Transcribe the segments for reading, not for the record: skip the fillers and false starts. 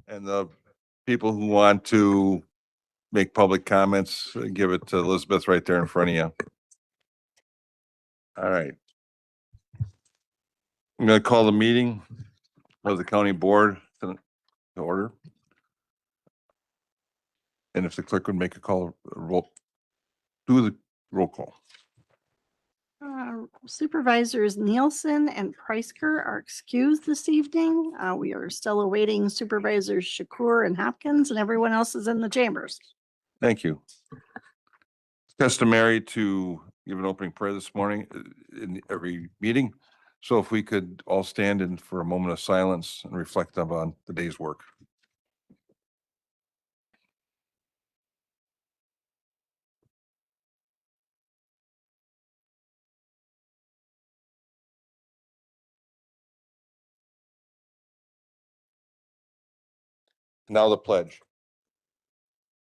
And the people who want to make public comments, give it to Elizabeth right there in front of you. All right. I'm going to call the meeting of the county board to order. And if the clerk would make a call, do the roll call. Supervisors Nielsen and Preisker are excused this evening. We are still awaiting Supervisors Shakur and Hopkins, and everyone else is in the chambers. Thank you. It's customary to give an opening prayer this morning in every meeting. So if we could all stand in for a moment of silence and reflect on the day's work. Now the pledge.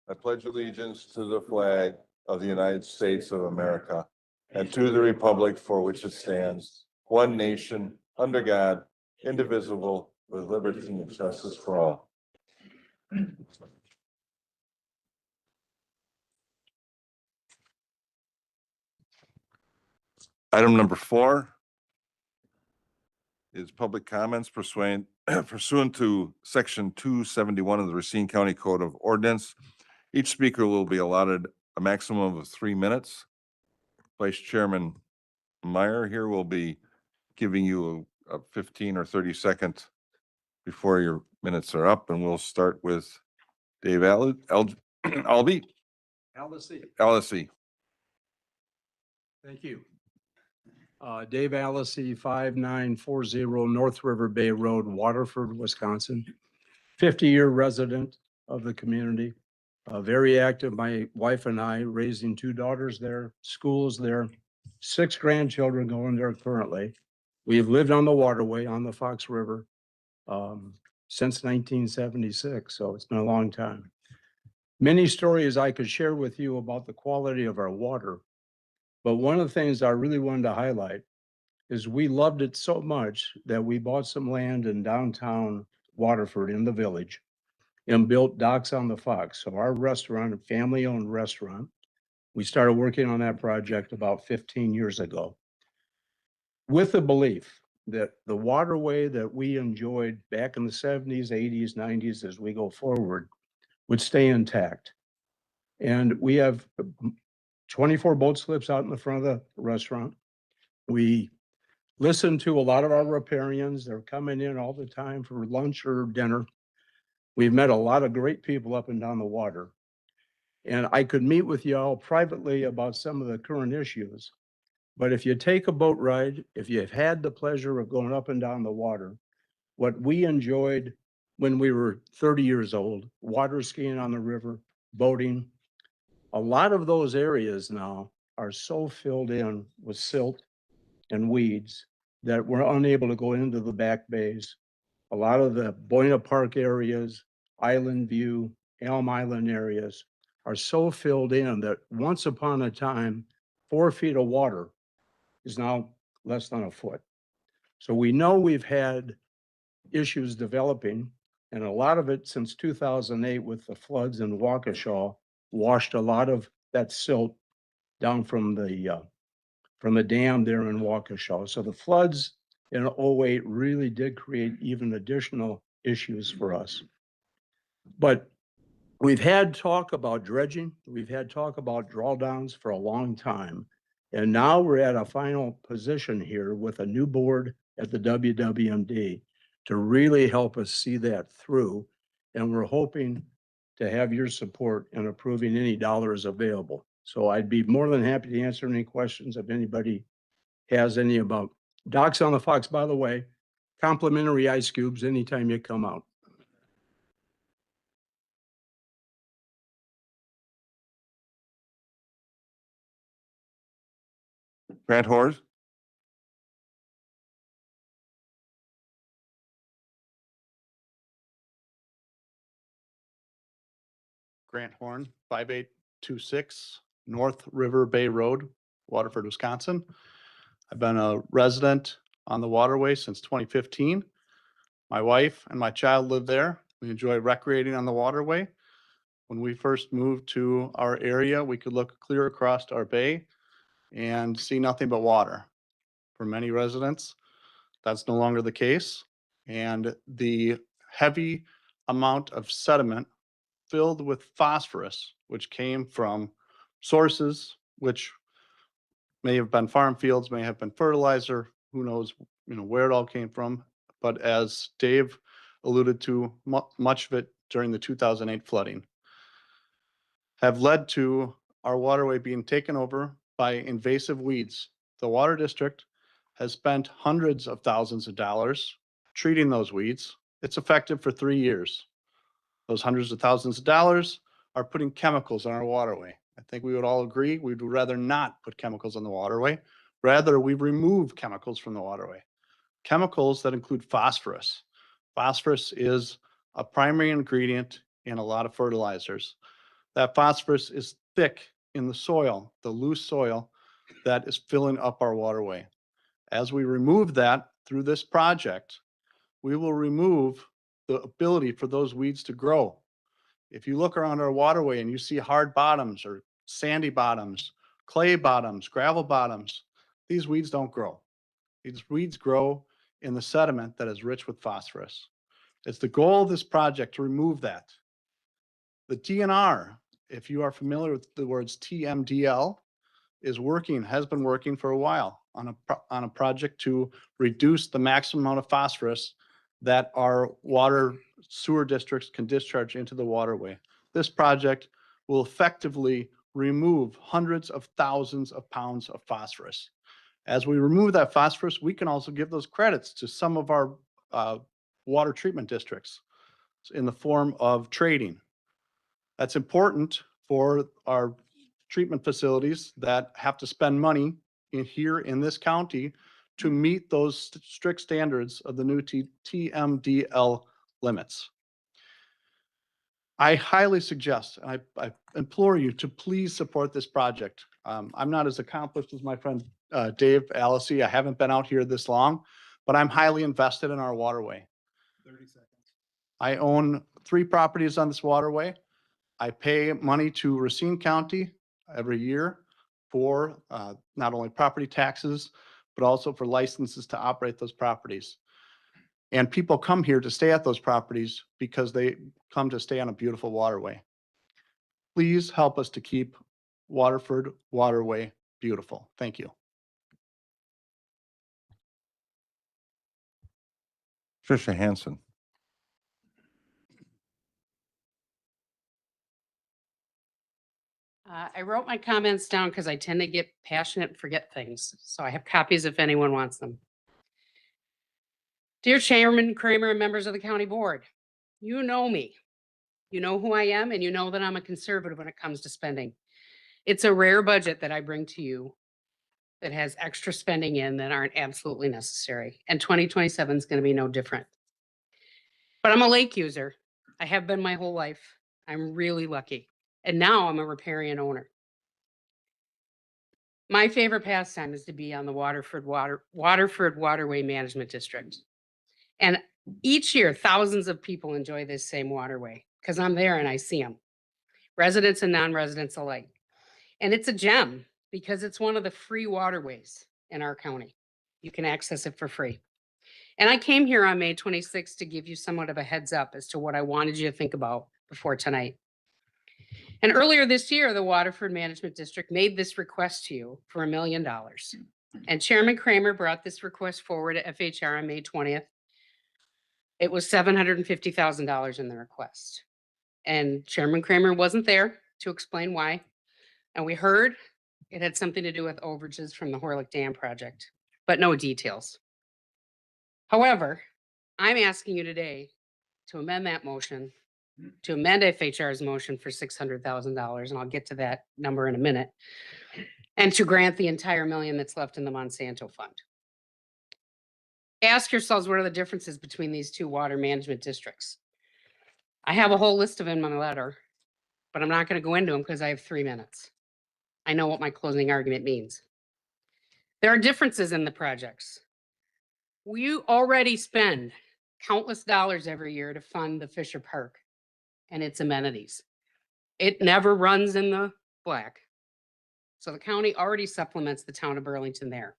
I pledge allegiance to the flag of the United States of America and to the republic for which it stands, one nation, under God, indivisible, with liberty and justice for all. Item number 4 is public comments pursuant to section 271 of the Racine County Code of Ordinance. Each speaker will be allotted a maximum of 3 minutes. Vice Chairman Meyer here will be giving you a 15 or 30-second before your minutes are up, and we'll start with Dave Albee. Alessi. Thank you. Dave Alessi, 5940 North River Bay Road, Waterford, Wisconsin. 50-year resident of the community. Very active, my wife and I, raising 2 daughters there, schools there, 6 grandchildren going there currently. We've lived on the waterway on the Fox River since 1976, so it's been a long time. Many stories I could share with you about the quality of our water, but one of the things I really wanted to highlight is we loved it so much that we bought some land in downtown Waterford in the village and built Docks on the Fox. So our restaurant, a family-owned restaurant, we started working on that project about 15 years ago with the belief that the waterway that we enjoyed back in the 70s, 80s, 90s as we go forward would stay intact. And we have 24 boat slips out in the front of the restaurant. We listen to a lot of our riparians. They're coming in all the time for lunch or dinner. We've met a lot of great people up and down the water. And I could meet with y'all privately about some of the current issues. But if you take a boat ride, if you've had the pleasure of going up and down the water, what we enjoyed when we were 30 years old, water skiing on the river, boating, a lot of those areas now are so filled in with silt and weeds that we're unable to go into the back bays. A lot of the Buena Park areas, Island View, Elm Island areas are so filled in that once upon a time, 4 feet of water is now less than a foot. So we know we've had issues developing, and a lot of it since 2008 with the floods in Waukesha washed a lot of that silt down from the dam there in Waukesha. So the floods in 2008 really did create even additional issues for us. But we've had talk about dredging. We've had talk about drawdowns for a long time. And now we're at a final position here with a new board at the WWMD to really help us see that through. And we're hoping to have your support in approving any dollars available. So I'd be more than happy to answer any questions if anybody has any about Docks on the Fox. By the way, complimentary ice cubes anytime you come out. Grant Horse. Grant Horn, 5826 North River Bay Road, Waterford, Wisconsin. I've been a resident on the waterway since 2015. My wife and my child live there. We enjoy recreating on the waterway. When we first moved to our area, we could look clear across our bay and see nothing but water. For many residents, that's no longer the case. And the heavy amount of sediment filled with phosphorus, which came from sources which may have been farm fields, may have been fertilizer, who knows, where it all came from. But as Dave alluded to, much of it during the 2008 flooding have led to our waterway being taken over by invasive weeds. The water district has spent hundreds of thousands of dollars treating those weeds. It's effective for 3 years. Those hundreds of thousands of dollars are putting chemicals on our waterway. I think we would all agree we'd rather not put chemicals on the waterway. Rather, we remove chemicals from the waterway. Chemicals that include phosphorus. Phosphorus is a primary ingredient in a lot of fertilizers. That phosphorus is thick in the soil, the loose soil that is filling up our waterway. As we remove that through this project, we will remove the ability for those weeds to grow. If you look around our waterway and you see hard bottoms or sandy bottoms, clay bottoms, gravel bottoms, these weeds don't grow. These weeds grow in the sediment that is rich with phosphorus. It's the goal of this project to remove that. The DNR, if you are familiar with the words TMDL, has been working for a while on a project to reduce the maximum amount of phosphorus that our water sewer districts can discharge into the waterway. This project will effectively remove hundreds of thousands of pounds of phosphorus. As we remove that phosphorus, we can also give those credits to some of our water treatment districts in the form of trading. That's important for our treatment facilities that have to spend money here in this county to meet those strict standards of the new TMDL limits. I highly suggest, and I implore you to please support this project. I'm not as accomplished as my friend Dave Alessi. I haven't been out here this long, but I'm highly invested in our waterway. 30 seconds. I own 3 properties on this waterway. I pay money to Racine County every year for not only property taxes, but also for licenses to operate those properties. And people come here to stay at those properties because they come to stay on a beautiful waterway. Please help us to keep Waterford Waterway beautiful. Thank you. Tricia Hansen. I wrote my comments down because I tend to get passionate and forget things. So I have copies if anyone wants them. Dear Chairman Kramer and members of the county board, you know me. You know who I am, and you know that I'm a conservative when it comes to spending. It's a rare budget that I bring to you that has extra spending in that aren't absolutely necessary. And 2027 is going to be no different. But I'm a lake user. I have been my whole life. I'm really lucky. And now I'm a riparian owner. My favorite pastime is to be on the Waterford Waterway Management District. And each year, thousands of people enjoy this same waterway because I'm there and I see them, residents and non-residents alike. And it's a gem because it's one of the free waterways in our county. You can access it for free. And I came here on May 26th to give you somewhat of a heads up as to what I wanted you to think about before tonight. And earlier this year, the Waterford Management District made this request to you for $1 million. And Chairman Kramer brought this request forward to FHR on May 20th. It was $750,000 in the request. And Chairman Kramer wasn't there to explain why. And we heard it had something to do with overages from the Horlick Dam project, but no details. However, I'm asking you today to amend that motion, to amend FHR's motion for $600,000, and I'll get to that number in a minute, and to grant the entire $1 million that's left in the Monsanto fund. Ask yourselves, what are the differences between these two water management districts? I have a whole list of them in my letter, but I'm not going to go into them because I have 3 minutes. I know what my closing argument means. There are differences in the projects. We already spend countless dollars every year to fund the Fisher Park and its amenities. It never runs in the black. So the county already supplements the town of Burlington there.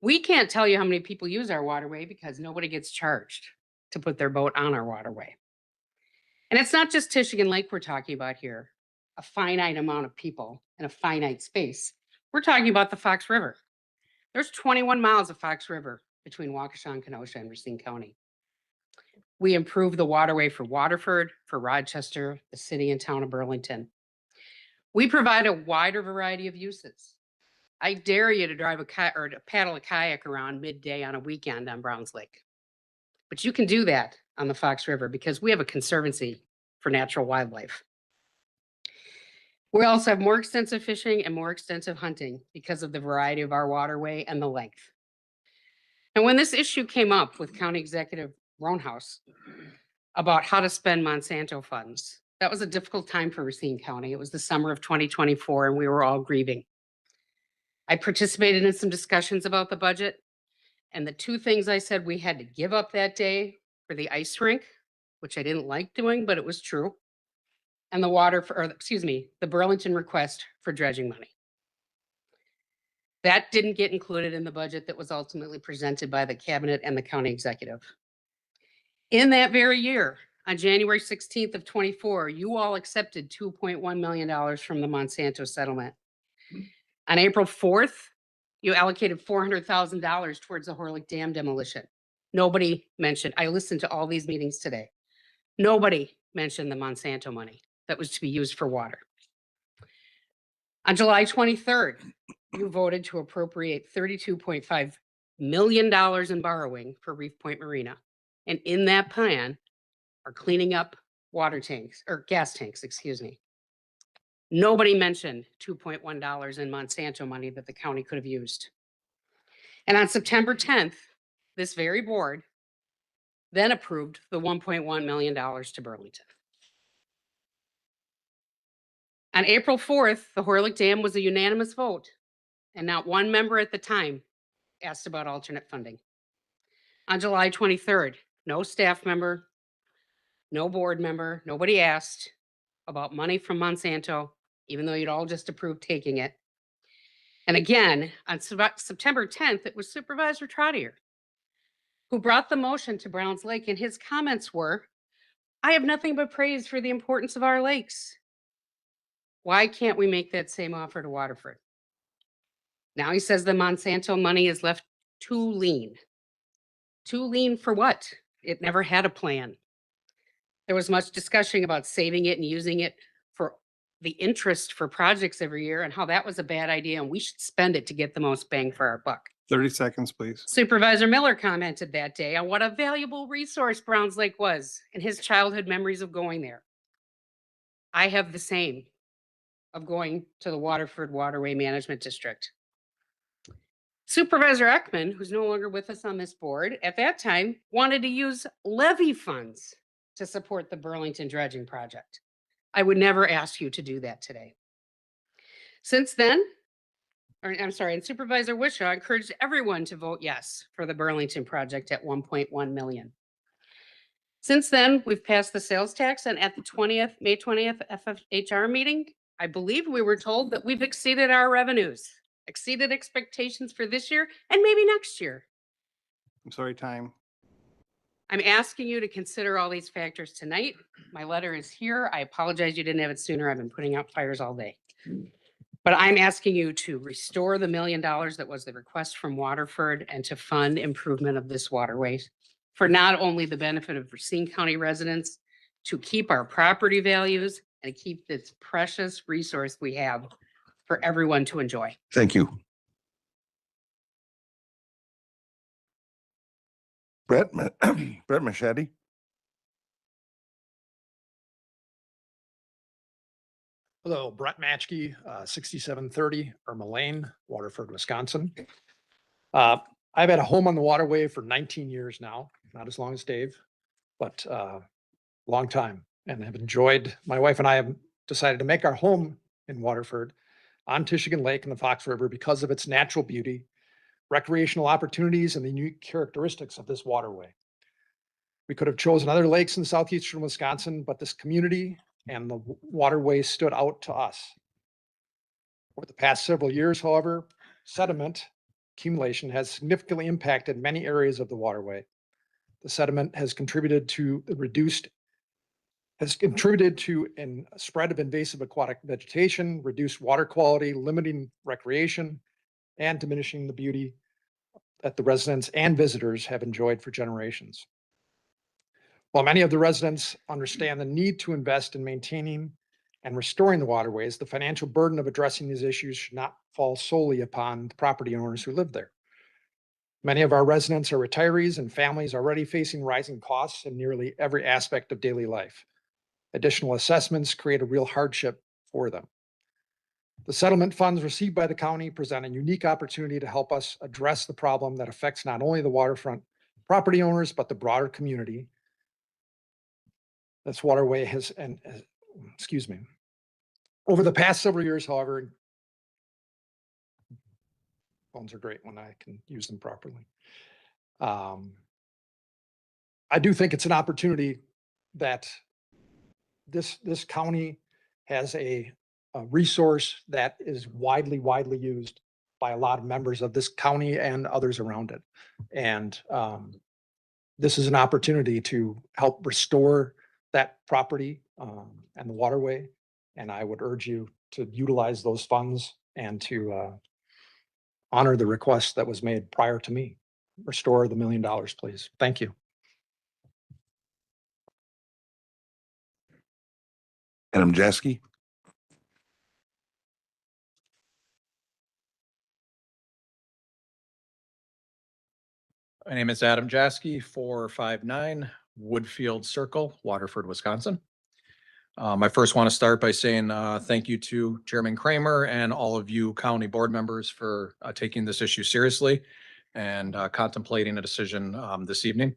We can't tell you how many people use our waterway because nobody gets charged to put their boat on our waterway. And it's not just Michigan Lake we're talking about here, a finite amount of people in a finite space. We're talking about the Fox River. There's 21 miles of Fox River between Waukesha and Kenosha and Racine County. We improved the waterway for Waterford, for Rochester, the city and town of Burlington. We provide a wider variety of uses. I dare you to drive or to paddle a kayak around midday on a weekend on Browns Lake. But you can do that on the Fox River because we have a conservancy for natural wildlife. We also have more extensive fishing and more extensive hunting because of the variety of our waterway and the length. And when this issue came up with County Executive Roanhouse about how to spend Monsanto funds, that was a difficult time for Racine County. It was the summer of 2024 and we were all grieving. I participated in some discussions about the budget, and the two things I said we had to give up that day for the ice rink, which I didn't like doing, but it was true, and the Burlington request for dredging money. That didn't get included in the budget that was ultimately presented by the cabinet and the county executive. In that very year, on January 16th of 24, you all accepted $2.1 million from the Monsanto settlement. On April 4th, you allocated $400,000 towards the Horlick Dam demolition. Nobody mentioned, I listened to all these meetings today. Nobody mentioned the Monsanto money that was to be used for water. On July 23rd, you voted to appropriate $32.5 million in borrowing for Reef Point Marina. And in that plan are cleaning up water tanks or gas tanks, excuse me. Nobody mentioned $2.1 in Monsanto money that the county could have used. And on September 10th, this very board then approved the $1.1 million to Burlington. On April 4th, the Horlick Dam was a unanimous vote, and not one member at the time asked about alternate funding. On July 23rd, no staff member, no board member, nobody asked about money from Monsanto, even though you'd all just approved taking it. And again, on September 10th, it was Supervisor Trottier who brought the motion to Browns Lake, and his comments were, I have nothing but praise for the importance of our lakes. Why can't we make that same offer to Waterford? Now he says the Monsanto money is left too lean. Too lean for what? It never had a plan. There was much discussion about saving it and using it for the interest for projects every year and how that was a bad idea and we should spend it to get the most bang for our buck. 30 seconds, please. Supervisor Miller commented that day on what a valuable resource Browns Lake was and his childhood memories of going there. I have the same of going to the Waterford Waterway Management District. Supervisor Ekman, who's no longer with us on this board, at that time wanted to use levy funds to support the Burlington dredging project. I would never ask you to do that today. Since then, and Supervisor Wishaw encouraged everyone to vote yes for the Burlington project at 1.1 million. Since then, we've passed the sales tax, and at the May 20th FFHR meeting, I believe we were told that we've exceeded our revenues, exceeded expectations for this year and maybe next year. I'm sorry, time. I'm asking you to consider all these factors tonight. My letter is here. I apologize you didn't have it sooner. I've been putting out fires all day. But I'm asking you to restore the $1 million that was the request from Waterford and to fund improvement of this waterway for not only the benefit of Racine County residents, to keep our property values and keep this precious resource we have for everyone to enjoy. Thank you. Brett Machete. Hello, Brett Matchke, 6730 Irma Lane, Waterford, Wisconsin. I've had a home on the waterway for 19 years now, not as long as Dave, but long time, and have enjoyed, my wife and I have decided to make our home in Waterford on Michigan Lake and the Fox River because of its natural beauty, recreational opportunities, and the unique characteristics of this waterway. We could have chosen other lakes in southeastern Wisconsin, but this community and the waterway stood out to us. Over the past several years, however, sediment accumulation has significantly impacted many areas of the waterway. The sediment has contributed to a spread of invasive aquatic vegetation, reduced water quality, limiting recreation, and diminishing the beauty that the residents and visitors have enjoyed for generations. While many of the residents understand the need to invest in maintaining and restoring the waterways, the financial burden of addressing these issues should not fall solely upon the property owners who live there. Many of our residents are retirees and families already facing rising costs in nearly every aspect of daily life. Additional assessments create a real hardship for them. The settlement funds received by the county present a unique opportunity to help us address the problem that affects not only the waterfront property owners, but the broader community. This waterway has, excuse me. Over the past several years, however, phones are great when I can use them properly. I do think it's an opportunity that this county has a resource that is widely used by a lot of members of this county and others around it. And this is an opportunity to help restore that property and the waterway. And I would urge you to utilize those funds and to honor the request that was made prior to me. Restore the $1 million, please. Thank you. Adam Jaski. My name is Adam Jaski, 459 Woodfield Circle, Waterford, Wisconsin. I first want to start by saying thank you to Chairman Kramer and all of you county board members for taking this issue seriously and contemplating a decision this evening.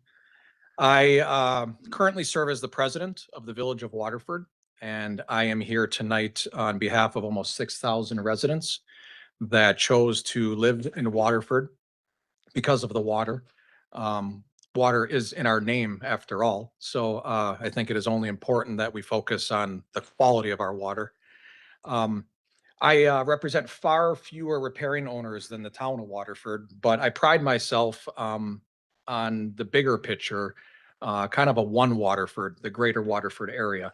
I currently serve as the president of the Village of Waterford, and I am here tonight on behalf of almost 6,000 residents that chose to live in Waterford because of the water. Water is in our name after all. So I think it is only important that we focus on the quality of our water. I represent far fewer riparian owners than the town of Waterford, but I pride myself on the bigger picture, kind of a one Waterford, the greater Waterford area.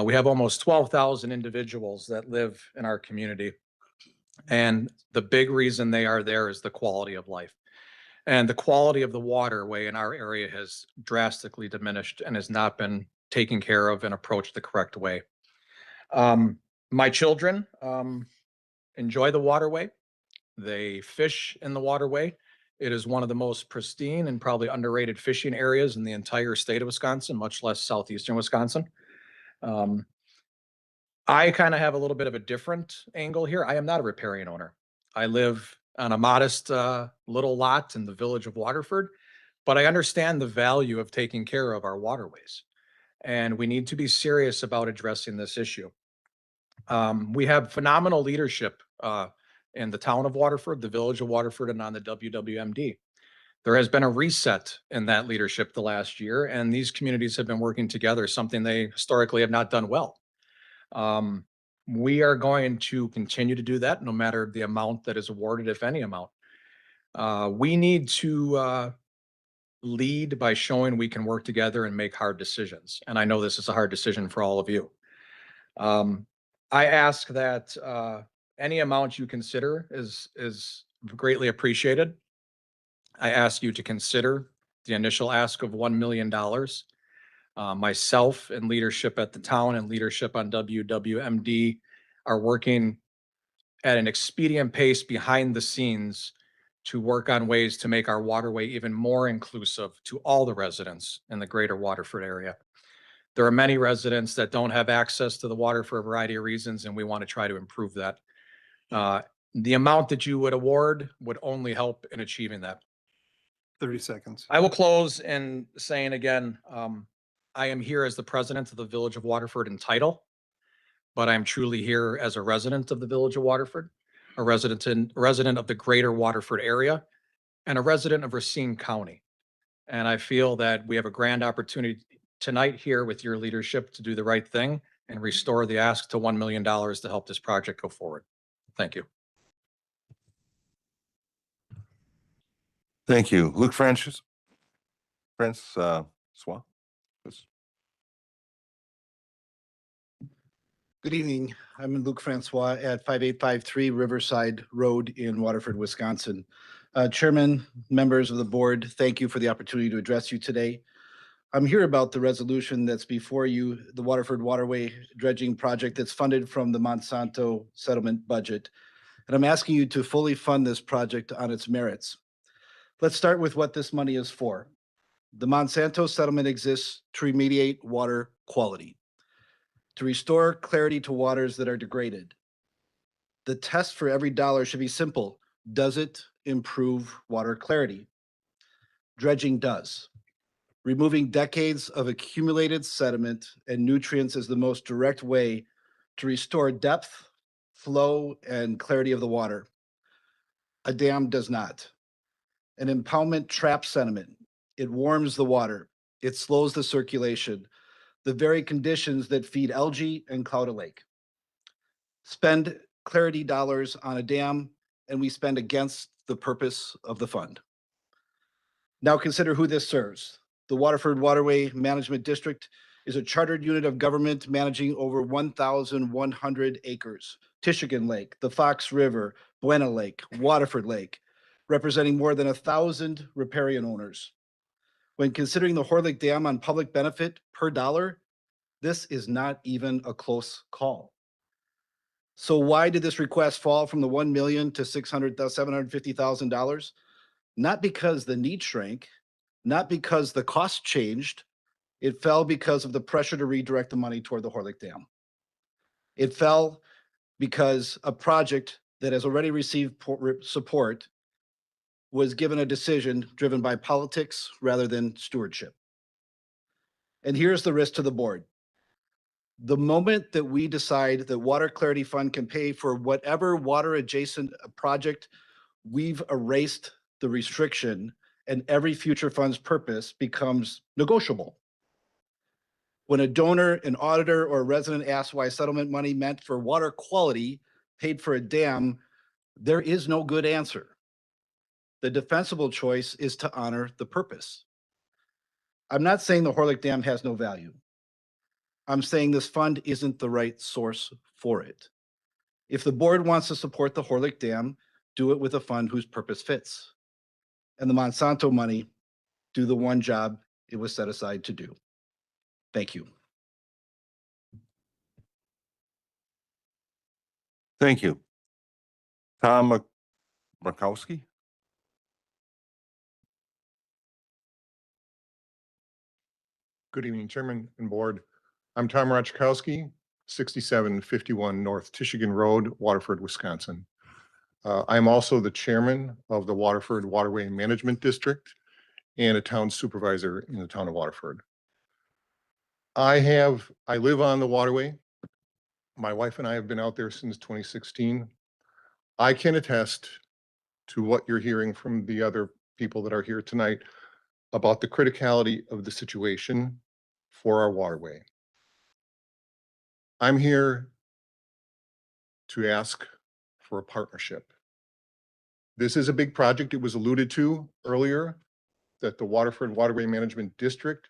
We have almost 12,000 individuals that live in our community. And the big reason they are there is the quality of life. And the quality of the waterway in our area has drastically diminished and has not been taken care of and approached the correct way. My children enjoy the waterway. They fish in the waterway. It is one of the most pristine and probably underrated fishing areas in the entire state of Wisconsin, much less southeastern Wisconsin. I kind of have a little bit of a different angle here. I am not a riparian owner. I live on a modest little lot in the village of Waterford, but I understand the value of taking care of our waterways. And we need to be serious about addressing this issue. We have phenomenal leadership in the town of Waterford, the village of Waterford, and on the WWMD. There has been a reset in that leadership the last year, and these communities have been working together, something they historically have not done well. We are going to continue to do that no matter the amount that is awarded, if any amount. We need to lead by showing we can work together and make hard decisions. And I know this is a hard decision for all of you. I ask that any amount you consider is greatly appreciated. I ask you to consider the initial ask of $1 million. Myself and leadership at the town and leadership on WWMD are working at an expedient pace behind the scenes to work on ways to make our waterway even more inclusive to all the residents in the greater Waterford area. There are many residents that don't have access to the water for a variety of reasons, and we want to try to improve that. The amount that you would award would only help in achieving that. 30 seconds. I will close in saying again, I am here as the president of the Village of Waterford in title, but I'm truly here as a resident of the Village of Waterford, a resident of the greater Waterford area, and a resident of Racine County. And I feel that we have a grand opportunity tonight here with your leadership to do the right thing and restore the ask to $1 million to help this project go forward. Thank you. Thank you. Luke Francis. Francois. Please. Good evening. I'm Luke Francois at 5853 Riverside Road in Waterford, Wisconsin. Chairman, members of the board, thank you for the opportunity to address you today. I'm here about the resolution that's before you, the Waterford Waterway Dredging Project that's funded from the Monsanto settlement budget. And I'm asking you to fully fund this project on its merits. Let's start with what this money is for. The Monsanto settlement exists to remediate water quality, to restore clarity to waters that are degraded. The test for every dollar should be simple. Does it improve water clarity? Dredging does. Removing decades of accumulated sediment and nutrients is the most direct way to restore depth, flow, and clarity of the water. A dam does not. An impoundment traps sediment. It warms the water. It slows the circulation, the very conditions that feed algae and cloud a lake. Spend clarity dollars on a dam, and we spend against the purpose of the fund. Now consider who this serves. The Waterford Waterway Management District is a chartered unit of government managing over 1,100 acres. Tishigan Lake, the Fox River, Buena Lake, Waterford Lake, representing more than 1,000 riparian owners. When considering the Horlick Dam on public benefit per dollar, this is not even a close call. So why did this request fall from the 1 million to $750,000? Not because the need shrank, not because the cost changed. It fell because of the pressure to redirect the money toward the Horlick Dam. It fell because a project that has already received support was given a decision driven by politics rather than stewardship. And here's the risk to the board. The moment that we decide that Water Clarity Fund can pay for whatever water adjacent project, we've erased the restriction and every future fund's purpose becomes negotiable. When a donor, an auditor, or a resident asks why settlement money meant for water quality paid for a dam, there is no good answer. The defensible choice is to honor the purpose. I'm not saying the Horlick Dam has no value. I'm saying this fund isn't the right source for it. If the board wants to support the Horlick Dam, do it with a fund whose purpose fits. And the Monsanto money, do the one job it was set aside to do. Thank you. Thank you. Tom Markowski. Good evening, Chairman and Board. I'm Tom Rachkowski, 6751 North Tishigan Road, Waterford, Wisconsin. I'm also the chairman of the Waterford Waterway Management District and a town supervisor in the town of Waterford. I live on the waterway. My wife and I have been out there since 2016. I can attest to what you're hearing from the other people that are here tonight about the criticality of the situation for our waterway. I'm here to ask for a partnership. This is a big project. It was alluded to earlier that the Waterford Waterway Management District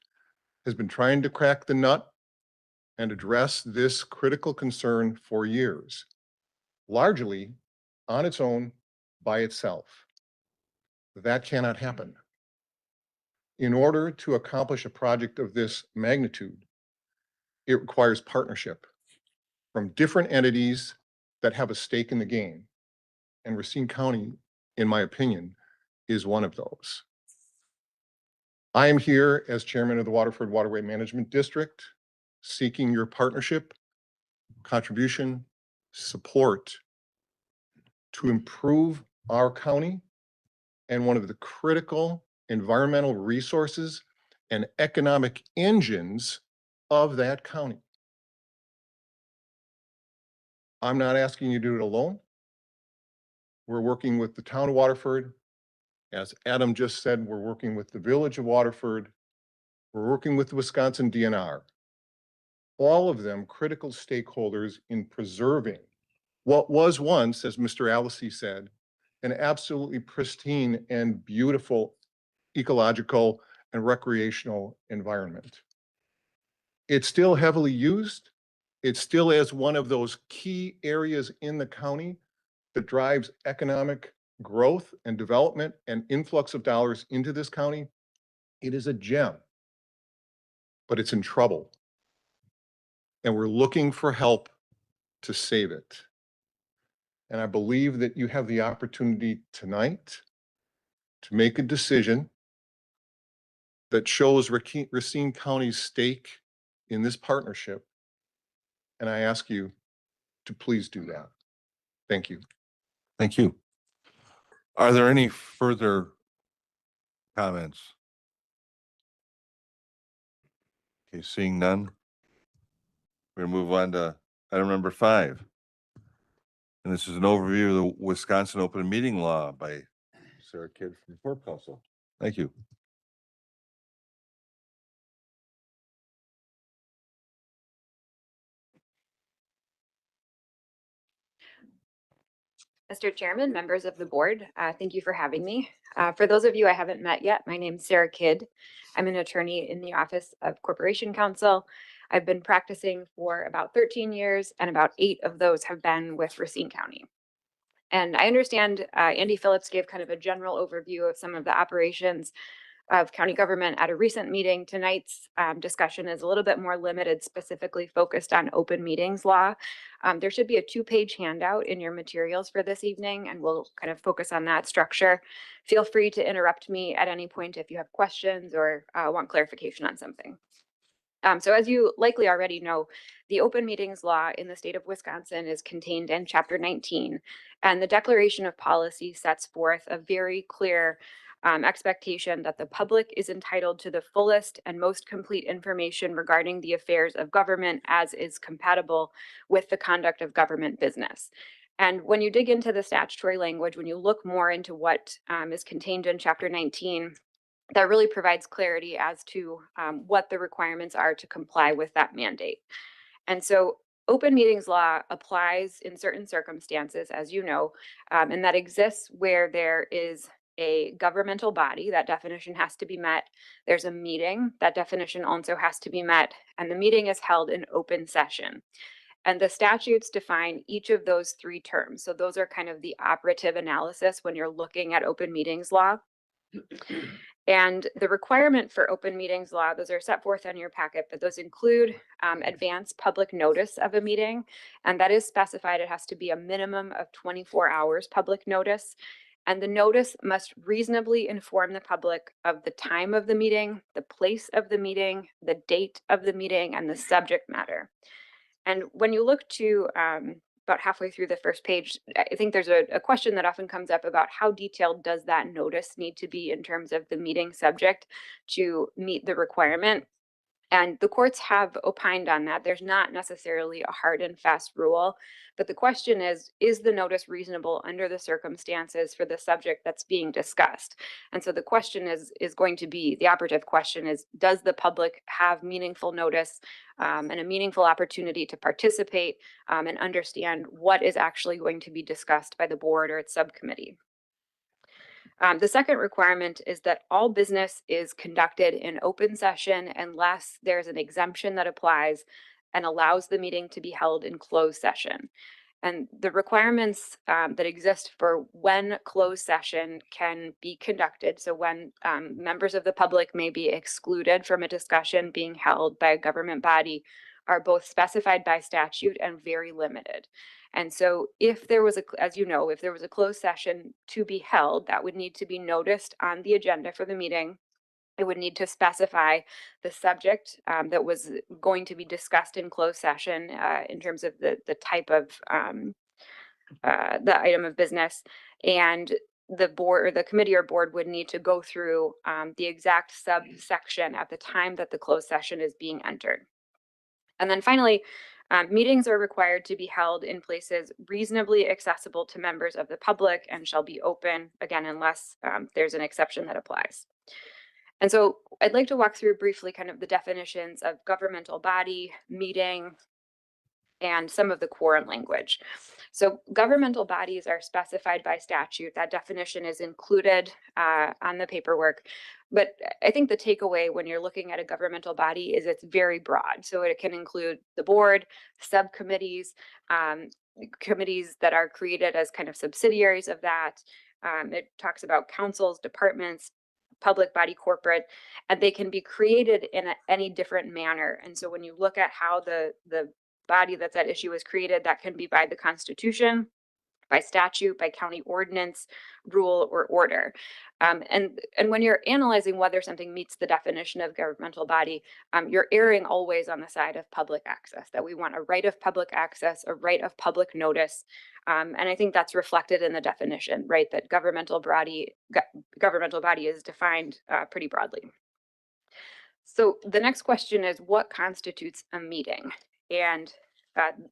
has been trying to crack the nut and address this critical concern for years, largely on its own by itself. That cannot happen. In order to accomplish a project of this magnitude, it requires partnership from different entities that have a stake in the game. And Racine County, in my opinion, is one of those. I am here as chairman of the Waterford Waterway Management District, seeking your partnership, contribution, support to improve our county and one of the critical environmental resources and economic engines of that county. I'm not asking you to do it alone. We're working with the town of Waterford As Adam just said, we're working with the Village of Waterford. We're working with the Wisconsin DNR. All of them critical stakeholders in preserving what was once, as Mr. Allesey said, an absolutely pristine and beautiful ecological and recreational environment. It's still heavily used. It still is one of those key areas in the county that drives economic growth and development and influx of dollars into this county. It is a gem, but it's in trouble. And we're looking for help to save it. And I believe that you have the opportunity tonight to make a decision that shows Racine County's stake in this partnership. And I ask you to please do that. Thank you. Thank you. Are there any further comments? Okay, seeing none. We're gonna move on to item number 5. And this is an overview of the Wisconsin Open Meeting Law by Sarah Kidd from Corp Council. Thank you. Mr. Chairman, members of the board, thank you for having me. For those of you I haven't met yet, my name's Sarah Kidd. I'm an attorney in the Office of Corporation Counsel. I've been practicing for about 13 years, and about 8 of those have been with Racine County. And I understand Andy Phillips gave kind of a general overview of some of the operations of county government at a recent meeting. Tonight's discussion is a little bit more limited, specifically focused on open meetings law. There should be a 2-page handout in your materials for this evening, and we'll kind of focus on that structure. Feel free to interrupt me at any point if you have questions or want clarification on something. So as you likely already know, the open meetings law in the state of Wisconsin is contained in Chapter 19, and the Declaration of Policy sets forth a very clear expectation that the public is entitled to the fullest and most complete information regarding the affairs of government as is compatible with the conduct of government business. And when you dig into the statutory language, when you look more into what is contained in Chapter 19, that really provides clarity as to what the requirements are to comply with that mandate. And so open meetings law applies in certain circumstances, as you know, and that exists where there is a governmental body. That definition has to be met. There's a meeting. That definition also has to be met. And the meeting is held in open session. And the statutes define each of those 3 terms. So those are kind of the operative analysis when you're looking at open meetings law. And the requirement for open meetings law, those are set forth on your packet, but those include advance public notice of a meeting. And that is specified. It has to be a minimum of 24 hours public notice. And the notice must reasonably inform the public of the time of the meeting, the place of the meeting, the date of the meeting, and the subject matter. And when you look to about halfway through the first page, I think there's a question that often comes up about how detailed does that notice need to be in terms of the meeting subject to meet the requirement. And the courts have opined on that. There's not necessarily a hard and fast rule, but the question is the notice reasonable under the circumstances for the subject that's being discussed? And so the question is going to be, the operative question is, does the public have meaningful notice and a meaningful opportunity to participate and understand what is actually going to be discussed by the board or its subcommittee? The second requirement is that all business is conducted in open session unless there's an exemption that applies and allows the meeting to be held in closed session. And the requirements that exist for when closed session can be conducted, so when members of the public may be excluded from a discussion being held by a government body, are both specified by statute and very limited. And so if there was as you know, if there was a closed session to be held, that would need to be noticed on the agenda for the meeting. It would need to specify the subject that was going to be discussed in closed session in terms of the type of the item of business, and the board or the committee or board would need to go through the exact subsection at the time that the closed session is being entered. And then finally, Meetings are required to be held in places reasonably accessible to members of the public and shall be open, again, unless there's an exception that applies. And so I'd like to walk through briefly kind of the definitions of governmental body, meeting, and some of the quorum language. So governmental bodies are specified by statute. That definition is included on the paperwork. But I think the takeaway when you're looking at a governmental body is it's very broad. So it can include the board, subcommittees, committees that are created as kind of subsidiaries of that. It talks about councils, departments, public body, corporate, and they can be created in any different manner. And so when you look at how the body that's at issue is created, that can be by the Constitution, by statute, by county ordinance, rule, or order. And when you're analyzing whether something meets the definition of governmental body, you're erring always on the side of public access, that we want a right of public access, a right of public notice. And I think that's reflected in the definition, right? That governmental body is defined pretty broadly. So the next question is, what constitutes a meeting? And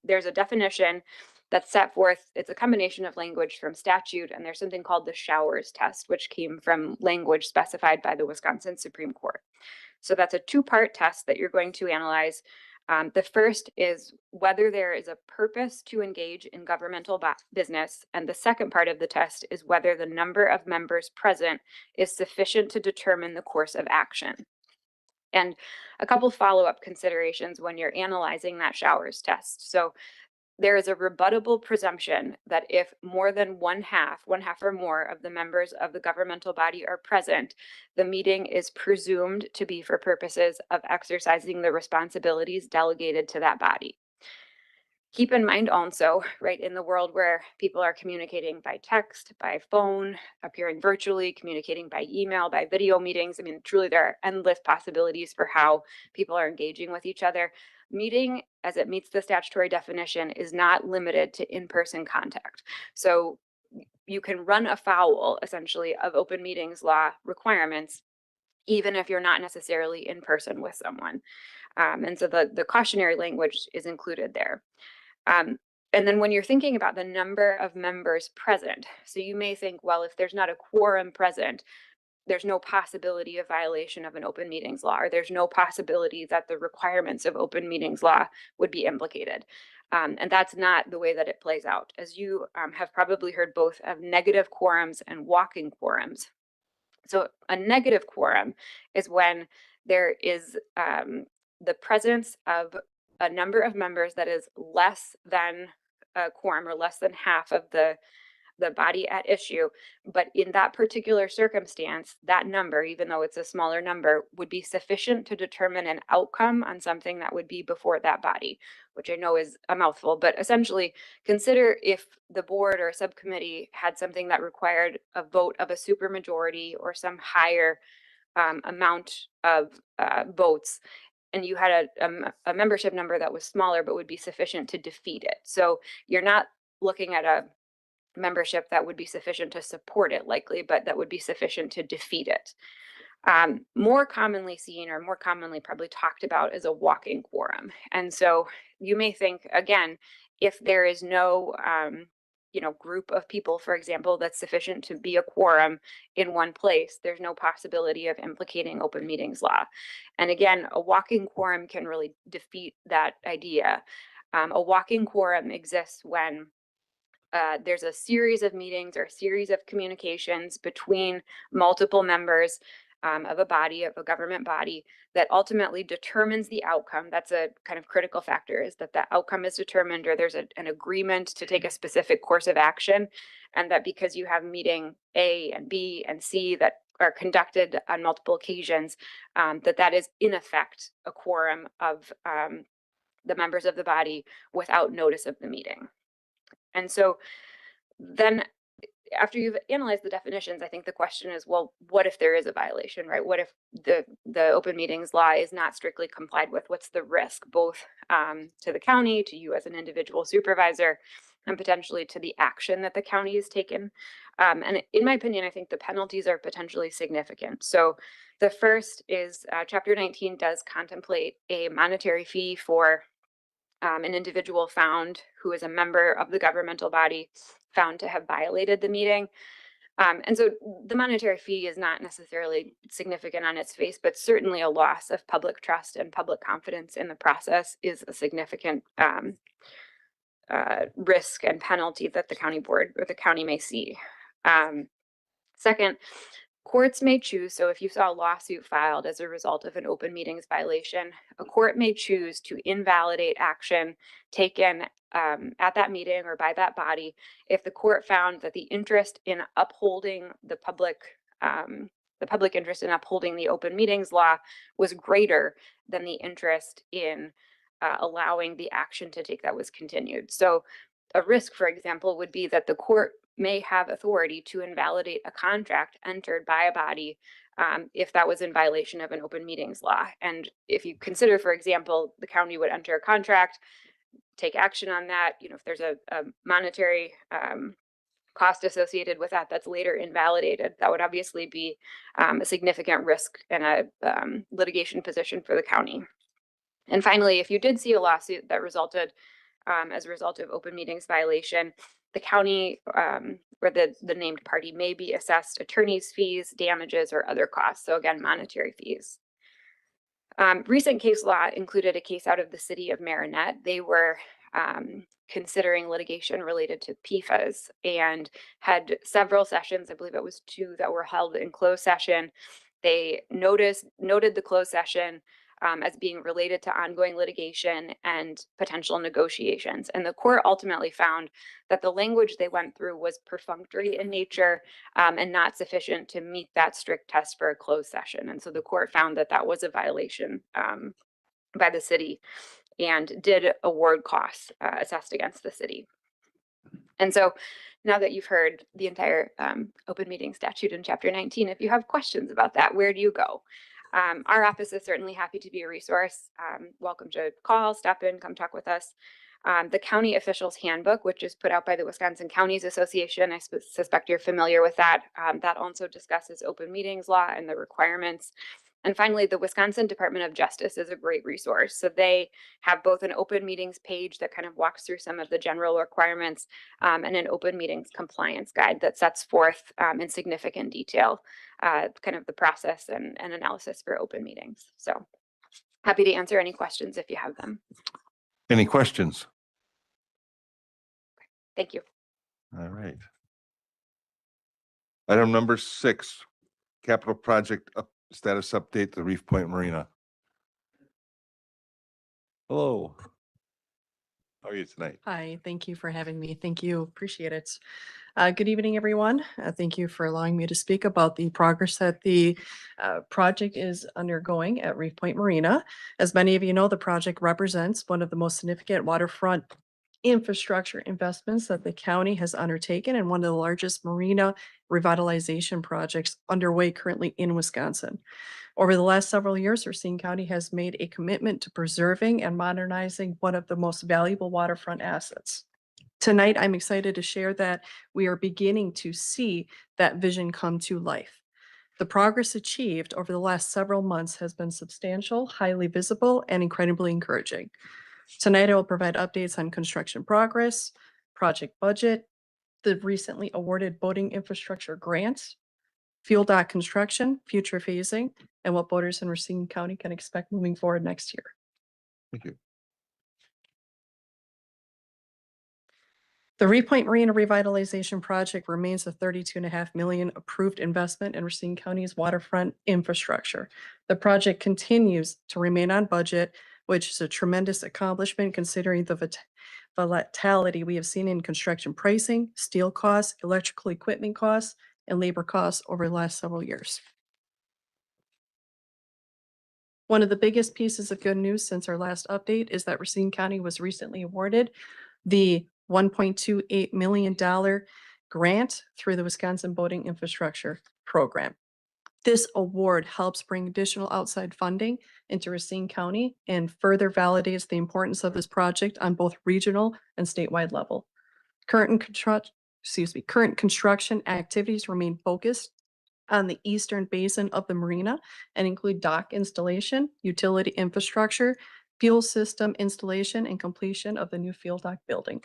there's a definition that's set forth. It's a combination of language from statute, and there's something called the Showers test, which came from language specified by the Wisconsin Supreme Court. So that's a two-part test that you're going to analyze. The first is whether there is a purpose to engage in governmental business, and the second part of the test is whether the number of members present is sufficient to determine the course of action. And a couple follow-up considerations when you're analyzing that Showers test. So there is a rebuttable presumption that if more than one half or more of the members of the governmental body are present, the meeting is presumed to be for purposes of exercising the responsibilities delegated to that body. Keep in mind also, right, in the world where people are communicating by text, by phone, appearing virtually, communicating by email, by video meetings, I mean, truly there are endless possibilities for how people are engaging with each other. Meeting, as it meets the statutory definition, is not limited to in-person contact. So you can run afoul, essentially, of open meetings law requirements, even if you're not necessarily in person with someone. And so the cautionary language is included there. And then when you're thinking about the number of members present, so you may think, well, if there's not a quorum present, there's no possibility of violation of an open meetings law, or there's no possibility that the requirements of open meetings law would be implicated. And that's not the way that it plays out. As you have probably heard both of negative quorums and walking quorums. So a negative quorum is when there is the presence of a number of members that is less than a quorum, or less than half of the body at issue. But in that particular circumstance, that number, even though it's a smaller number, would be sufficient to determine an outcome on something that would be before that body, which I know is a mouthful, but essentially consider if the board or a subcommittee had something that required a vote of a supermajority or some higher amount of votes, and you had a membership number that was smaller but would be sufficient to defeat it. So you're not looking at a membership that would be sufficient to support it likely, but that would be sufficient to defeat it. More commonly seen, or more commonly probably talked about, is a walking quorum. And so you may think, again, if there is no group of people, for example, that's sufficient to be a quorum in one place, there's no possibility of implicating open meetings law. And again, a walking quorum can really defeat that idea. A walking quorum exists when there's a series of meetings or a series of communications between multiple members of a body, of a government body, that ultimately determines the outcome. That's a kind of critical factor, is that the outcome is determined, or there's an agreement to take a specific course of action. And that because you have meeting A and B and C that are conducted on multiple occasions, that is in effect a quorum of the members of the body without notice of the meeting. And so then after you've analyzed the definitions, I think the question is, well, what if there is a violation, right? What if the open meetings law is not strictly complied with? What's the risk, both to the county, to you as an individual supervisor, and potentially to the action that the county has taken? And in my opinion, I think the penalties are potentially significant. So the first is Chapter 19 does contemplate a monetary fee for an individual found who is a member of the governmental body found to have violated the meeting. And so the monetary fee is not necessarily significant on its face, but certainly a loss of public trust and public confidence in the process is a significant risk and penalty that the county board or the county may see. Second, courts may choose, so if you saw a lawsuit filed as a result of an open meetings violation, a court may choose to invalidate action taken at that meeting or by that body if the court found that the interest in upholding the public interest in upholding the open meetings law was greater than the interest in allowing the action to take that was continued. So a risk, for example, would be that the court may have authority to invalidate a contract entered by a body if that was in violation of an open meetings law. And if you consider, for example, the county would enter a contract, take action on that, if there's a monetary cost associated with that that's later invalidated, that would obviously be a significant risk and a litigation position for the county. And finally, if you did see a lawsuit that resulted as a result of open meetings violation, the county or the named party may be assessed attorney's fees, damages, or other costs. So again, monetary fees. Recent case law included a case out of the city of Marinette. They were considering litigation related to PFAS and had several sessions. I believe it was 2 that were held in closed session. They noted the closed session as being related to ongoing litigation and potential negotiations. And the court ultimately found that the language they went through was perfunctory in nature and not sufficient to meet that strict test for a closed session. And so the court found that that was a violation by the city and did award costs assessed against the city. And so now that you've heard the entire open meeting statute in Chapter 19, if you have questions about that, where do you go? Our office is certainly happy to be a resource. Welcome to call, stop in, come talk with us. The County Officials Handbook, which is put out by the Wisconsin Counties Association, I suspect you're familiar with that. That also discusses open meetings law and the requirements. And finally, the Wisconsin Department of Justice is a great resource. So they have both an open meetings page that kind of walks through some of the general requirements and an open meetings compliance guide that sets forth in significant detail kind of the process and analysis for open meetings. So happy to answer any questions if you have them. Any questions? Thank you. All right. Item number 6, capital project status update, the Reef Point Marina. Hello. How are you tonight? Hi, thank you for having me. Thank you. Appreciate it. Good evening, everyone. Thank you for allowing me to speak about the progress that the project is undergoing at Reef Point Marina. As many of you know, the project represents one of the most significant waterfront infrastructure investments that the county has undertaken and one of the largest marina revitalization projects underway currently in Wisconsin. Over the last several years, Racine County has made a commitment to preserving and modernizing one of the most valuable waterfront assets. Tonight, I'm excited to share that we are beginning to see that vision come to life. The progress achieved over the last several months has been substantial, highly visible, and incredibly encouraging. Tonight, I will provide updates on construction progress, project budget, the recently awarded boating infrastructure grants, fuel dock construction, future phasing, and what boaters in Racine County can expect moving forward next year. Thank you. The Reef Point Marina Revitalization Project remains a $32.5 million approved investment in Racine County's waterfront infrastructure. The project continues to remain on budget, which is a tremendous accomplishment considering the volatility we have seen in construction pricing, steel costs, electrical equipment costs, and labor costs over the last several years. One of the biggest pieces of good news since our last update is that Racine County was recently awarded the $1.28 million grant through the Wisconsin Boating Infrastructure Program. This award helps bring additional outside funding into Racine County and further validates the importance of this project on both regional and statewide level. Current construction activities remain focused on the eastern basin of the marina and include dock installation, utility infrastructure, fuel system installation and completion of the new fuel dock building.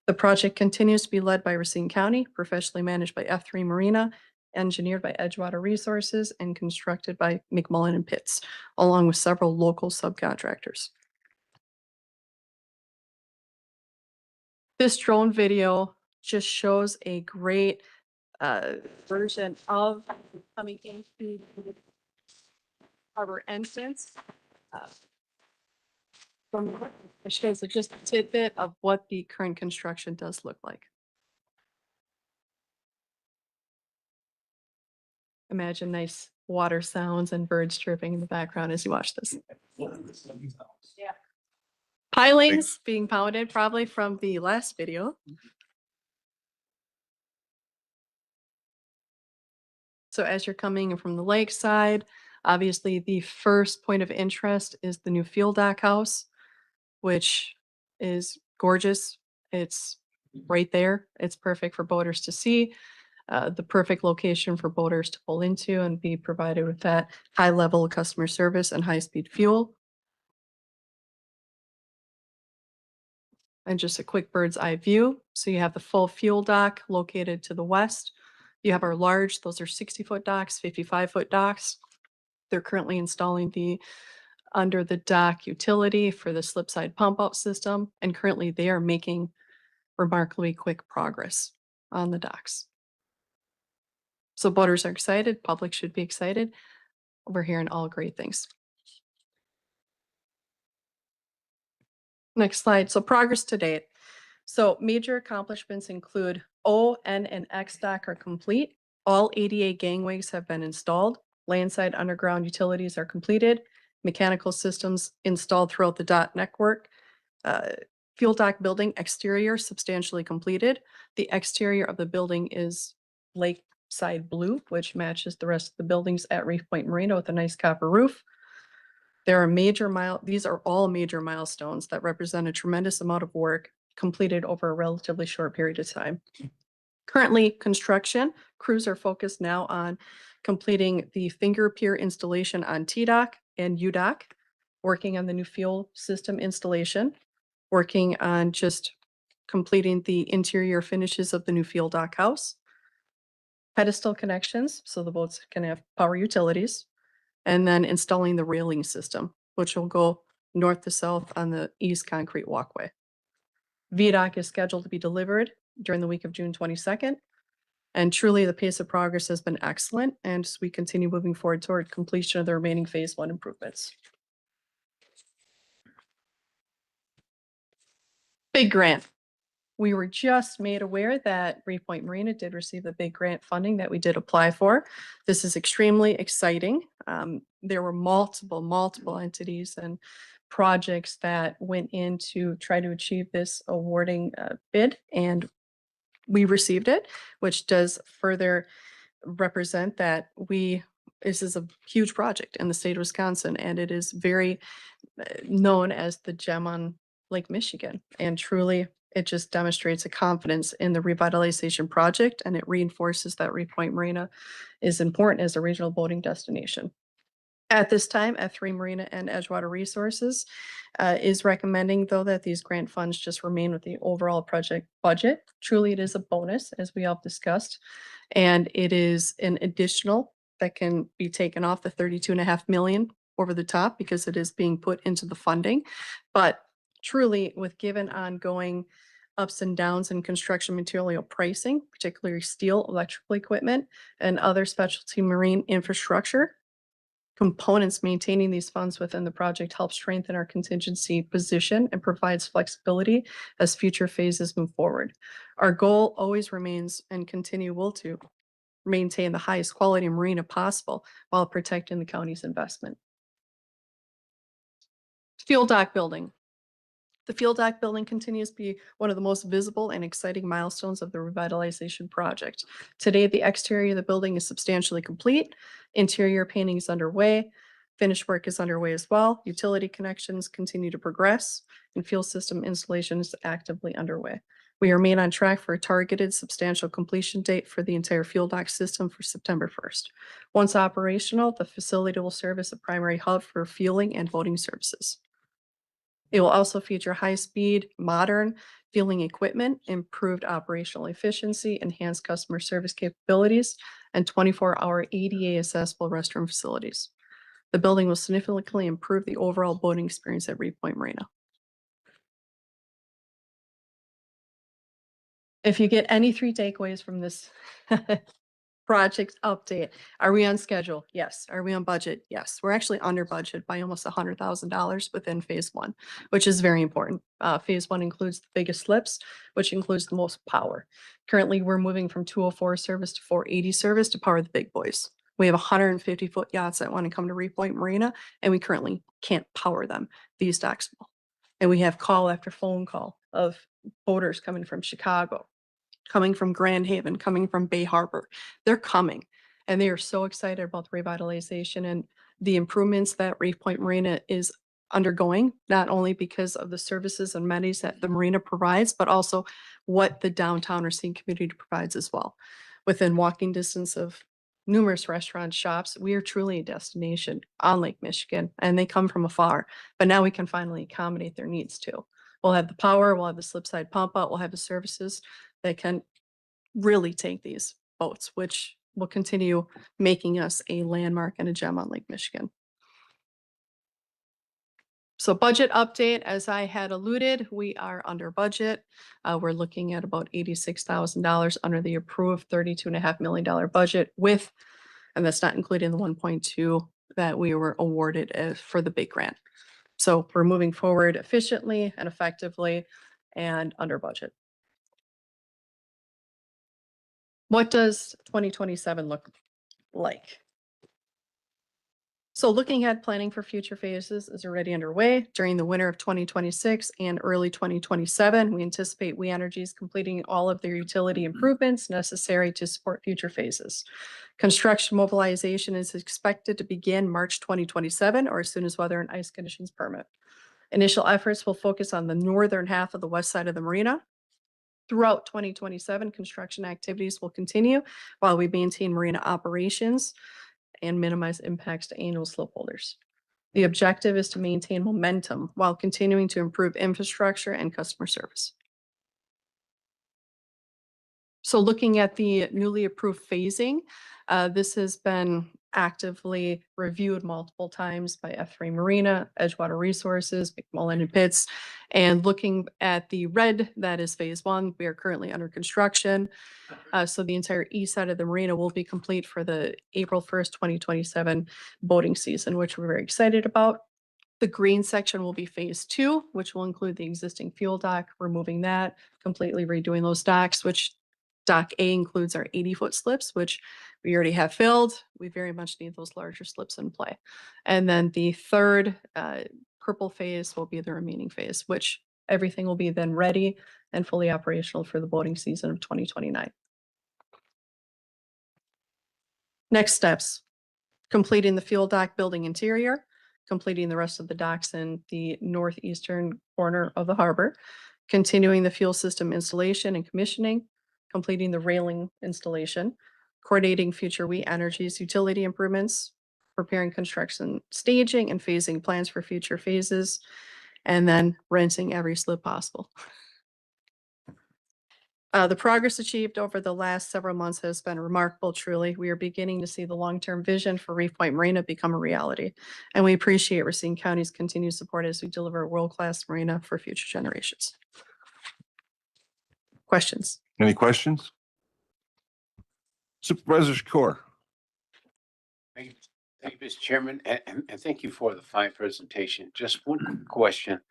The project continues to be led by Racine County, professionally managed by F3 Marina, engineered by Edgewater Resources, and constructed by McMullen and Pitts, along with several local subcontractors. This drone video just shows a great version of coming into the harbor entrance. It shows just a tidbit of what the current construction does look like. Imagine nice water sounds and birds chirping in the background as you watch this. Yeah. Pilings being pounded probably from the last video. So as you're coming from the lakeside, obviously the first point of interest is the new fuel dock house, which is gorgeous. It's right there. It's perfect for boaters to see. The perfect location for boaters to pull into and be provided with that high level of customer service and high speed fuel. And just a quick bird's eye view. So you have the full fuel dock located to the west. You have our large, those are 60-foot docks, 55-foot docks. They're currently installing the under the dock utility for the slip side pump out system. And currently they are making remarkably quick progress on the docks. So boaters are excited, public should be excited. We're hearing all great things. Next slide. So progress to date. So major accomplishments include O, N, and X dock are complete. All ADA gangways have been installed. Landside underground utilities are completed. Mechanical systems installed throughout the dock network. Fuel dock building exterior substantially completed. The exterior of the building is lakeside blue, which matches the rest of the buildings at Reef Point Marina with a nice copper roof. These are all major milestones that represent a tremendous amount of work completed over a relatively short period of time. Currently, construction crews are focused now on completing the finger pier installation on T-Dock and U-Dock, working on the new fuel system installation, working on just completing the interior finishes of the new fuel dock house, pedestal connections, so the boats can have power utilities, and then installing the railing system, which will go north to south on the east concrete walkway. VDOC is scheduled to be delivered during the week of June 22nd. And truly the pace of progress has been excellent, and we continue moving forward toward completion of the remaining phase 1 improvements. Big grant. We were just made aware that Reef Point Marina did receive the big grant funding that we did apply for. This is extremely exciting. There were multiple entities and projects that went in to try to achieve this awarding bid, and we received it, which does further represent that this is a huge project in the state of Wisconsin, and it is very known as the gem on Lake Michigan. And truly, it just demonstrates a confidence in the revitalization project, and it reinforces that Reef Point Marina is important as a regional boating destination. At this time, F3 Marina and Edgewater Resources is recommending, though, that these grant funds just remain with the overall project budget. Truly, it is a bonus, as we all discussed, and it is an additional that can be taken off the 32.5 million over the top because it is being put into the funding. But truly, with given ongoing ups and downs in construction material pricing, particularly steel, electrical equipment, and other specialty marine infrastructure components, maintaining these funds within the project helps strengthen our contingency position and provides flexibility as future phases move forward. Our goal always remains and will to maintain the highest quality marina possible while protecting the county's investment. Fuel dock building. The fuel dock building continues to be one of the most visible and exciting milestones of the revitalization project. Today, the exterior of the building is substantially complete. Interior painting is underway. Finish work is underway as well. Utility connections continue to progress, and fuel system installation is actively underway. We remain on track for a targeted substantial completion date for the entire fuel dock system for September 1st. Once operational, the facility will serve as a primary hub for fueling and boating services. It will also feature high-speed, modern fueling equipment, improved operational efficiency, enhanced customer service capabilities, and 24-hour ADA accessible restroom facilities. The building will significantly improve the overall boating experience at Reef Point Marina. If you get any three takeaways from this project update, are we on schedule? Yes. Are we on budget? Yes. We're actually under budget by almost $100,000 within phase one, which is very important. Phase one includes the biggest slips, which includes the most power. Currently, we're moving from 204 service to 480 service to power the big boys. We have 150-foot yachts that want to come to Reef Point Marina, and we currently can't power them. These docks will. And we have call after phone call of boaters coming from Chicago, coming from Grand Haven, coming from Bay Harbor. They're coming, and they are so excited about the revitalization and the improvements that Reef Point Marina is undergoing, not only because of the services and amenities that the marina provides, but also what the downtown Racine community provides as well. Within walking distance of numerous restaurants, shops, we are truly a destination on Lake Michigan, and they come from afar. But now we can finally accommodate their needs too. We'll have the power, we'll have the slip side pump out, we'll have the services that can really take these boats, which will continue making us a landmark and a gem on Lake Michigan. So budget update, as I had alluded, we are under budget. We're looking at about $86,000 under the approved $32.5 million budget with, and that's not including the 1.2 that we were awarded for the big grant. So we're moving forward efficiently and effectively and under budget. What does 2027 look like? So looking at planning for future phases is already underway. During the winter of 2026 and early 2027, we anticipate We Energies completing all of their utility improvements necessary to support future phases. Construction mobilization is expected to begin March 2027 or as soon as weather and ice conditions permit. Initial efforts will focus on the northern half of the west side of the marina. Throughout 2027, construction activities will continue while we maintain marina operations and minimize impacts to annual slope holders. The objective is to maintain momentum while continuing to improve infrastructure and customer service. So looking at the newly approved phasing, this has been actively reviewed multiple times by F3 Marina, Edgewater Resources, McMullen and Pitts. And looking at the red, that is phase one, we are currently under construction. So the entire east side of the marina will be complete for the April 1st, 2027 boating season, which we're very excited about. The green section will be phase two, which will include the existing fuel dock, removing that, completely redoing those docks, which dock A includes our 80-foot slips, which we already have filled. We very much need those larger slips in play. And then the third purple phase will be the remaining phase, which everything will be then ready and fully operational for the boating season of 2029. Next steps: completing the fuel dock building interior, completing the rest of the docks in the northeastern corner of the harbor, continuing the fuel system installation and commissioning, completing the railing installation, coordinating future We Energies utility improvements, preparing construction staging and phasing plans for future phases, and then renting every slip possible. The progress achieved over the last several months has been remarkable, truly. We are beginning to see the long-term vision for Reef Point Marina become a reality, and we appreciate Racine County's continued support as we deliver a world-class marina for future generations. Questions? Any questions? Supervisor Shakur. Thank you, Mr. Chairman, and thank you for the fine presentation. Just one quick question.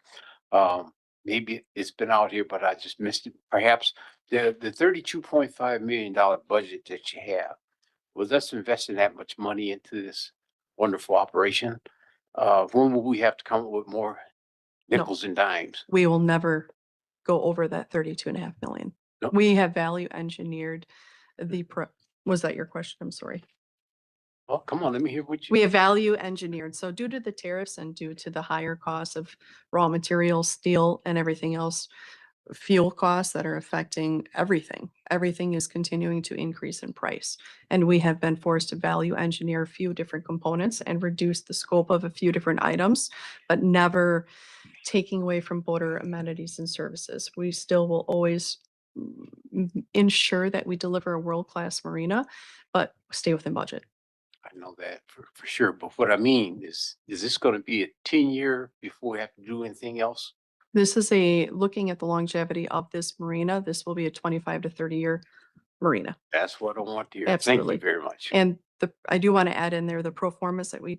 Maybe it's been out here, but I just missed it. Perhaps the $32.5 million budget that you have, was us investing that much money into this wonderful operation? When will we have to come up with more nickels and dimes? We will never go over that 32.5 million. Nope. We have value engineered the was that your question? I'm sorry. Well, come on, let me hear what you. We have value engineered. So due to the tariffs and due to the higher costs of raw materials, steel and everything else, fuel costs that are affecting everything is continuing to increase in price. And we have been forced to value engineer a few different components and reduce the scope of a few different items, but never taking away from boater amenities and services. We still will always ensure that we deliver a world-class marina, but stay within budget. I know that for sure, but what I mean is this gonna be a 10-year before we have to do anything else? This is looking at the longevity of this marina, this will be a 25 to 30-year marina. That's what I want to hear. Thank Absolutely. you very much. And I do want to add in there, the pro formas that we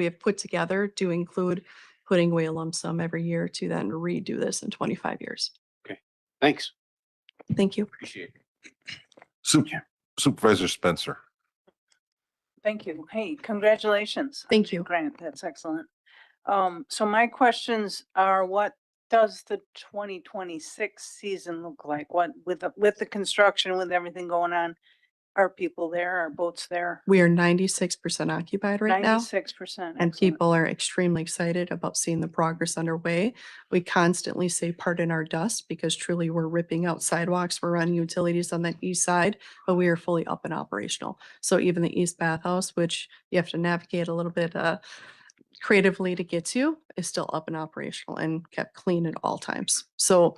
have put together do include putting away a lump sum every year to then redo this in 25 years. Thanks. Thank you. Appreciate it. Supervisor Spencer. Thank you. Hey, congratulations. on Thank the you. Grant, that's excellent. So my questions are, what does the 2026 season look like? What, with the construction, with everything going on? Are people there? Are boats there? We are 96% occupied right now. 96%. And people are extremely excited about seeing the progress underway. We constantly say pardon our dust because truly we're ripping out sidewalks. We're running utilities on that east side, but we are fully up and operational. So even the east bathhouse, which you have to navigate a little bit creatively to get to, is still up and operational and kept clean at all times. So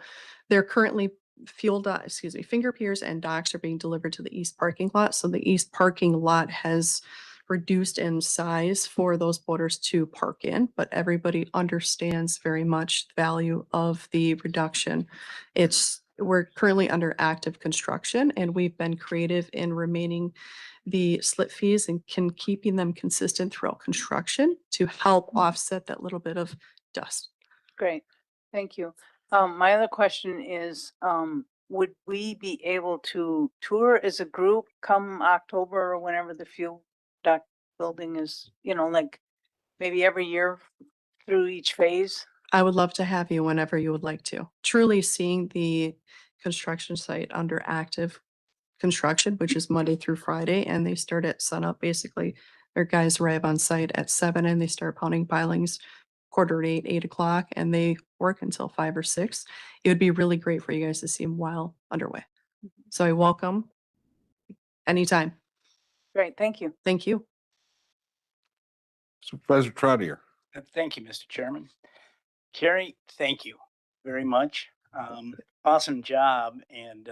they're currently finger piers and docks are being delivered to the east parking lot. So the east parking lot has reduced in size for those boaters to park in, but everybody understands very much the value of the reduction. We're currently under active construction and we've been creative in remaining the slip fees and keeping them consistent throughout construction to help offset that little bit of dust. Great, thank you. My other question is, would we be able to tour as a group come October or whenever the fuel dock building is, like maybe every year through each phase? I would love to have you whenever you would like to. Truly seeing the construction site under active construction, which is Monday through Friday, and they start at sunup. Basically, their guys arrive on site at 7 and they start pounding pilings 7:45, 8 o'clock, and they work until 5 or 6. It would be really great for you guys to see them while underway. So I welcome anytime. Great, thank you. Thank you. Supervisor Trotter. Thank you, Mr. Chairman. Carrie, thank you very much. Awesome job. And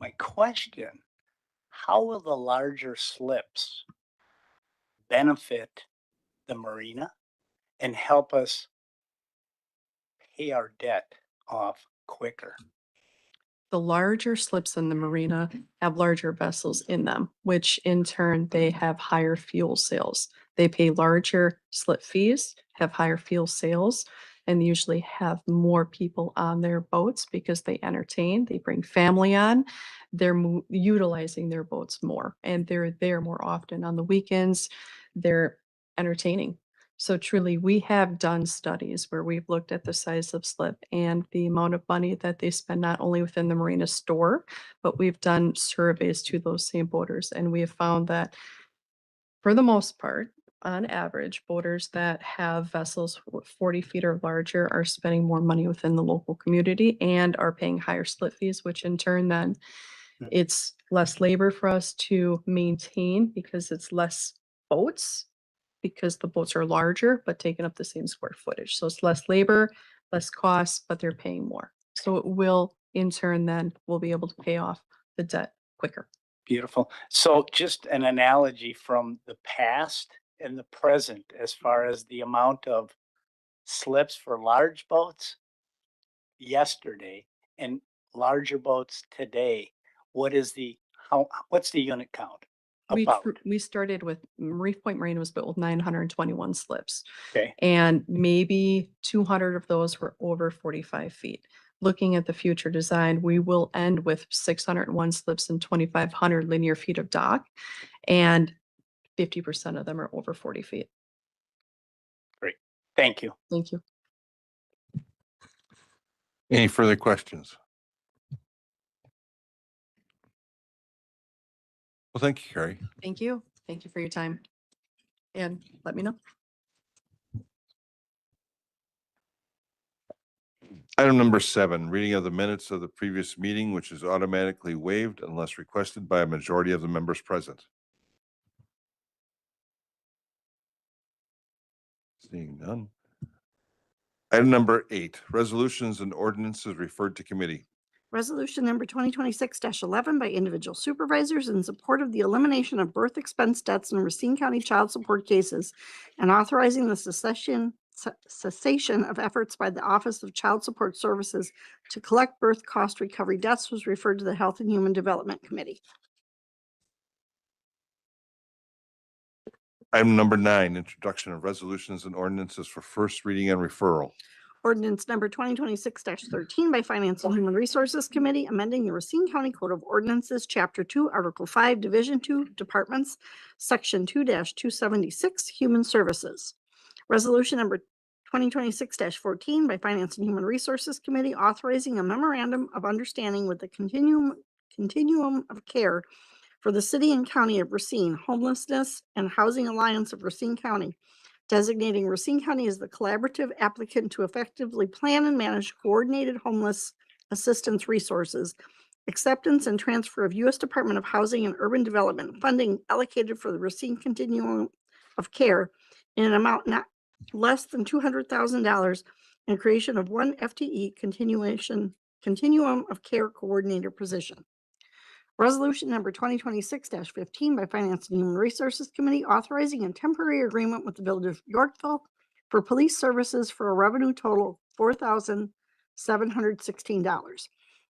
my question, how will the larger slips benefit the marina and help us pay our debt off quicker? The larger slips in the marina have larger vessels in them, which in turn, they have higher fuel sales. They pay larger slip fees, have higher fuel sales, and usually have more people on their boats because they entertain, they bring family on. They're utilizing their boats more and they're there more often on the weekends. They're entertaining. So truly, we have done studies where we've looked at the size of slip and the amount of money that they spend not only within the marina store, but we've done surveys to those same boaters. And we have found that for the most part, on average, boaters that have vessels 40 feet or larger are spending more money within the local community and are paying higher slip fees, which in turn then it's less labor for us to maintain because it's less boats, because the boats are larger, but taking up the same square footage. So it's less labor, less cost, but they're paying more. So it will, in turn, then we'll be able to pay off the debt quicker. Beautiful. So just an analogy from the past and the present, as far as the amount of slips for large boats yesterday and larger boats today, what's the unit count? About. We started with Reef Point Marina was built with 921 slips. Okay. And maybe 200 of those were over 45 feet. Looking at the future design, we will end with 601 slips and 2,500 linear feet of dock, and 50% of them are over 40 feet. Great. Thank you. Thank you. Any further questions? Well, thank you, Carrie. Thank you. Thank you for your time. And let me know. Item number 7, reading of the minutes of the previous meeting, which is automatically waived unless requested by a majority of the members present. Seeing none. Item number 8, resolutions and ordinances referred to committee. Resolution number 2026-11 by individual supervisors in support of the elimination of birth expense debts in Racine County child support cases and authorizing the cessation of efforts by the Office of Child Support Services to collect birth cost recovery debts was referred to the Health and Human Development Committee. Item number 9, introduction of resolutions and ordinances for first reading and referral. Ordinance number 2026-13 by Finance and Human Resources Committee, amending the Racine County Code of Ordinances, Chapter 2, Article 5, Division 2, Departments, Section 2-276, Human Services. Resolution number 2026-14 by Finance and Human Resources Committee, authorizing a memorandum of understanding with the Continuum of Care for the City and County of Racine, Homelessness and Housing Alliance of Racine County, designating Racine County as the collaborative applicant to effectively plan and manage coordinated homeless assistance resources, acceptance and transfer of U.S. Department of Housing and Urban Development funding allocated for the Racine Continuum of Care in an amount not less than $200,000, and creation of one FTE Continuum of Care coordinator position. Resolution number 2026-15 by Finance and Human Resources Committee, authorizing a temporary agreement with the Village of Yorkville for police services for a revenue total of $4,716.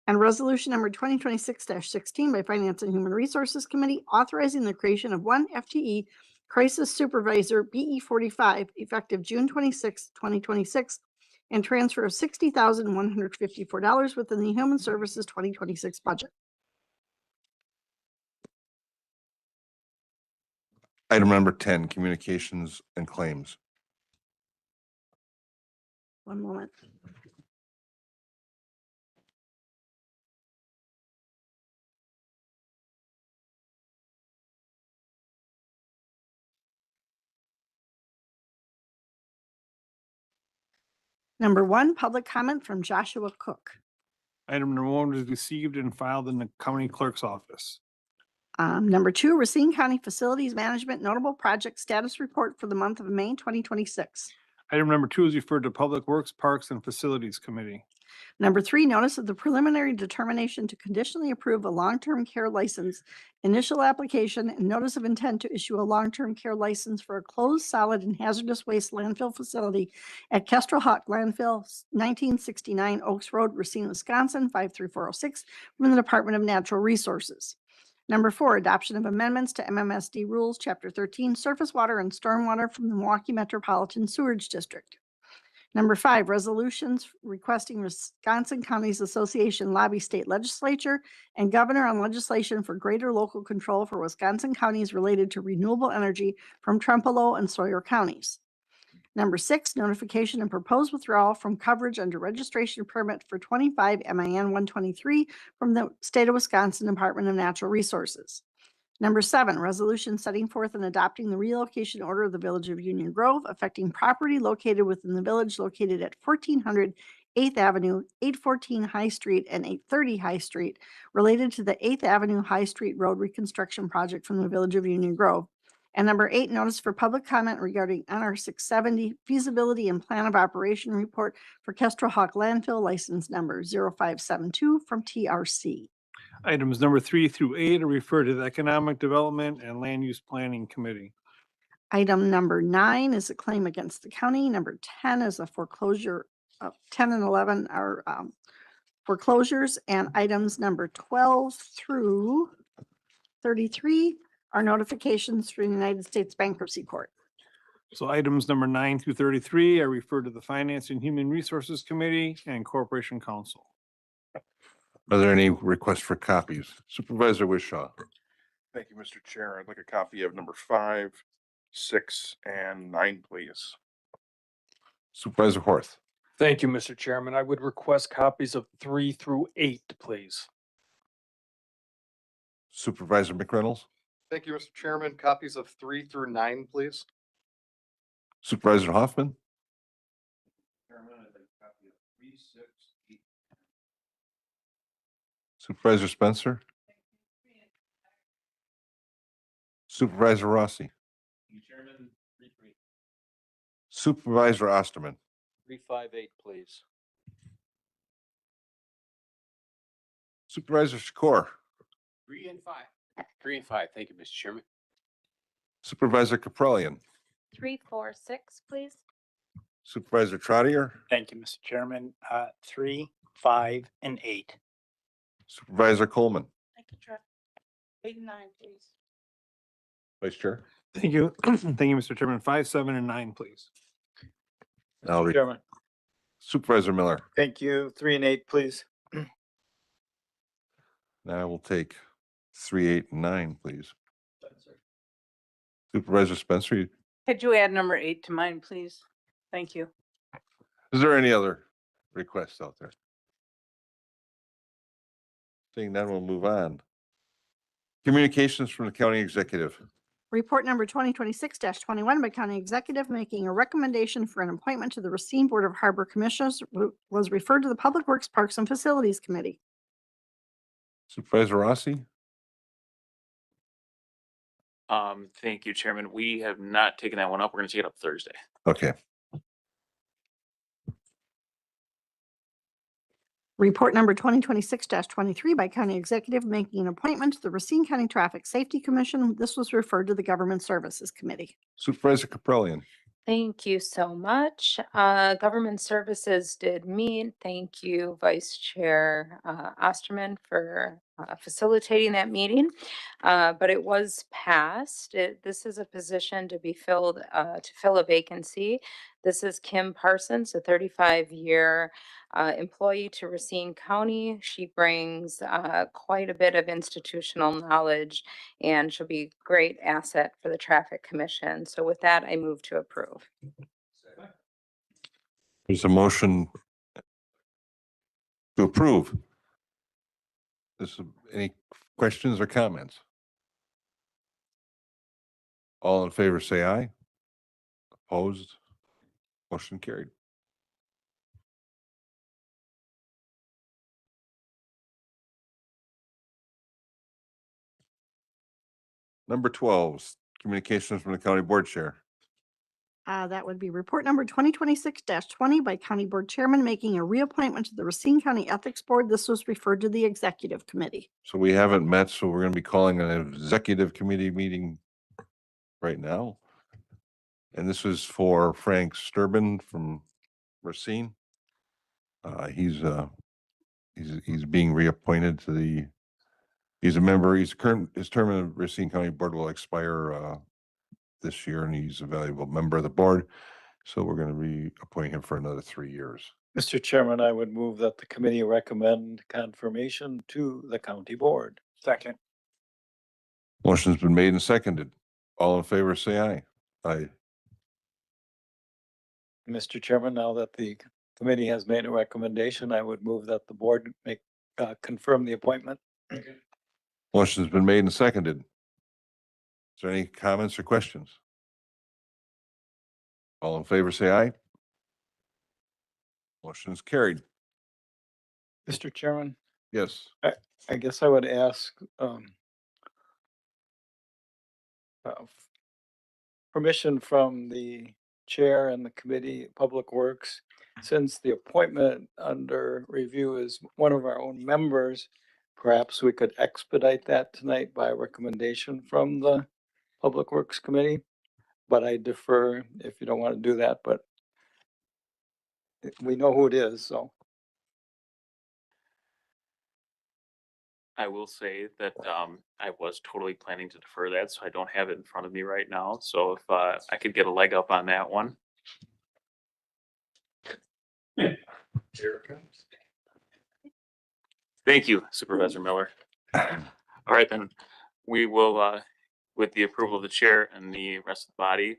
And resolution number 2026-16 by Finance and Human Resources Committee, authorizing the creation of one FTE Crisis Supervisor BE 45 effective June 26, 2026, and transfer of $60,154 within the Human Services 2026 budget. Item number 10, communications and claims. One moment. Number 1, public comment from Joshua Cook. Item number 1 was received and filed in the county clerk's office. Number 2, Racine County Facilities Management Notable Project Status Report for the month of May 2026. Item number 2 is referred to Public Works, Parks, and Facilities Committee. Number 3, notice of the preliminary determination to conditionally approve a long-term care license, initial application, and notice of intent to issue a long-term care license for a closed solid and hazardous waste landfill facility at Kestrel Hawk Landfill, 1969 Oaks Road, Racine, Wisconsin, 53406, from the Department of Natural Resources. Number 4, adoption of amendments to MMSD rules, Chapter 13, surface water and stormwater from the Milwaukee Metropolitan Sewerage District. Number 5, resolutions requesting Wisconsin Counties Association lobby state legislature and governor on legislation for greater local control for Wisconsin counties related to renewable energy from Trempealeau and Sawyer counties. Number 6, notification and proposed withdrawal from coverage under registration permit for 25 MIN 123 from the state of Wisconsin Department of Natural Resources. Number 7, resolution setting forth and adopting the relocation order of the Village of Union Grove affecting property located within the village located at 1400 8th Avenue, 814 High Street, and 830 High Street related to the 8th Avenue High Street Road reconstruction project from the Village of Union Grove. And number 8, notice for public comment regarding NR 670 feasibility and plan of operation report for Kestrel Hawk landfill license number 0572 from TRC. Items number 3 through 8 are referred to the Economic Development and Land Use Planning Committee. Item number 9 is a claim against the county. Number 10 is a foreclosure. 10 and 11 are foreclosures, and items number 12 through 33 are notifications from the United States Bankruptcy Court. So items number 9 through 33 are referred to the Finance and Human Resources Committee and Corporation Council. Are there any requests for copies? Supervisor Wishaw. Thank you, Mr. Chair. I'd like a copy of number 5, 6, and 9, please. Supervisor Horth. Thank you, Mr. Chairman. I would request copies of 3 through 8, please. Supervisor McReynolds. Thank you, Mr. Chairman. Copies of 3 through 9, please. Supervisor Hoffman. Supervisor Spencer. Supervisor Rossi. Supervisor Osterman, 358, please. Supervisor Secor, 3 and 5. Thank you, Mr. Chairman. Supervisor Caprellian, 3, 4, 6, please. Supervisor Trotter, Thank you, Mr. Chairman. 3, 5, and 8. Supervisor Coleman, I could try 8 and 9, please. Vice Chair. Thank you. Thank you, Mr. Chairman. 5, 7, and 9, please. Now Chairman. Supervisor Miller. Thank you. 3 and 8, please. Now we'll take 3, 8, and 9, please. Supervisor Spencer, Could you add number 8 to mine, please? Thank you. is there any other requests out there? Seeing none, we'll move on. Communications from the county executive. Report number 2026-21 by County Executive making a recommendation for an appointment to the Racine Board of Harbor Commissioners was referred to the Public Works, Parks and Facilities Committee. Supervisor Rossi, Thank you, Chairman. We have not taken that one up. We're gonna take it up Thursday. okay. Report number 2026-23 by County Executive making an appointment to the Racine County Traffic Safety Commission. This was referred to the Government Services Committee. Supervisor Caprellian, Thank you so much. Government Services did meet. Thank you, Vice Chair Osterman, for facilitating that meeting. But it was passed. This is a position to be filled, to fill a vacancy. This is Kim Parsons, a 35-year employee to Racine County. She brings quite a bit of institutional knowledge, and she'll be a great asset for the Traffic Commission. So with that, I move to approve. there's a motion to approve. Any questions or comments? All in favor, say aye. Opposed? Motion carried. Number 12, communications from the county board chair. That would be report number 2026-20 by County Board Chairman making a reappointment to the Racine County Ethics Board. This was referred to the Executive Committee. So we haven't met, so we're going to be calling an executive committee meeting right now. And this is for Frank Sturtevant from Racine. He's being reappointed to the, he's a member, his term in the Racine County Board will expire this year, and he's a valuable member of the board. So we're going to be appointing him for another 3 years. Mr. Chairman, I would move that the committee recommend confirmation to the county board. Second. Motion's been made and seconded. All in favor, say aye. Aye. Mr. Chairman, now that the committee has made a recommendation, I would move that the board make, confirm the appointment. Motion's been made and seconded. Is there any comments or questions? All in favor, say aye. Motion is carried. Mr. Chairman, Yes. I guess I would ask, permission from the chair and the committee, Public Works, since the appointment under review is one of our own members, perhaps we could expedite that tonight by recommendation from the Public Works Committee. But I defer if you don't want to do that, but we know who it is, so. I will say that I was totally planning to defer that, so I don't have it in front of me right now. So if I could get a leg up on that one. Here it comes. Thank you, Supervisor Miller. All right, then we will, with the approval of the chair and the rest of the body,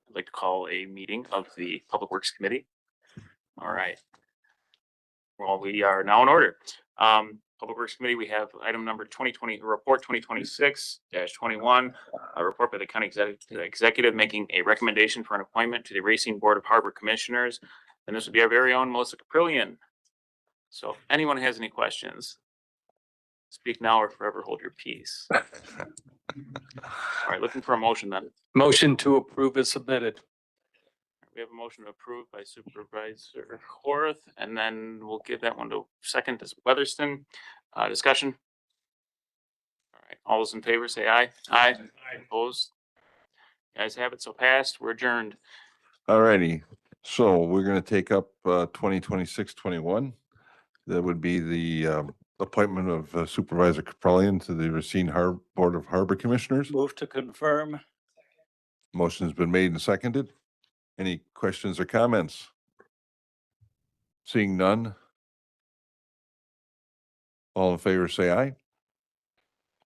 I'd like to call a meeting of the Public Works Committee. All right. Well, we are now in order. Public Works Committee, we have item number 2020, report 2026-21, a report by the county executive making a recommendation for an appointment to the Racine Board of Harbor Commissioners. And this would be our very own Melissa Caprillion. So if anyone has any questions, speak now or forever hold your peace. All right, looking for a motion then. Motion to approve is submitted. We have a motion to approve by Supervisor Horth, and then we'll give that one to second to Weatherston. Discussion? All right, all those in favor say aye. Aye. Opposed? Guys have it, so passed. We're adjourned. All righty. So we're going to take up 2026-21. That would be the appointment of Supervisor Caprellian to the Racine Board of Harbor Commissioners. Move to confirm. Motion's been made and seconded. Any questions or comments? Seeing none. All in favor, say aye.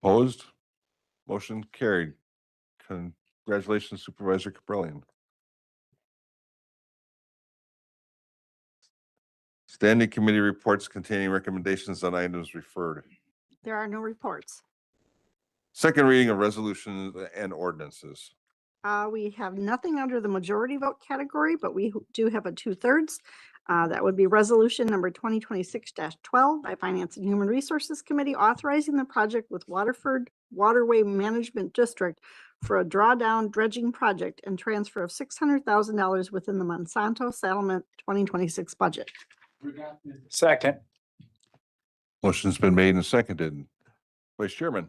Opposed? Motion carried. Congratulations, Supervisor Caprellian. Standing committee reports containing recommendations on items referred. There are no reports. Second reading of resolutions and ordinances. We have nothing under the majority vote category, but we do have a 2/3. That would be resolution number 2026-12 by Finance and Human Resources Committee authorizing the project with Waterford Waterway Management District for a drawdown dredging project and transfer of $600,000 within the Monsanto Settlement 2026 budget. Second. Motion's been made and seconded. Vice Chairman.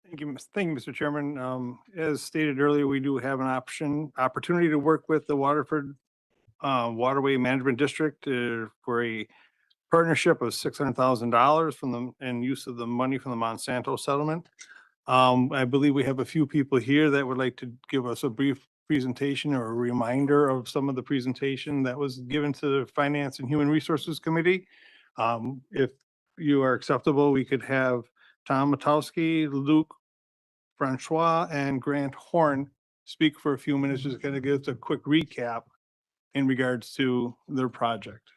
Thank you, Mr. Chairman. As stated earlier, we do have an opportunity to work with the Waterford Waterway Management District for a partnership of $600,000 from them and use of the money from the Monsanto settlement. I believe we have a few people here that would like to give us a brief presentation or a reminder of some of the presentation that was given to the Finance and Human Resources Committee. If you are acceptable, we could have Tom Matowski, Luke Francois, and Grant Horn speak for a few minutes, just kind of give us a quick recap in regards to their project.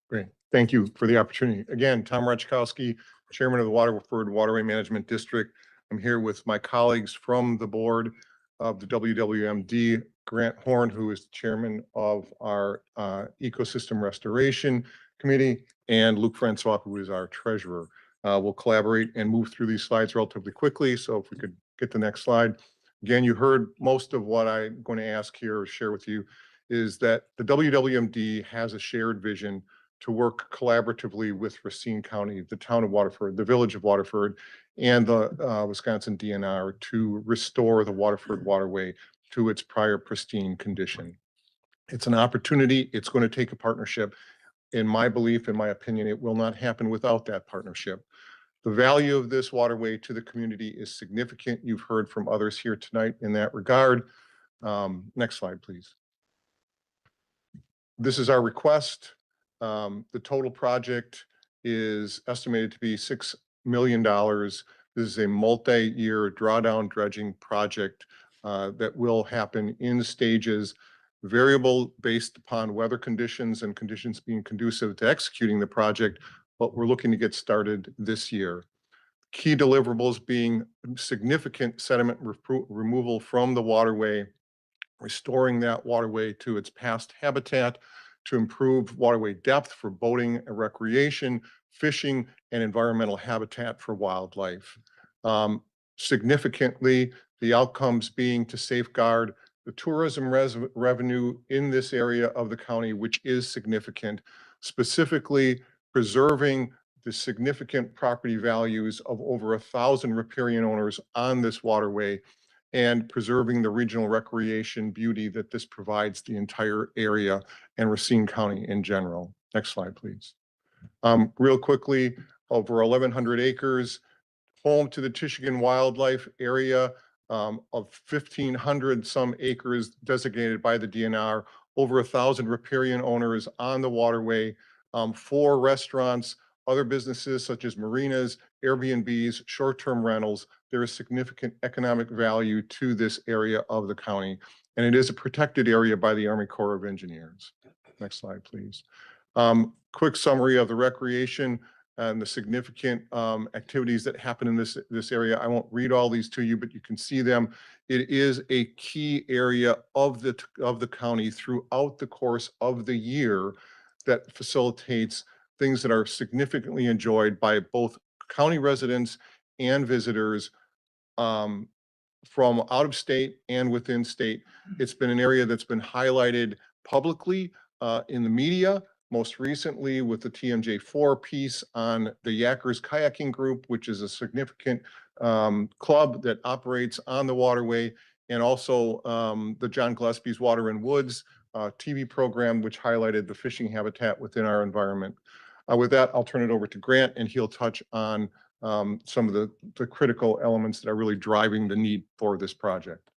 Great. Thank you for the opportunity. Again, Tom Rachkowski, Chairman of the Waterford Waterway Management District. I'm here with my colleagues from the board of the WWMD, Grant Horn, who is the Chairman of our Ecosystem Restoration Committee, and Luke Francois, who is our Treasurer. We'll collaborate and move through these slides relatively quickly. So if we could get the next slide. Again, you heard most of what I'm going to ask here or share with you is that the WWMD has a shared vision to work collaboratively with Racine County, the town of Waterford, the village of Waterford, and the Wisconsin DNR to restore the Waterford Waterway to its prior pristine condition. It's an opportunity. It's going to take a partnership. In my belief, in my opinion, it will not happen without that partnership. The value of this waterway to the community is significant. You've heard from others here tonight in that regard. Next slide, please. This is our request. The total project is estimated to be $6 million. This is a multi-year drawdown dredging project that will happen in stages, variable based upon weather conditions and conditions being conducive to executing the project, but we're looking to get started this year. Key deliverables being significant sediment removal from the waterway, restoring that waterway to its past habitat, to improve waterway depth for boating and recreation, fishing, and environmental habitat for wildlife. Significantly, the outcomes being to safeguard the tourism revenue in this area of the county, which is significant, specifically preserving the significant property values of over 1,000 riparian owners on this waterway and preserving the regional recreation beauty that this provides the entire area and Racine County in general. Next slide, please. Real quickly, over 1,100 acres, home to the Michigan Wildlife Area of 1,500 some acres designated by the DNR, over 1,000 riparian owners on the waterway, 4 restaurants, other businesses such as marinas, Airbnbs, short-term rentals. There is significant economic value to this area of the county, and it is a protected area by the Army Corps of Engineers. Next slide, please. Quick summary of the recreation and the significant activities that happen in this area. I won't read all these to you, but you can see them. It is a key area of the county throughout the course of the year that facilitates things that are significantly enjoyed by both county residents and visitors from out of state and within state. It's been an area that's been highlighted publicly in the media, most recently with the TMJ4 piece on the Yackers Kayaking Group, which is a significant club that operates on the waterway, and also the John Gillespie's Water and Woods TV program, which highlighted the fishing habitat within our environment. With that, I'll turn it over to Grant, and he'll touch on some of the critical elements that are really driving the need for this project.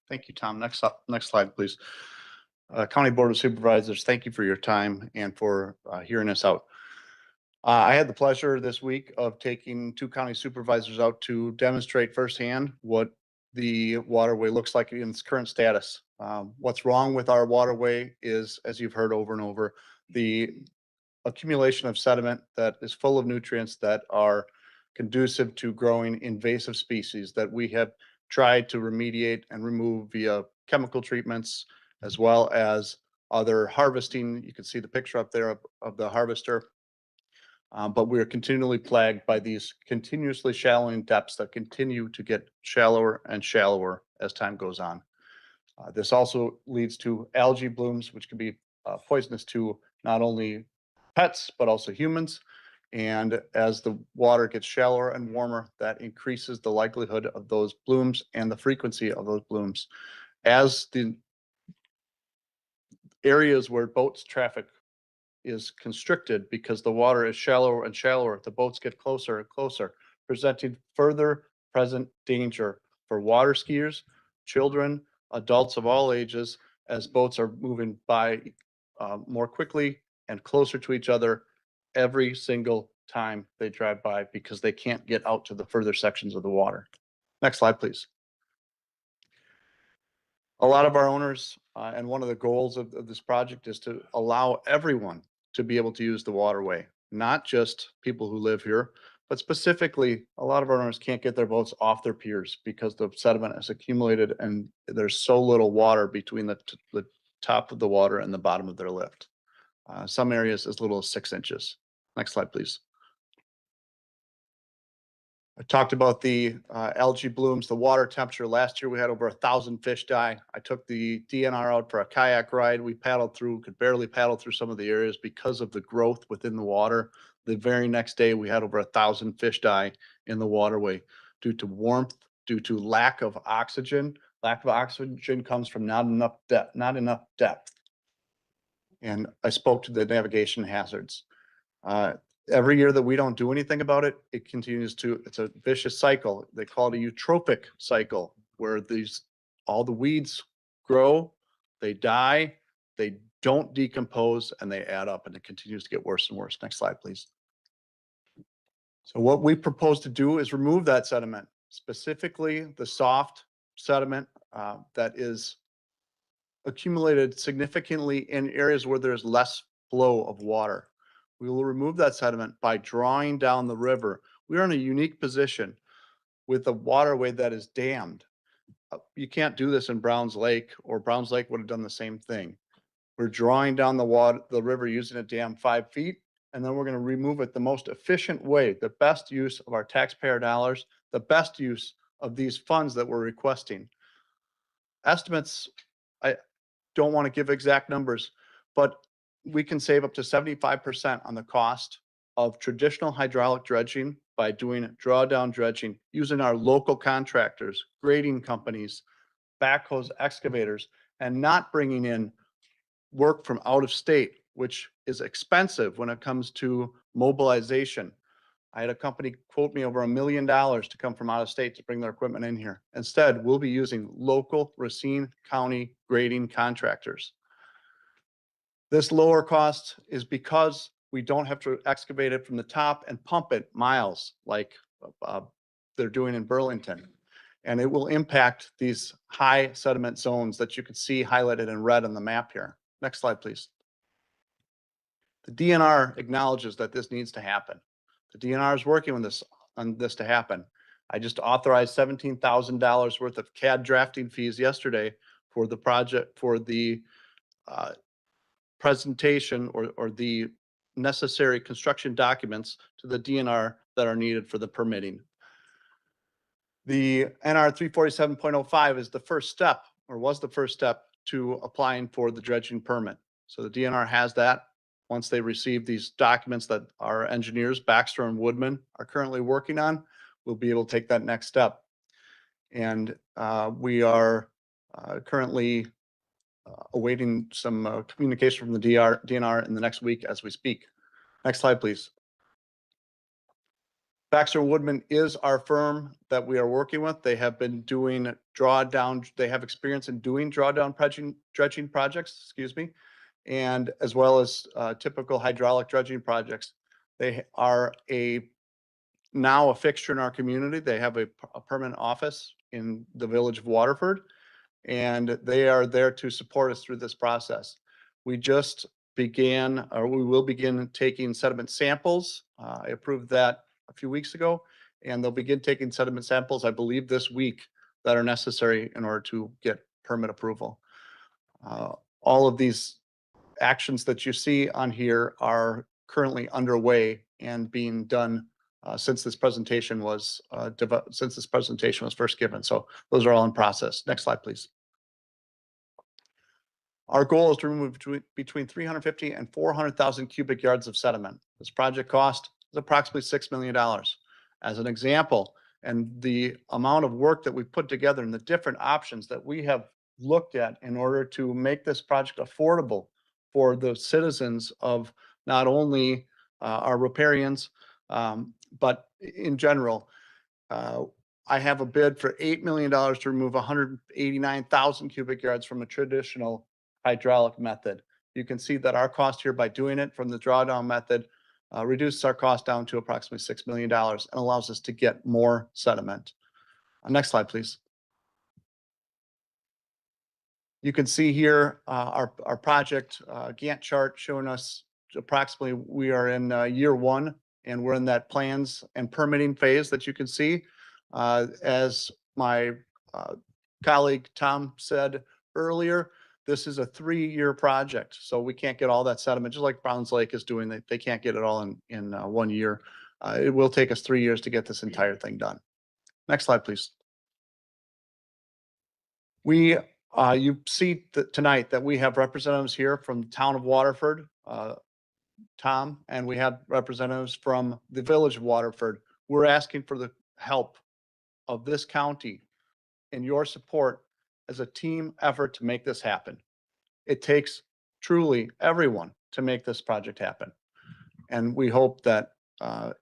Thank you, Tom. Next slide, please. County Board of Supervisors, thank you for your time and for hearing us out. I had the pleasure this week of taking 2 county supervisors out to demonstrate firsthand what the waterway looks like in its current status. What's wrong with our waterway is, as you've heard over and over, the accumulation of sediment that is full of nutrients that are conducive to growing invasive species that we have tried to remediate and remove via chemical treatments, as well as other harvesting. You can see the picture up there of the harvester. But we are continually plagued by these continuously shallowing depths that continue to get shallower and shallower as time goes on. This also leads to algae blooms, which can be poisonous to not only pets, but also humans. And as the water gets shallower and warmer, that increases the likelihood of those blooms and the frequency of those blooms. As the areas where boats traffic is constricted because the water is shallower and shallower, the boats get closer and closer, presenting further present danger for water skiers, children, adults of all ages, as boats are moving by more quickly and closer to each other every single time they drive by because they can't get out to the further sections of the water. Next slide, please. A lot of our owners, and one of the goals of this project is to allow everyone to be able to use the waterway, not just people who live here, but specifically, a lot of our owners can't get their boats off their piers because the sediment has accumulated and there's so little water between the top of the water and the bottom of their lift. Some areas as little as 6 inches. Next slide, please. I talked about the algae blooms, the water temperature. Last year, we had over 1,000 fish die. I took the DNR out for a kayak ride. We paddled through, could barely paddle through some of the areas because of the growth within the water. The very next day, we had over 1,000 fish die in the waterway due to warmth, due to lack of oxygen. Lack of oxygen comes from not enough depth. And I spoke to the navigation hazards. Every year that we don't do anything about it, it continues to, it's a vicious cycle. They call it a eutrophic cycle, where all the weeds grow, they die, they don't decompose, and they add up, and it continues to get worse and worse. Next slide, please. So what we propose to do is remove that sediment, specifically the soft sediment that is accumulated significantly in areas where there's less flow of water. We will remove that sediment by drawing down the river. We are in a unique position with a waterway that is dammed. You can't do this in Browns Lake, or Browns Lake would have done the same thing. We're drawing down the river using a dam 5 feet, and then we're going to remove it the most efficient way, the best use of our taxpayer dollars, the best use of these funds that we're requesting. Estimates, I don't want to give exact numbers, but we can save up to 75% on the cost of traditional hydraulic dredging by doing drawdown dredging, using our local contractors, grading companies, backhoes, excavators, and not bringing in work from out of state, which is expensive when it comes to mobilization. I had a company quote me over $1 million to come from out of state to bring their equipment in here. Instead, we'll be using local Racine County grading contractors. This lower cost is because we don't have to excavate it from the top and pump it miles like they're doing in Burlington. And it will impact these high sediment zones that you can see highlighted in red on the map here. Next slide, please. The DNR acknowledges that this needs to happen. The DNR is working on this to happen. I just authorized $17,000 worth of CAD drafting fees yesterday for the project, for the presentation or the necessary construction documents to the DNR that are needed for the permitting. The NR 347.05 is the first step, or was the first step to applying for the dredging permit. So the DNR has that. Once they receive these documents that our engineers, Baxter and Woodman, are currently working on, we'll be able to take that next step. And we are currently awaiting some communication from the DNR in the next week as we speak. Next slide, please. Baxter Woodman is our firm that we are working with. They have been doing drawdown, they have experience in doing drawdown dredging projects, excuse me, and as well as typical hydraulic dredging projects. They are now a fixture in our community. They have a permanent office in the village of Waterford, and they are there to support us through this process. We just began, or we will begin taking sediment samples. I approved that a few weeks ago, and they'll begin taking sediment samples, I believe, this week that are necessary in order to get permit approval. All of these actions that you see on here are currently underway and being done since this presentation was first given. So those are all in process. Next slide, please. Our goal is to remove between 350 and 400,000 cubic yards of sediment. This project cost is approximately $6 million. As an example, and the amount of work that we've put together and the different options that we have looked at in order to make this project affordable for the citizens of not only our riparians, but in general. I have a bid for $8 million to remove 189,000 cubic yards from a traditional hydraulic method. You can see that our cost here by doing it from the drawdown method reduces our cost down to approximately $6 million and allows us to get more sediment. Next slide, please. You can see here our project Gantt chart showing us approximately we are in year one, and we're in that plans and permitting phase that you can see. As my colleague Tom said earlier, this is a 3-year project, so we can't get all that sediment, just like Browns Lake is doing. They can't get it all in 1 year. It will take us 3 years to get this entire thing done. Next slide, please. You see tonight that we have representatives here from the town of Waterford, Tom, and we have representatives from the village of Waterford. We're asking for the help of this county and your support as a team effort to make this happen. It takes truly everyone to make this project happen. And we hope that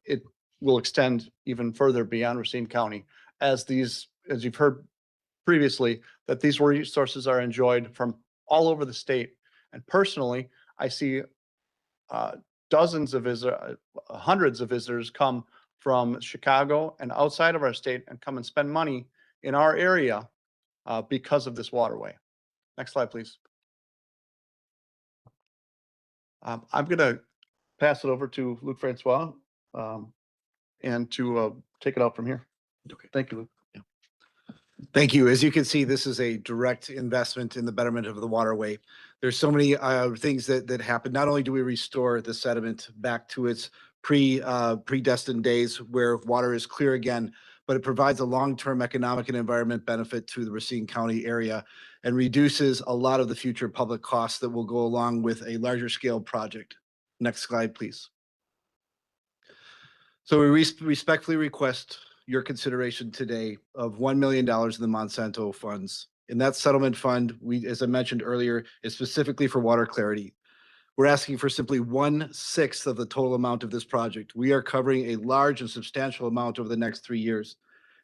it will extend even further beyond Racine County as you've heard previously, that these resources are enjoyed from all over the state. And personally, I see hundreds of visitors come from Chicago and outside of our state and come and spend money in our area because of this waterway. Next slide, please. I'm going to pass it over to Luc Francois and to take it out from here. Okay. Thank you, Luc. Thank you. As you can see, this is a direct investment in the betterment of the waterway. There's so many things that happen. Not only do we restore the sediment back to its predestined days where water is clear again, but it provides a long-term economic and environment benefit to the Racine County area and reduces a lot of the future public costs that will go along with a larger scale project. Next slide, please. So we respectfully request your consideration today of $1 million in the Monsanto funds. In that settlement fund, as I mentioned earlier, is specifically for water clarity. We're asking for simply 1/6 of the total amount of this project. We are covering a large and substantial amount over the next 3 years.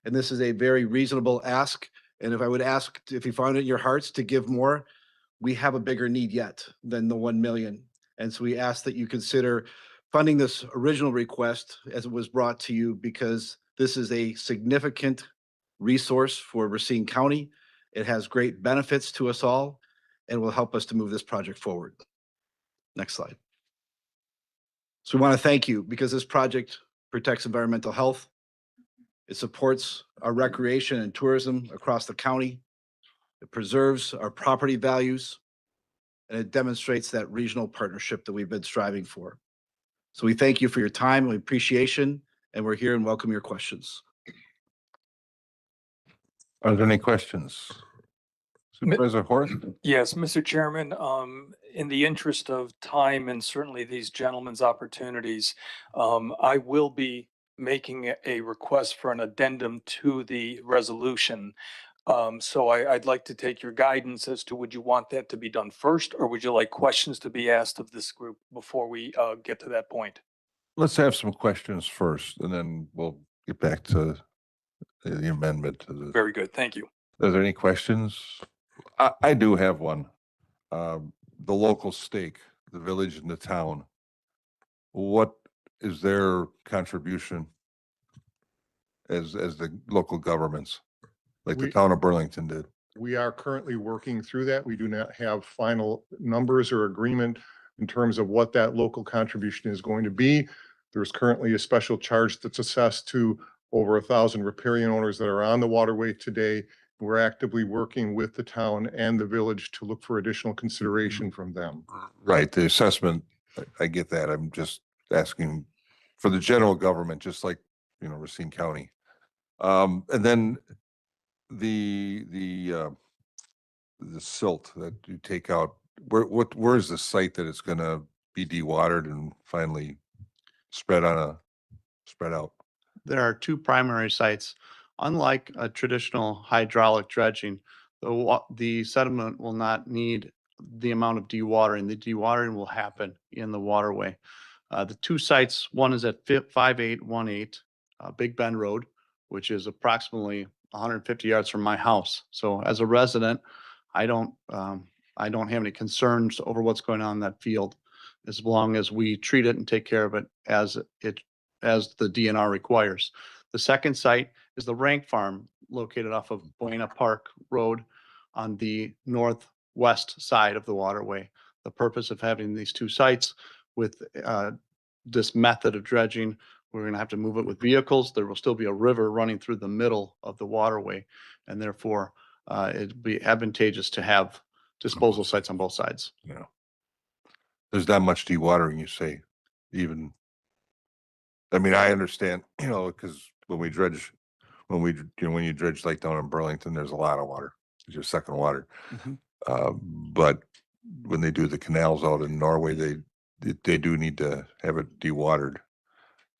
And this is a very reasonable ask. And if I would ask, if you found it in your hearts to give more, we have a bigger need yet than the 1 million. And so we ask that you consider funding this original request as it was brought to you, because this is a significant resource for Racine County. It has great benefits to us all and will help us to move this project forward. Next slide. So we want to thank you because this project protects environmental health. It supports our recreation and tourism across the county. It preserves our property values, and it demonstrates that regional partnership that we've been striving for. So we thank you for your time and appreciation, and we're here and welcome your questions. Are there any questions? Supervisor Horace? Yes, Mr. Chairman, in the interest of time and certainly these gentlemen's opportunities, I will be making a request for an addendum to the resolution. So I'd like to take your guidance as to, would you want that to be done first, or would you like questions to be asked of this group before we get to that point? Let's have some questions first, and then we'll get back to the amendment to this. Very good, thank you. Are there any questions? I do have one. The local stake, the village and the town, what is their contribution as the local governments, like the We- town of Burlington did? We are currently working through that. We do not have final numbers or agreement in terms of what that local contribution is going to be. There's currently a special charge that's assessed to over 1,000 riparian owners that are on the waterway today. We're actively working with the town and the village to look for additional consideration from them. Right, the assessment, I get that. I'm just asking for the general government, just like, Racine County. And then the silt that you take out, where's the site that it's gonna be dewatered and finally spread out? There are two primary sites. Unlike a traditional hydraulic dredging, the sediment will not need the amount of dewatering. The dewatering will happen in the waterway. The two sites, one is at 5818 Big Bend Road, which is approximately 150 yards from my house. So as a resident, I don't have any concerns over what's going on in that field, as long as we treat it and take care of it as the DNR requires. The second site is the Rank Farm located off of Buena Park Road on the northwest side of the waterway. The purpose of having these two sites with this method of dredging, we're going to have to move it with vehicles. There will still be a river running through the middle of the waterway, and therefore it'd be advantageous to have disposal sites on both sides. Yeah. There's not much dewatering, you say, even. I mean, I understand, because when you dredge like down in Burlington, there's a lot of water. It's your second water. But when they do the canals out in Norway, they do need to have it dewatered.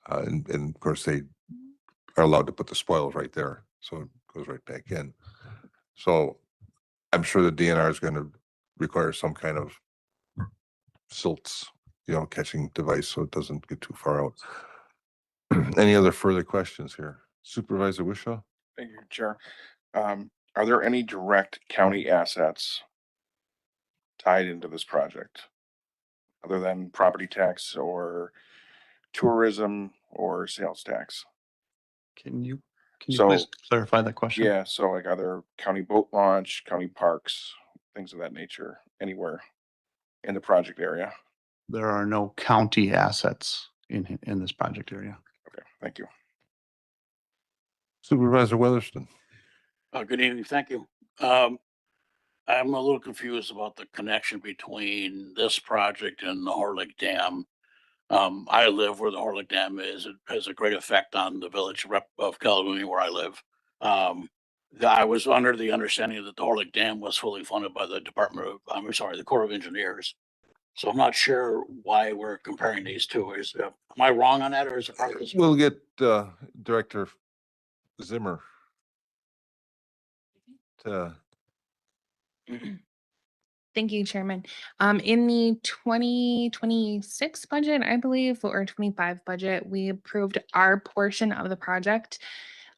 And of course, they are allowed to put the spoils right there, so it goes right back in. So I'm sure the DNR is going to require some kind of silts, catching device, so it doesn't get too far out. Any other further questions here? Supervisor Wishaw? Thank you, Chair. Are there any direct county assets tied into this project other than property tax or tourism or sales tax? Can you please clarify that question? Yeah, so like other county boat launch, county parks, things of that nature, anywhere in the project area? There are no county assets in this project area. Okay, thank you. Supervisor Weatherston? Good evening, thank you. I'm a little confused about the connection between this project and the Horlick Dam. I live where the Horlick Dam is. It has a great effect on the village of Caledonia where I live. I was under the understanding that the Horlick Dam was fully funded by the the Corps of Engineers. So I'm not sure why we're comparing these two. Am I wrong on that, or is it part of this? We'll get Director Zimmer to. Thank you, Chairman. In the 2026 budget, I believe, or 25 budget, we approved our portion of the project.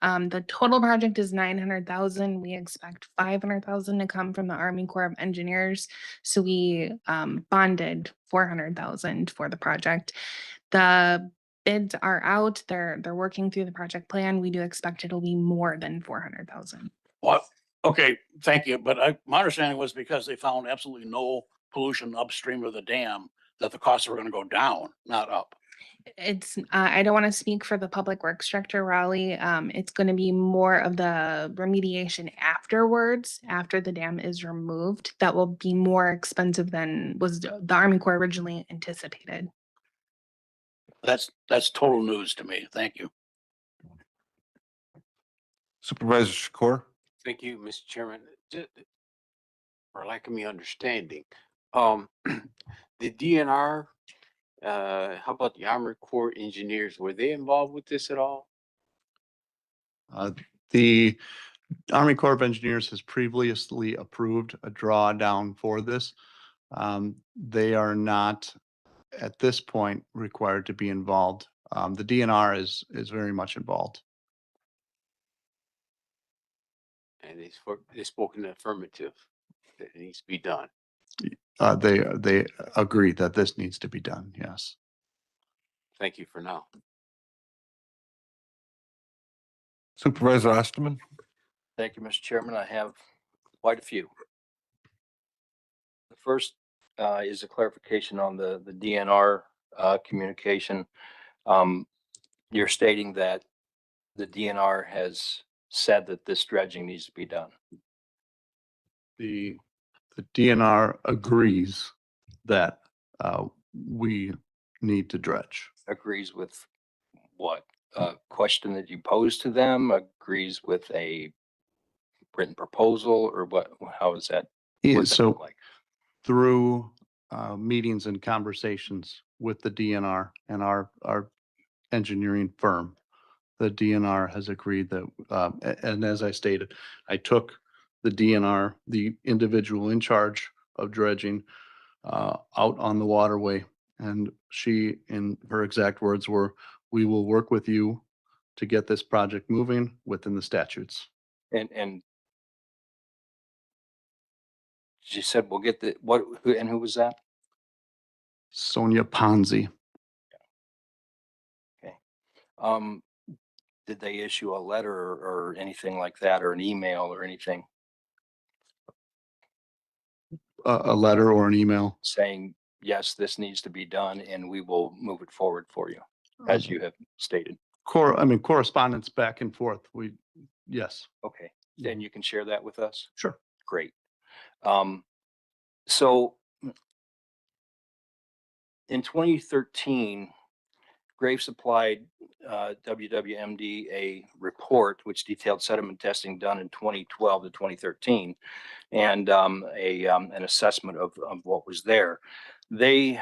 The total project is 900,000. We expect 500,000 to come from the Army Corps of Engineers. So we bonded 400,000 for the project. The bids are out. They're working through the project plan. We do expect it'll be more than 400,000. Well, okay, thank you. But my understanding was because they found absolutely no pollution upstream of the dam, that the costs were going to go down, not up. It's, I don't want to speak for the Public Works Director, Raleigh. It's going to be more of the remediation afterwards, after the dam is removed. That will be more expensive than was the Army Corps originally anticipated. That's total news to me. Thank you. Supervisor Shakur? Thank you, Mr. Chairman. For lack of me understanding, the DNR, how about the Armored Corps engineers? Were they involved with this at all? The Army Corps of Engineers has previously approved a drawdown for this. They are not at this point required to be involved. The DNR is very much involved. And they spoke in the affirmative that it needs to be done. They agree that this needs to be done, yes. Thank you for now. Supervisor Osterman. Thank you, Mr. Chairman. I have quite a few. The first is a clarification on the DNR communication. You're stating that the DNR has said that this dredging needs to be done. The DNR agrees that we need to dredge. Agrees with what? A question that you posed to them? Agrees with a written proposal, or what? How is that? What's that look like? Through meetings and conversations with the DNR and our engineering firm, the DNR has agreed that, and as I stated, I took the DNR, the individual in charge of dredging, out on the waterway. And she, in her exact words were, "We will work with you to get this project moving within the statutes." And she said, we'll get the, what, who was that? Sonia Ponzi. Okay. Did they issue a letter or anything like that, or an email or anything A letter or an email. saying, yes, this needs to be done and we will move it forward for you, as you have stated? Correspondence back and forth. Yes. Okay, then you can share that with us? Sure. Great. So in 2013, Grave supplied WWMD a report which detailed sediment testing done in 2012 to 2013 and an assessment of what was there. They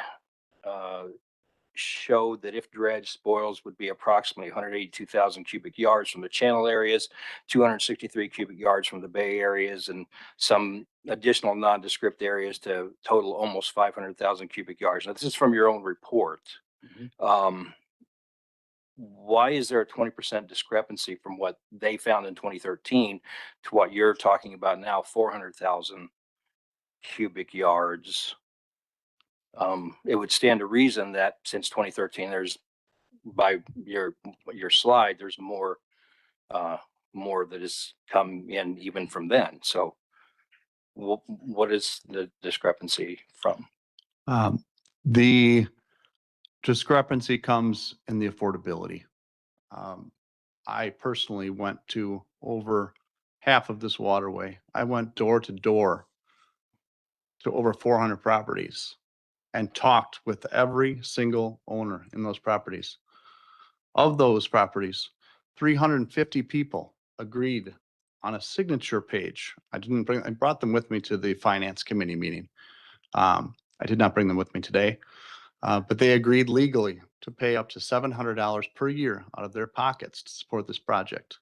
showed that if dredged, spoils would be approximately 182,000 cubic yards from the channel areas, 263 cubic yards from the bay areas, and some additional nondescript areas to total almost 500,000 cubic yards. Now, this is from your own report. Why is there a 20% discrepancy from what they found in 2013 to what you're talking about now, 400,000 cubic yards? It would stand to reason that since 2013, there's, by your slide, there's more that has come in even from then. So what is the discrepancy from? The discrepancy comes in the affordability. I personally went to over half of this waterway. I went door to door to over 400 properties and talked with every single owner in those properties. Of those properties, 350 people agreed on a signature page. I brought them with me to the finance committee meeting. I did not bring them with me today, but they agreed legally to pay up to $700 per year out of their pockets to support this project.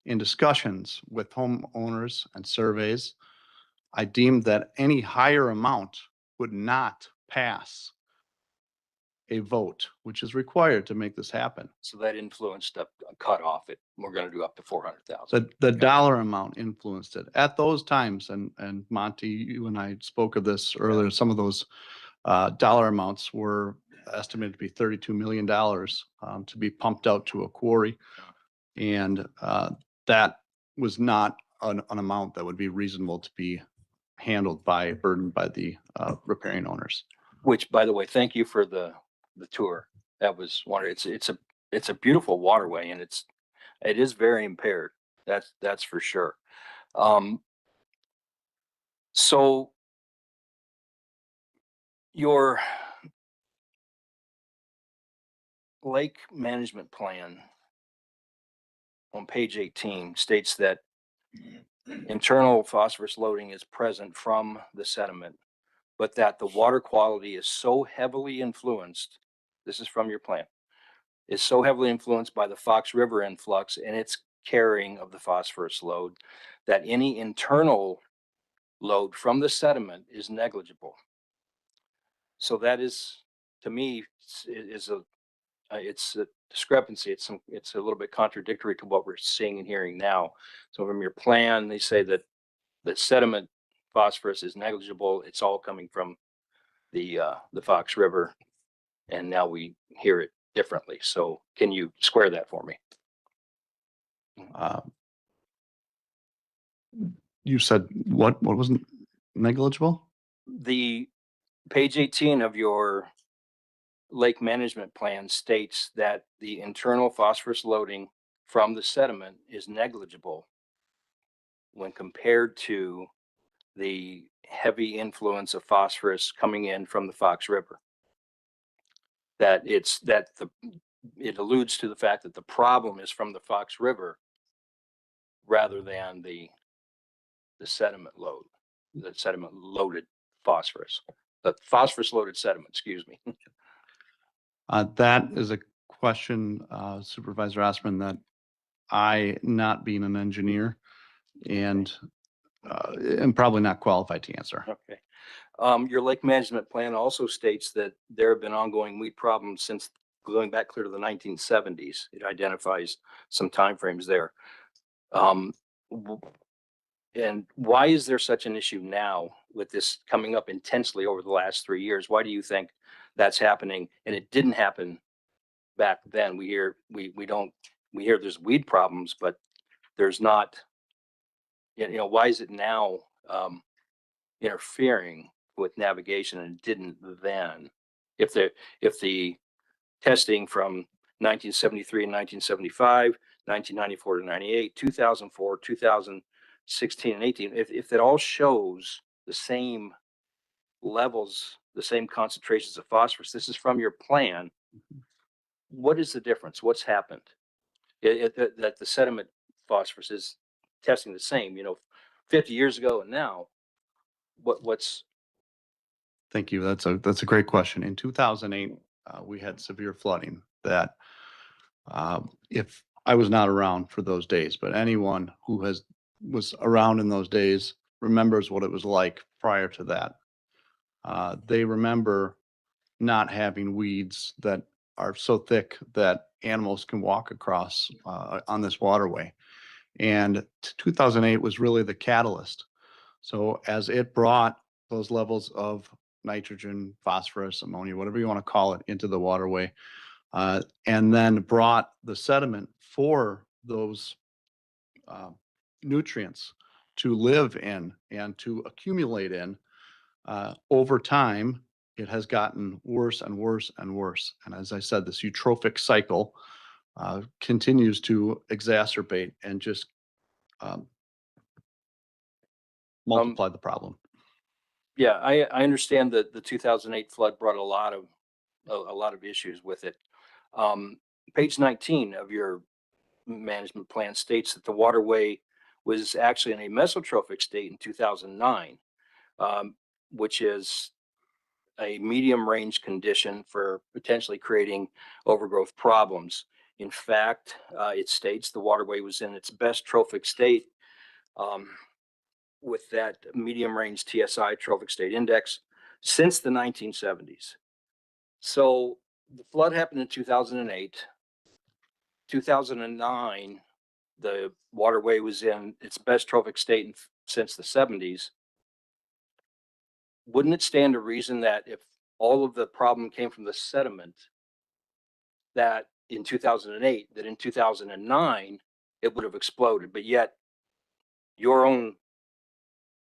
In discussions with homeowners and surveys, I deemed that any higher amount would not pass a vote, which is required to make this happen. So that influenced a cutoff. We're going to do up to 400,000. The dollar amount influenced it at those times. And Monty, you and I spoke of this earlier. Some of those dollar amounts were estimated to be $32 million to be pumped out to a quarry. And that was not an amount that would be reasonable to be burdened by the riparian owners. Which, by the way, thank you for the tour. That was wonderful. It's a beautiful waterway, and it is very impaired. That's for sure. So your lake management plan on page 18 states that internal phosphorus loading is present from the sediment, but that the water quality is so heavily influenced, this is from your plan, is so heavily influenced by the Fox River influx and its carrying of the phosphorus load that any internal load from the sediment is negligible. So that is, to me, is a it's a discrepancy. It's a little bit contradictory to what we're seeing and hearing now. So from your plan, they say that the sediment phosphorus is negligible. It's all coming from the Fox River, and now we hear it differently. So can you square that for me? You said what wasn't negligible? The page 18 of your lake management plan states that the internal phosphorus loading from the sediment is negligible when compared to the heavy influence of phosphorus coming in from the Fox River. It alludes to the fact that the problem is from the Fox River rather than the sediment load, the sediment loaded phosphorus, the phosphorus loaded sediment, excuse me. That is a question, Supervisor Osman, that I, not being an engineer, and am probably not qualified to answer. Okay. Your lake management plan also states that there have been ongoing weed problems since going back clear to the 1970s. It identifies some timeframes there. And why is there such an issue now with this coming up intensely over the last 3 years? Why do you think that's happening? And it didn't happen back then. We hear there's weed problems, but there's not. Why is it now interfering with navigation and didn't then? If the testing from 1973 and 1975, 1994 to 98, 2004, 2016 and 18, if it all shows the same levels, the same concentrations of phosphorus, this is from your plan. What is the difference? What's happened? That the sediment phosphorus is testing the same, 50 years ago and now, what's Thank you. That's a great question. In 2008, we had severe flooding that, if I was not around for those days, but anyone who was around in those days remembers what it was like prior to that. They remember not having weeds that are so thick that animals can walk across on this waterway. And 2008 was really the catalyst. So as it brought those levels of nitrogen, phosphorus, ammonia, whatever you want to call it, into the waterway, and then brought the sediment for those nutrients to live in and to accumulate in, over time, it has gotten worse and worse and worse. And as I said, this eutrophic cycle continues to exacerbate and just multiply the problem. Yeah, I understand that the 2008 flood brought a lot of issues with it. Page 19 of your management plan states that the waterway was actually in a mesotrophic state in 2009, which is a medium range condition for potentially creating overgrowth problems. In fact, it states the waterway was in its best trophic state, with that medium range TSI, trophic state index, since the 1970s. So the flood happened in 2008. 2009, the waterway was in its best trophic state since the 70s. Wouldn't it stand to reason that if all of the problem came from the sediment, that in 2008, that in 2009, it would have exploded, but yet your own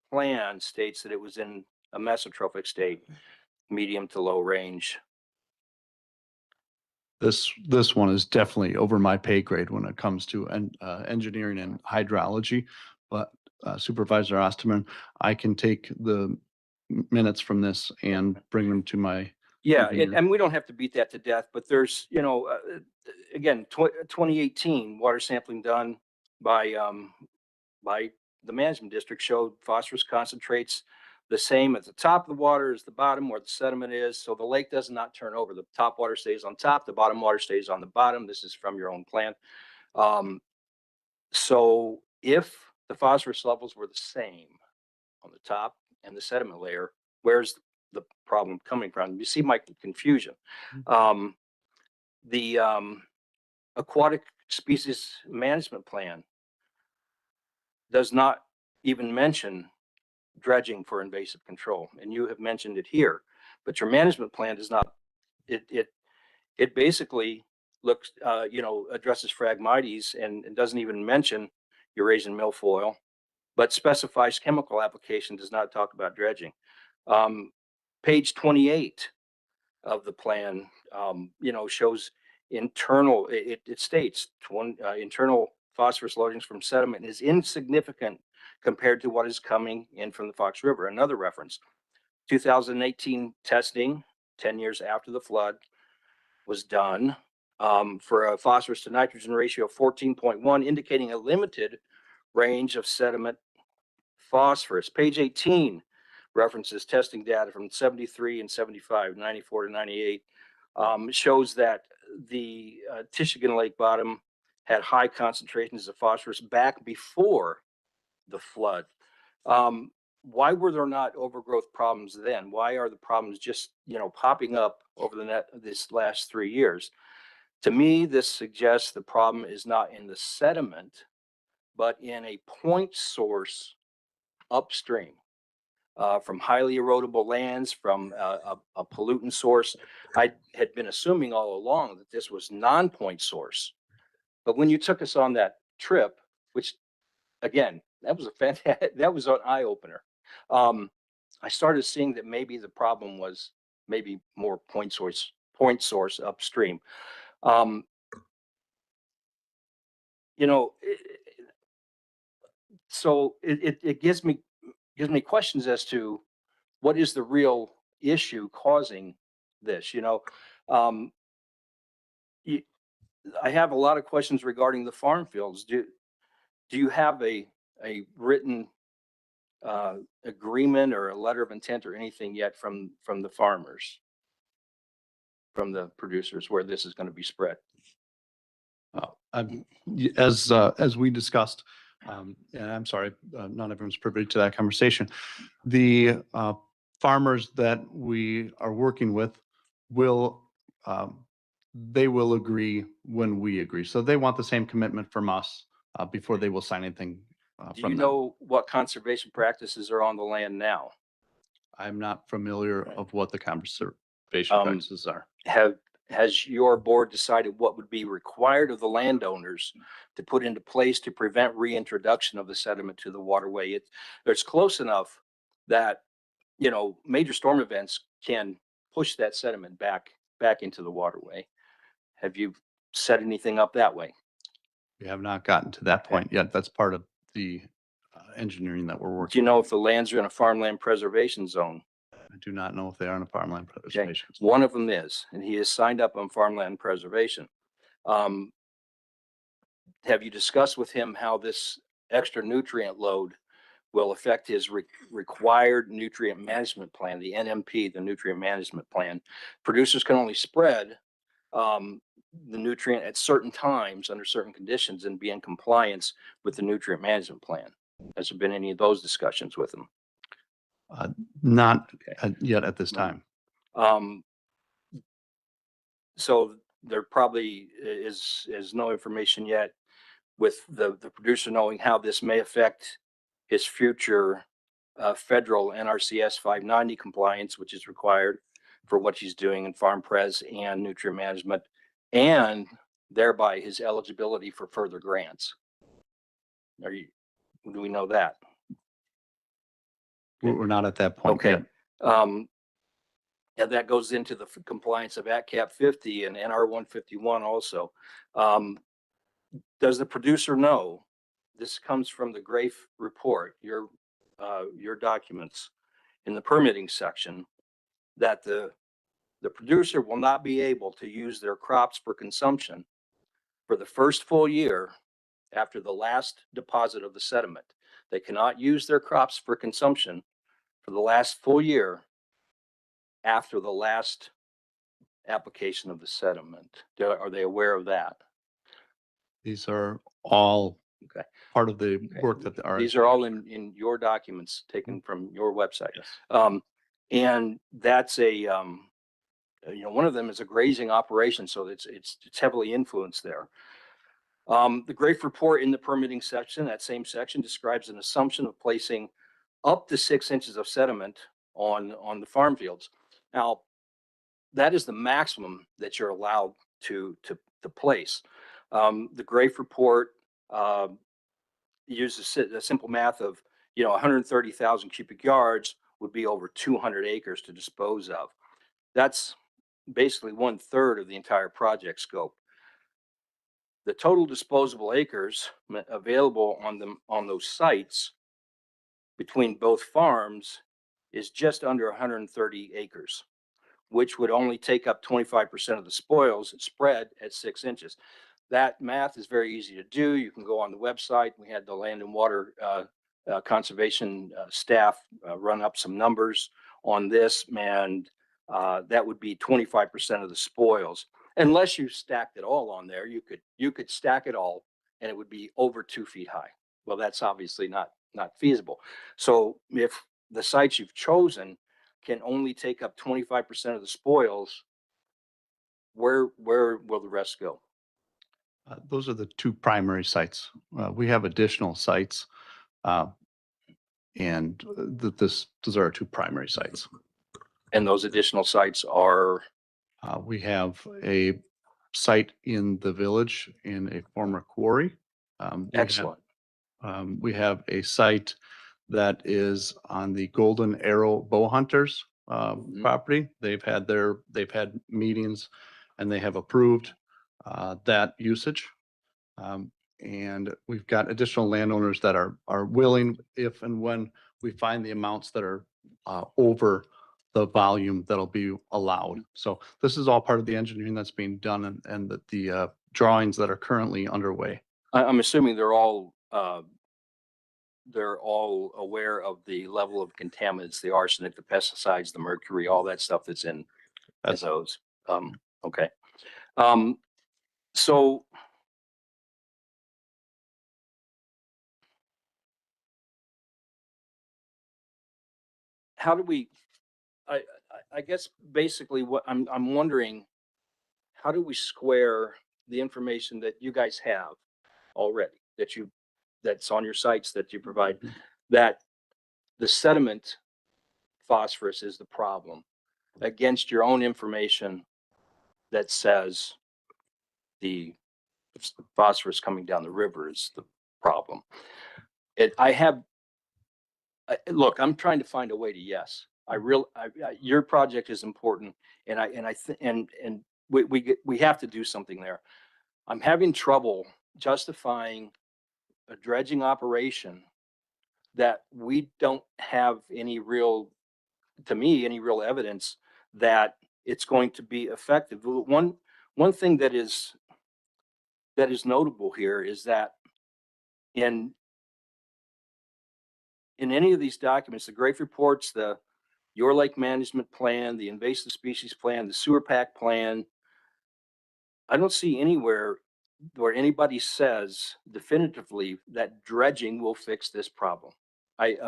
plan states that it was in a mesotrophic state, medium to low range. This one is definitely over my pay grade when it comes to engineering and hydrology. But Supervisor Osterman, I can take the minutes from this and bring them to my Yeah, engineer. and we don't have to beat that to death, but there's, again, 2018 water sampling done by the management district showed phosphorus concentrates the same at the top of the water as the bottom where the sediment is. So the lake does not turn over. The top water stays on top, the bottom water stays on the bottom. This is from your own plan. So if the phosphorus levels were the same on the top and the sediment layer, where's the problem coming from? You see my confusion. The aquatic species management plan does not even mention dredging for invasive control, and you have mentioned it here, but your management plan does not. It basically looks, addresses Phragmites and doesn't even mention Eurasian milfoil, but specifies chemical application, does not talk about dredging. Page 28 of the plan, shows internal, it states internal phosphorus loadings from sediment is insignificant compared to what is coming in from the Fox River. Another reference, 2018 testing, 10 years after the flood was done, for a phosphorus to nitrogen ratio of 14.1, indicating a limited range of sediment phosphorus. Page 18 references testing data from 73 and 75, 94 to 98, shows that the Tishigan Lake bottom had high concentrations of phosphorus back before the flood. Why were there not overgrowth problems then? Why are the problems just, popping up over this last 3 years? To me, this suggests the problem is not in the sediment, but in a point source upstream, from highly erodible lands, from a pollutant source. I had been assuming all along that this was non-point source. But when you took us on that trip, which again, that was a fantastic, that was an eye opener. I started seeing that maybe the problem was maybe more point source upstream. So it gives me questions as to what is the real issue causing this. I have a lot of questions regarding the farm fields. Do you have a written agreement or a letter of intent or anything yet from the farmers, from the producers, where this is going to be spread? As we discussed, and I'm sorry, not everyone's privy to that conversation. The farmers that we are working with will, they will agree when we agree. So they want the same commitment from us before they will sign anything Do from you them. know what conservation practices are on the land now? I'm not familiar of what the conservation practices are. Has your board decided what would be required of the landowners to put into place to prevent reintroduction of the sediment to the waterway? It's close enough that, major storm events can push that sediment back into the waterway. Have you set anything up that way? We have not gotten to that point yet. That's part of the engineering that we're Do working. you know if the lands are in a farmland preservation zone? I do not know if they are in a farmland Okay, preservation. one of them is, and he is signed up on farmland preservation. Have you discussed with him how this extra nutrient load will affect his required nutrient management plan, the NMP, the nutrient management plan? Producers can only spread the nutrient at certain times under certain conditions and be in compliance with the nutrient management plan. Has there been any of those discussions with him? Not yet at this time. So there probably is no information yet with the producer knowing how this may affect his future federal NRCS 590 compliance, which is required for what he's doing in farm pres and nutrient management, and thereby his eligibility for further grants. Do we know that? We're not at that point Okay. yet. And that goes into the compliance of ACCAP 50 and NR 151 also. Does the producer know, this comes from the Grafe report, your documents in the permitting section, that the producer will not be able to use their crops for consumption for the first full year after the last deposit of the sediment. They cannot use their crops for consumption for the last full year after the last application of the sediment. Are they aware of that? These are all Okay. part of the work that our. These are all in your documents taken from your website. Yes. And that's one of them is a grazing operation, so it's heavily influenced there. The Grafe report in the permitting section, that same section, describes an assumption of placing up to 6 inches of sediment on the farm fields. Now, that is the maximum that you're allowed to place. The Grafe report uses a simple math of 130,000 cubic yards would be over 200 acres to dispose of. That's basically 1/3 of the entire project scope. The total disposable acres available on those sites between both farms is just under 130 acres, which would only take up 25% of the spoils spread at 6 inches. That math is very easy to do. You can go on the website. We had the Land and Water Conservation staff run up some numbers on this, and that would be 25% of the spoils. Unless you stacked it all on there, you could stack it all, and it would be over 2 feet high. Well, that's obviously not feasible. So if the sites you've chosen can only take up 25% of the spoils, where will the rest go? Those are the two primary sites. We have additional sites. And those are our two primary sites. And those additional sites are? We have a site in the village in a former quarry. Excellent. We have a site that is on the Golden Arrow Bow Hunters property. They've had meetings and they have approved that usage. And we've got additional landowners that are willing, if and when we find the amounts that are over the volume that'll be allowed. So this is all part of the engineering that's being done and the drawings that are currently underway. I'm assuming they're all aware of the level of contaminants, the arsenic, the pesticides, the mercury, all that stuff that's in those. Okay. So how do we, I guess basically what I'm wondering, how do we square the information that you guys have already, that's on your sites that you provide, that the sediment phosphorus is the problem, against your own information that says the phosphorus coming down the river is the problem? Look, I'm trying to find a way to yes. Your project is important, and we have to do something there. I'm having trouble justifying a dredging operation that we don't have any real evidence that it's going to be effective. One thing that is notable here is that in any of these documents, the Grafe reports, your lake management plan, the invasive species plan, the sewer pack plan, I don't see anywhere where anybody says definitively that dredging will fix this problem.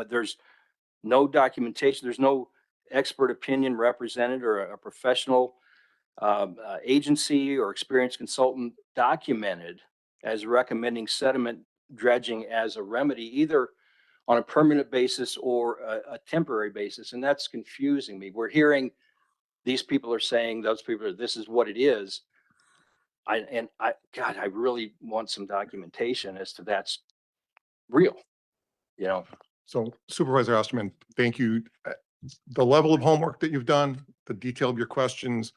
There's no documentation. There's no expert opinion represented or a professional agency or experienced consultant documented as recommending sediment dredging as a remedy, either on a permanent basis or a temporary basis. And that's confusing me. We're hearing these people are saying, those people are, this is what it is. God, I really want some documentation as to that's real, So Supervisor Osterman, thank you. The level of homework that you've done, the detail of your questions,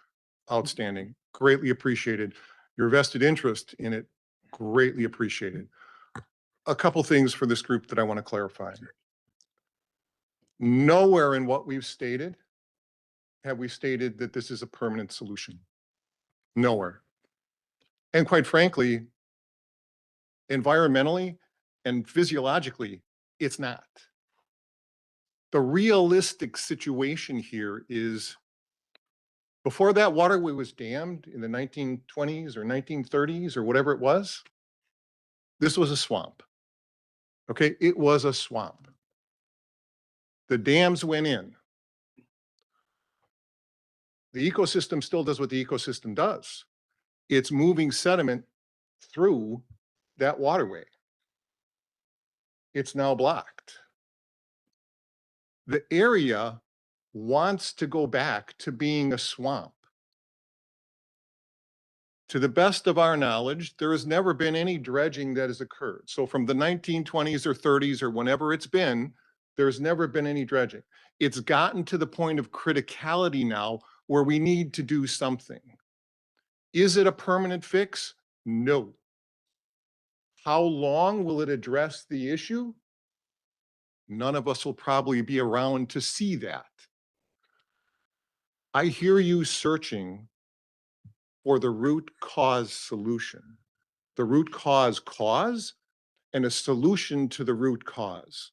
outstanding, greatly appreciated. Your vested interest in it, greatly appreciated. A couple things for this group that I want to clarify. Nowhere in what we've stated have we stated that this is a permanent solution. Nowhere. And quite frankly, environmentally and physiologically, it's not. The realistic situation here is before that waterway was dammed in the 1920s or 1930s or whatever it was, this was a swamp. Okay, it was a swamp. The dams went in. The ecosystem still does what the ecosystem does. It's moving sediment through that waterway. It's now blocked. The area wants to go back to being a swamp. To the best of our knowledge, there has never been any dredging that has occurred. So from the 1920s or 30s or whenever it's been, there's never been any dredging. It's gotten to the point of criticality now where we need to do something. Is it a permanent fix? No. How long will it address the issue? None of us will probably be around to see that. I hear you searching for the root cause solution, the root cause and a solution to the root cause.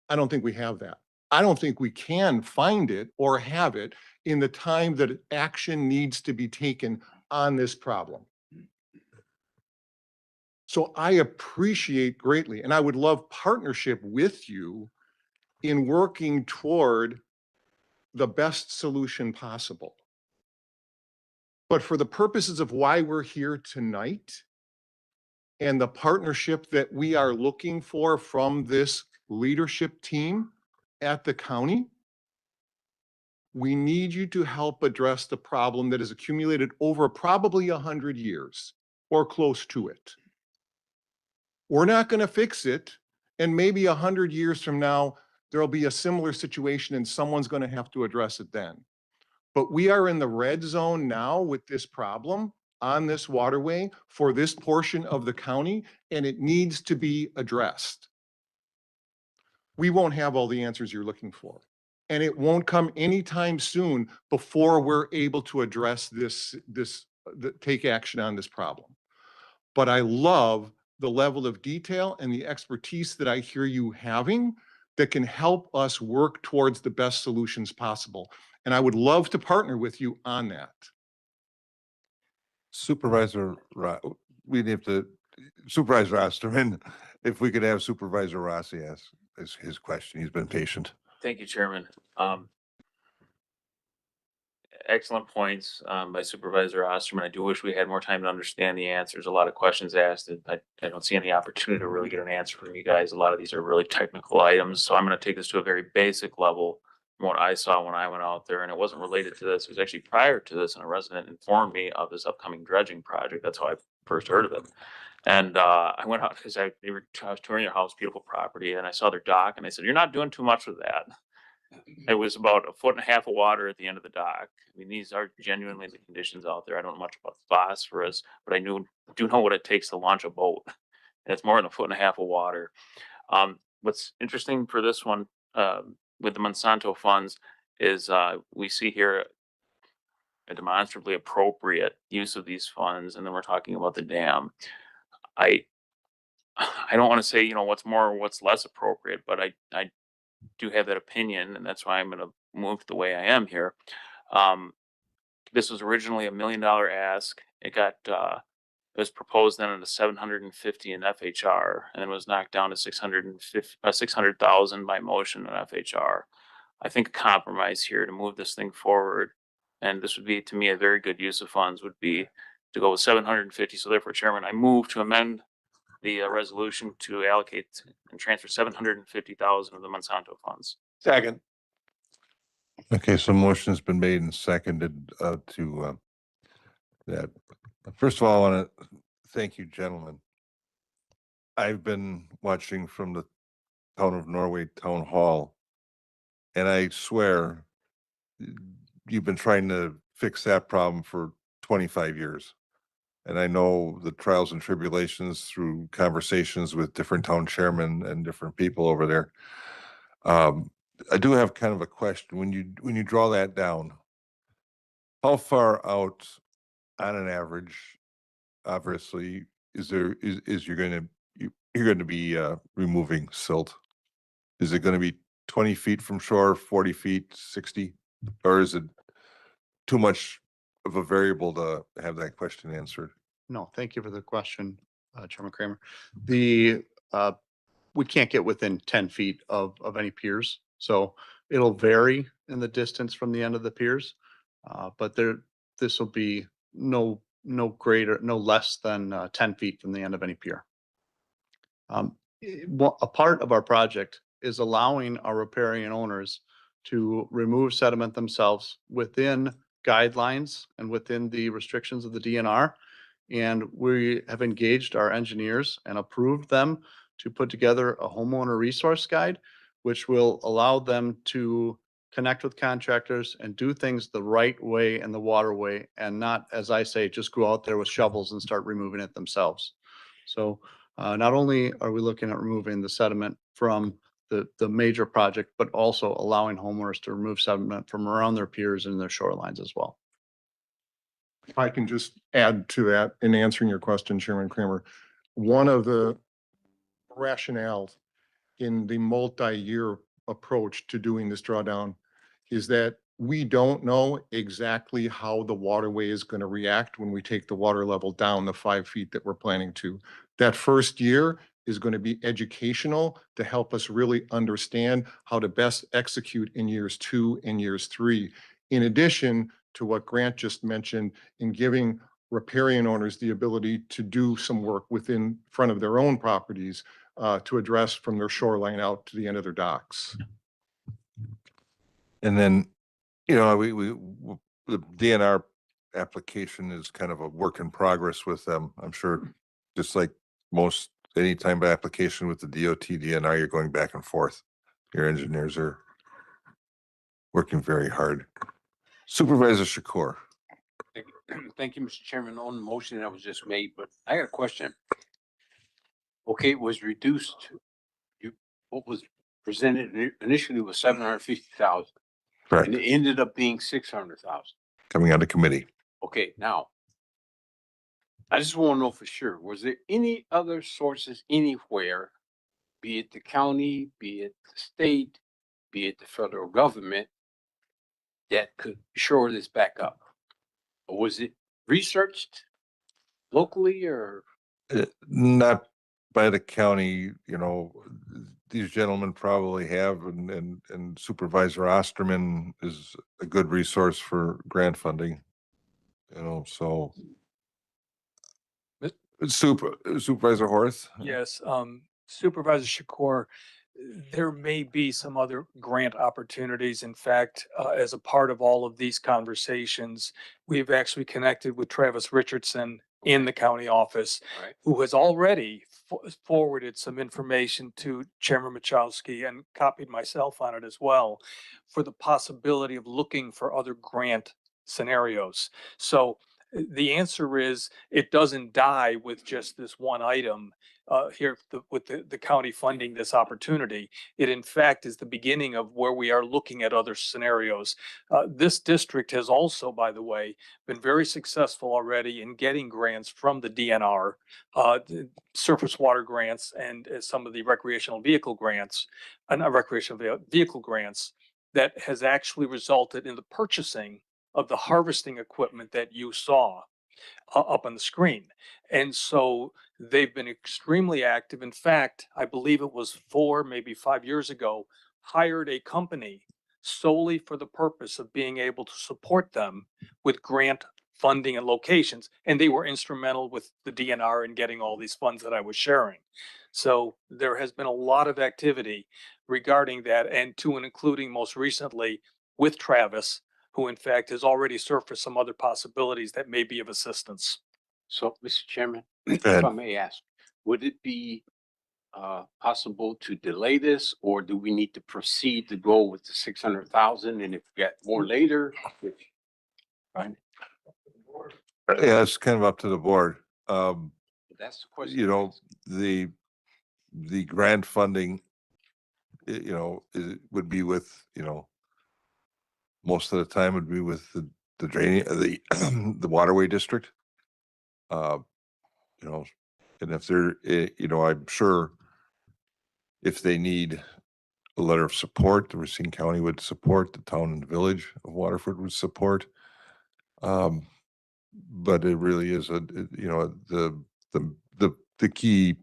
I don't think we have that. I don't think we can find it or have it in the time that action needs to be taken on this problem. So I appreciate greatly, and I would love partnership with you in working toward the best solution possible. But for the purposes of why we're here tonight and the partnership that we are looking for from this leadership team at the county, we need you to help address the problem that has accumulated over probably 100 years or close to it. We're not going to fix it. And maybe 100 years from now, there'll be a similar situation and someone's going to have to address it then. But we are in the red zone now with this problem on this waterway for this portion of the county, and it needs to be addressed. We won't have all the answers you're looking for, and it won't come anytime soon before we're able to address take action on this problem. But I love the level of detail and the expertise that I hear you having that can help us work towards the best solutions possible. And I would love to partner with you on that. Supervisor, Supervisor Osterman, if we could have Supervisor Rossi ask his question. He's been patient. Thank you, Chairman. Excellent points by Supervisor Osterman. I do wish we had more time to understand the answers. A lot of questions asked. And I don't see any opportunity to really get an answer from you guys. A lot of these are really technical items. So I'm going to take this to a very basic level from what I saw when I went out there. And it wasn't related to this. It was actually prior to this. And a resident informed me of this upcoming dredging project. That's how I first heard of it. And I went out because I was touring your house, beautiful property. And I saw their dock and I said, "You're not doing too much with that." It was about 1.5 feet of water at the end of the dock. I mean, these are genuinely the conditions out there. I don't know much about phosphorus, but I do know what it takes to launch a boat. And it's more than 1.5 feet of water. What's interesting for this one with the Monsanto funds is we see here a demonstrably appropriate use of these funds, and then we're talking about the dam. I don't want to say, what's more or what's less appropriate, but I do have that opinion, and that's why I'm going to move the way I am here. This was originally $1 million ask. It was proposed then at a 750 in FHR, and then was knocked down to 600,000 by motion in FHR. I think a compromise here to move this thing forward, and this would be to me a very good use of funds, would be to go with 750. So therefore, Chairman, I move to amend the resolution to allocate and transfer 750,000 of the Monsanto funds. Second. Okay, so motion's been made and seconded to that. First of all, I want to thank you, gentlemen. I've been watching from the Town of Norway Town Hall, and I swear you've been trying to fix that problem for 25 years. And I know the trials and tribulations through conversations with different town chairmen and different people over there. I do have kind of a question. When you draw that down, how far out on an average, obviously is you're going to be removing silt? Is it going to be 20 feet from shore, 40 feet, 60? Or is it too much of a variable to have that question answered? No, thank you for the question, Chairman Kramer. The, we can't get within 10 feet of any piers. So it'll vary in the distance from the end of the piers. But this will be no less than 10 feet from the end of any pier. A part of our project is allowing our riparian owners to remove sediment themselves within guidelines and within the restrictions of the DNR. And we have engaged our engineers and approved them to put together a homeowner resource guide, which will allow them to connect with contractors and do things the right way in the waterway and not, as I say, just go out there with shovels and start removing it themselves. So not only are we looking at removing the sediment from the major project, but also allowing homeowners to remove sediment from around their piers and their shorelines as well. If I can just add to that in answering your question, Chairman Kramer, one of the rationales in the multi-year approach to doing this drawdown is that we don't know exactly how the waterway is going to react when we take the water level down the 5 feet that we're planning to. That first year is going to be educational to help us really understand how to best execute in years 2 and years 3. In addition to what Grant just mentioned in giving riparian owners the ability to do some work within front of their own properties to address from their shoreline out to the end of their docks. And then, you know, the DNR application is kind of a work in progress with them. I'm sure just like most, any type of application with the DOT, DNR, you're going back and forth. Your engineers are working very hard. Supervisor Shakur. Thank you, Mr. Chairman, on the motion that was just made, but I got a question. Okay, it was reduced. What was presented initially was 750,000. Correct. And it ended up being 600,000. Coming out of committee. Okay, now, I just want to know for sure, was there any other sources anywhere, be it the county, be it the state, be it the federal government, that could shore this back up? Or was it researched locally or? Not by the county, you know, these gentlemen probably have, and Supervisor Osterman is a good resource for grant funding, you know, so. Supervisor Horth? Yes, Supervisor Shakur, there may be some other grant opportunities. In fact, as a part of all of these conversations, we've actually connected with Travis Richardson in the county office, Right. who has already forwarded some information to Chairman Machowski and copied myself on it as well, for the possibility of looking for other grant scenarios. So the answer is, it doesn't die with just this one item here with the county funding this opportunity. It in fact is the beginning of where we are looking at other scenarios. This district has also, by the way, been very successful already in getting grants from the DNR, the surface water grants, and some of the recreational vehicle grants, that has actually resulted in the purchasing of the harvesting equipment that you saw up on the screen. And so they've been extremely active. In fact, I believe it was 4, maybe 5 years ago, hired a company solely for the purpose of being able to support them with grant funding and locations. And they were instrumental with the DNR in getting all these funds that I was sharing. So there has been a lot of activity regarding that, and to and including most recently with Travis, who in fact has already surfaced some other possibilities that may be of assistance. So, Mr. Chairman, if ahead. I may ask, would it be possible to delay this, or do we need to proceed to go with the 600,000? And if we get more later, which, right? Yeah, it's kind of up to the board. That's the question. You know, the grant funding, you know, would be with, you know, most of the time would be with the draining, the waterway district. You know, And if they're, you know, I'm sure if they need a letter of support, the Racine County would support, the town and village of Waterford would support. But it really is you know, the key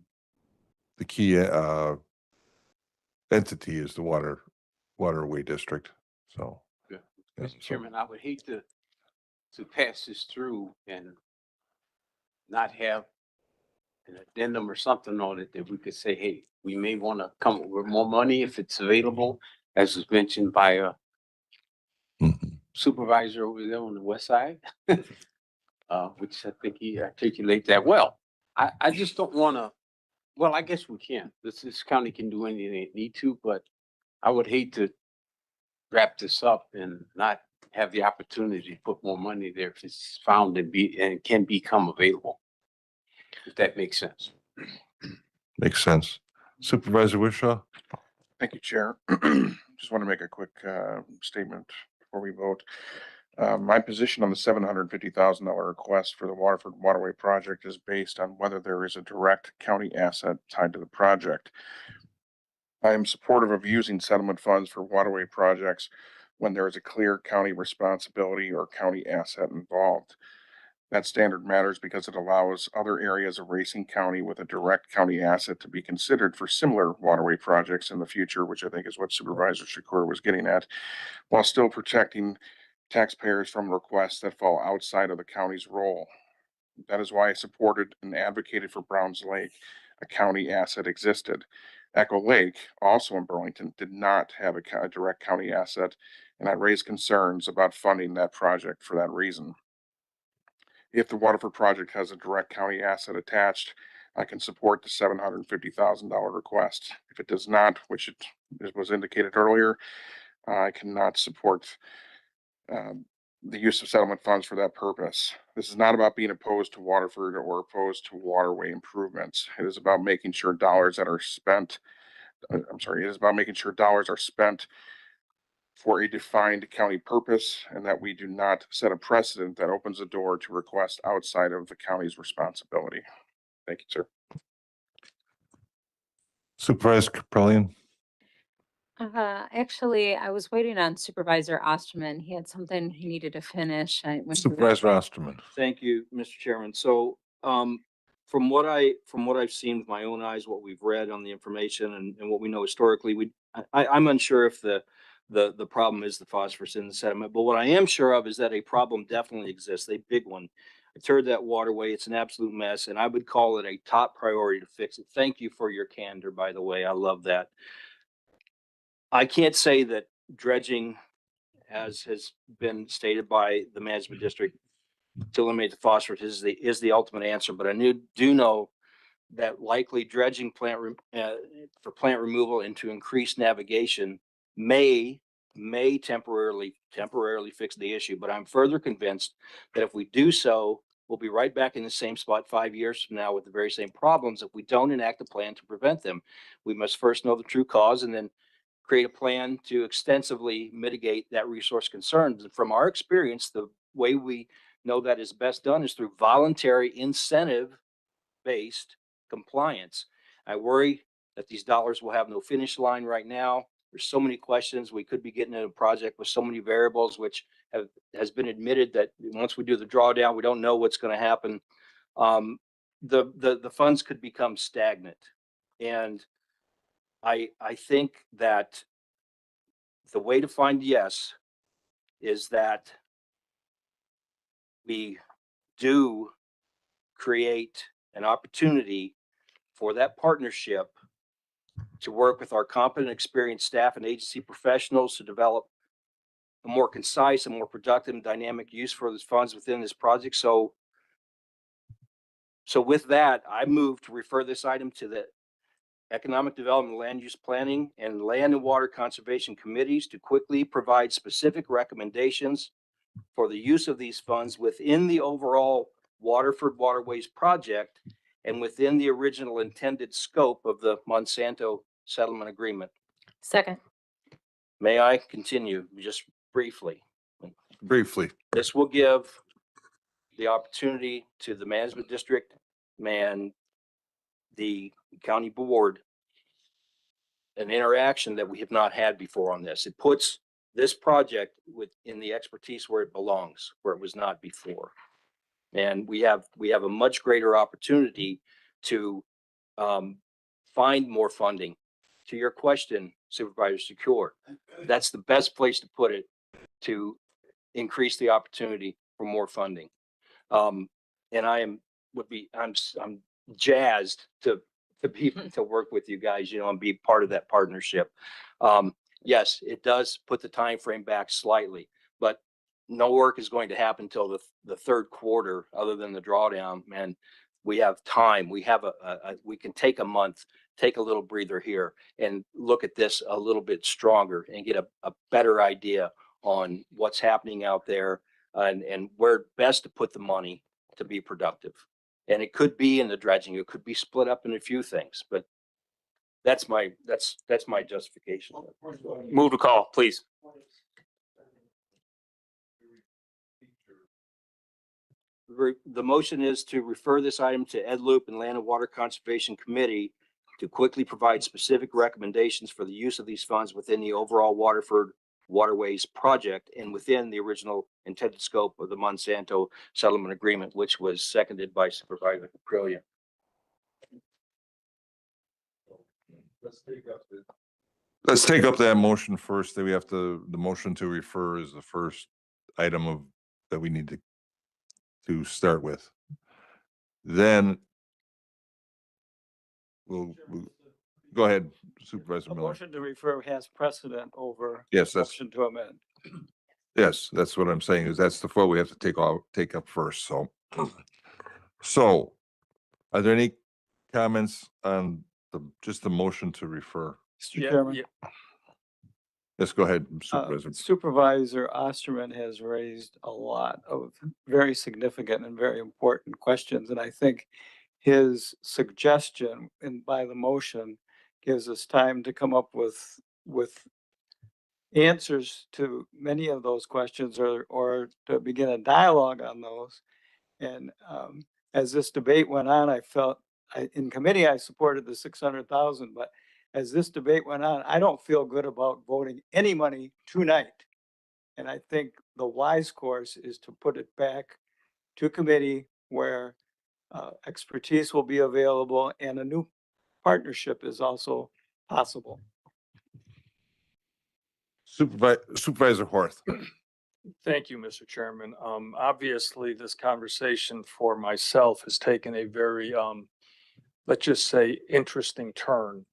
entity is the waterway district. So. Yeah. yeah, Mr. so- Chairman, I would hate to pass this through and not have an addendum or something on it that we could say, hey, we may want to come up with more money if it's available, as was mentioned by a supervisor over there on the west side, which I think he articulated that well. I just don't want to, well, I guess we can. This county can do anything they need to, but I would hate to wrap this up and not have the opportunity to put more money there if it's found and can become available. If that makes sense. Makes sense. Supervisor Wishaw? Thank you, Chair. Just want to make a quick statement before we vote. My position on the $750,000 request for the Waterford Waterway project is based on whether there is a direct county asset tied to the project. I am supportive of using settlement funds for waterway projects when there is a clear county responsibility or county asset involved. That standard matters because it allows other areas of Racine County with a direct county asset to be considered for similar waterway projects in the future, which I think is what Supervisor Shakur was getting at, while still protecting taxpayers from requests that fall outside of the county's role. That is why I supported and advocated for Browns Lake. A county asset existed. Echo Lake, also in Burlington, did not have a direct county asset, and I raised concerns about funding that project for that reason. If the Waterford project has a direct county asset attached, I can support the $750,000 request. If it does not, which it was indicated earlier, I cannot support the use of settlement funds for that purpose. This is not about being opposed to Waterford or opposed to waterway improvements. It is about making sure dollars that are spent, it is about making sure dollars are spent for a defined county purpose and that we do not set a precedent that opens the door to requests outside of the county's responsibility. Thank you, sir. Supervisor Capellian? Actually, I was waiting on Supervisor Osterman. He had something he needed to finish. Supervisor Osterman. Thank you, Mr. Chairman. So, from what I've seen with my own eyes, what we've read on the information and what we know historically, I'm unsure if the problem is the phosphorus in the sediment, but what I am sure of is that a problem definitely exists, a big one. I toured that waterway. It's an absolute mess, and I would call it a top priority to fix it. Thank you for your candor, by the way. I love that. I can't say that dredging, as has been stated by the management district, to eliminate the phosphorus is the ultimate answer. But I do know that likely dredging for plant removal and to increase navigation may temporarily fix the issue. But I'm further convinced that if we do so, we'll be right back in the same spot 5 years from now with the very same problems if we don't enact a plan to prevent them. We must first know the true cause and then create a plan to extensively mitigate that resource concerns. And from our experience, the way we know that is best done is through voluntary incentive-based compliance. I worry that these dollars will have no finish line right now. There's so many questions. We could be getting in a project with so many variables, which has been admitted that once we do the drawdown, we don't know what's going to happen. The funds could become stagnant. And I think that the way to find yes is that we do create an opportunity for that partnership to work with our competent, experienced staff and agency professionals to develop a more concise and more productive and dynamic use for these funds within this project. So with that, I move to refer this item to the Economic Development, Land Use Planning, and Land and Water Conservation Committees to quickly provide specific recommendations for the use of these funds within the overall Waterford Waterways project and within the original intended scope of the Monsanto settlement agreement. Second. May I continue just briefly? Briefly. This will give the opportunity to the management district and the county board an interaction that we have not had before on this. It puts this project in the expertise where it belongs, where it was not before. And we have a much greater opportunity to find more funding. To your question, Supervisor Secure, that's the best place to put it to increase the opportunity for more funding. And I'm jazzed to work with you guys, and be part of that partnership. Yes, it does put the time frame back slightly, but no work is going to happen until the third quarter, other than the drawdown. And we have time. We have we can take a month, take a little breather here, and look at this a little bit stronger and get a better idea on what's happening out there, and where best to put the money to be productive. And it could be in the dredging, it could be split up in a few things, but that's my justification. Move to call, please. The motion is to refer this item to Ed Loop and Land and Water Conservation Committee to quickly provide specific recommendations for the use of these funds within the overall Waterford Waterways project and within the original intended scope of the Monsanto settlement agreement, which was seconded by Supervisor Caprilia. Let's take up that motion first. Then we have the motion to refer is the first item that we need to start with. Then we'll go ahead, Supervisor A Miller. motion to refer has precedent over. Yes, that's motion to amend. Yes, that's what I'm saying, is that's the what we have to take up first, so are there any comments on just the motion to refer? Mr. Chairman. Yes, go ahead, Supervisor. Supervisor Osterman has raised a lot of very significant and very important questions, and I think his suggestion by the motion gives us time to come up with answers to many of those questions, or to begin a dialogue on those. And as this debate went on, I felt in committee I supported the 600,000, but as this debate went on, I don't feel good about voting any money tonight. And I think the wise course is to put it back to committee where expertise will be available and a new partnership is also possible. Supervisor Horth. Thank you, Mr. Chairman. Obviously, this conversation for myself has taken a very, let's just say, interesting turn.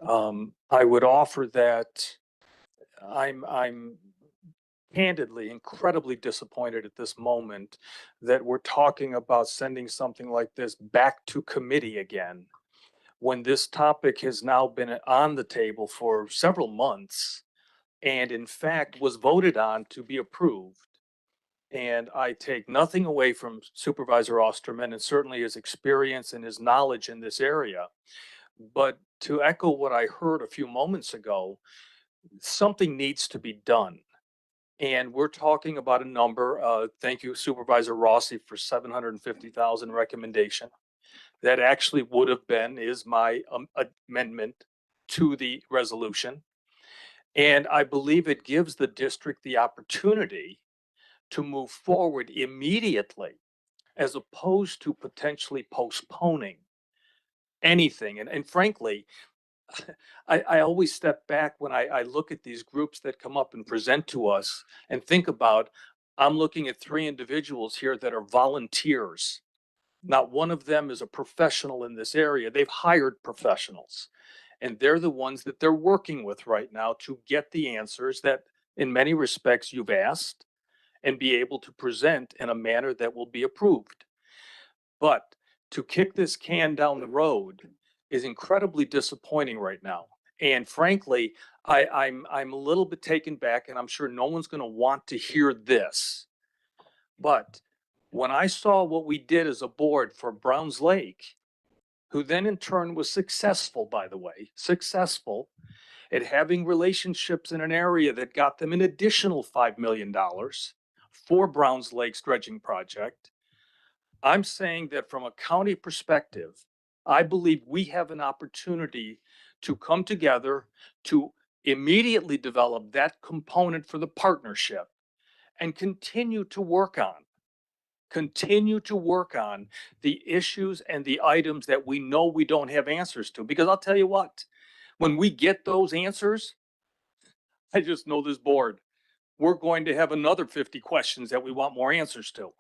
I would offer that I'm candidly incredibly disappointed at this moment that we're talking about sending something like this back to committee again, when this topic has now been on the table for several months and in fact was voted on to be approved. And I take nothing away from Supervisor Osterman and certainly his experience and his knowledge in this area. But to echo what I heard a few moments ago, something needs to be done. And we're talking about a number, thank you Supervisor Rossi for 750,000 recommendation. That actually would have been, is my amendment to the resolution. And I believe it gives the district the opportunity to move forward immediately, as opposed to potentially postponing anything. And frankly, I always step back when I look at these groups that come up and present to us and think about, I'm looking at 3 individuals here that are volunteers. Not one of them is a professional in this area. They've hired professionals, and they're the ones that they're working with right now to get the answers that in many respects you've asked and be able to present in a manner that will be approved. But to kick this can down the road is incredibly disappointing right now. And frankly, I'm a little bit taken back, and I'm sure no one's going to want to hear this. But when I saw what we did as a board for Browns Lake, who then in turn was successful, by the way, successful at having relationships in an area that got them an additional $5 million for Browns Lake's dredging project. I'm saying that from a county perspective, I believe we have an opportunity to come together to immediately develop that component for the partnership and continue to work on the issues and the items that we know we don't have answers to. Because I'll tell you what, when we get those answers, I just know this board, we're going to have another 50 questions that we want more answers to.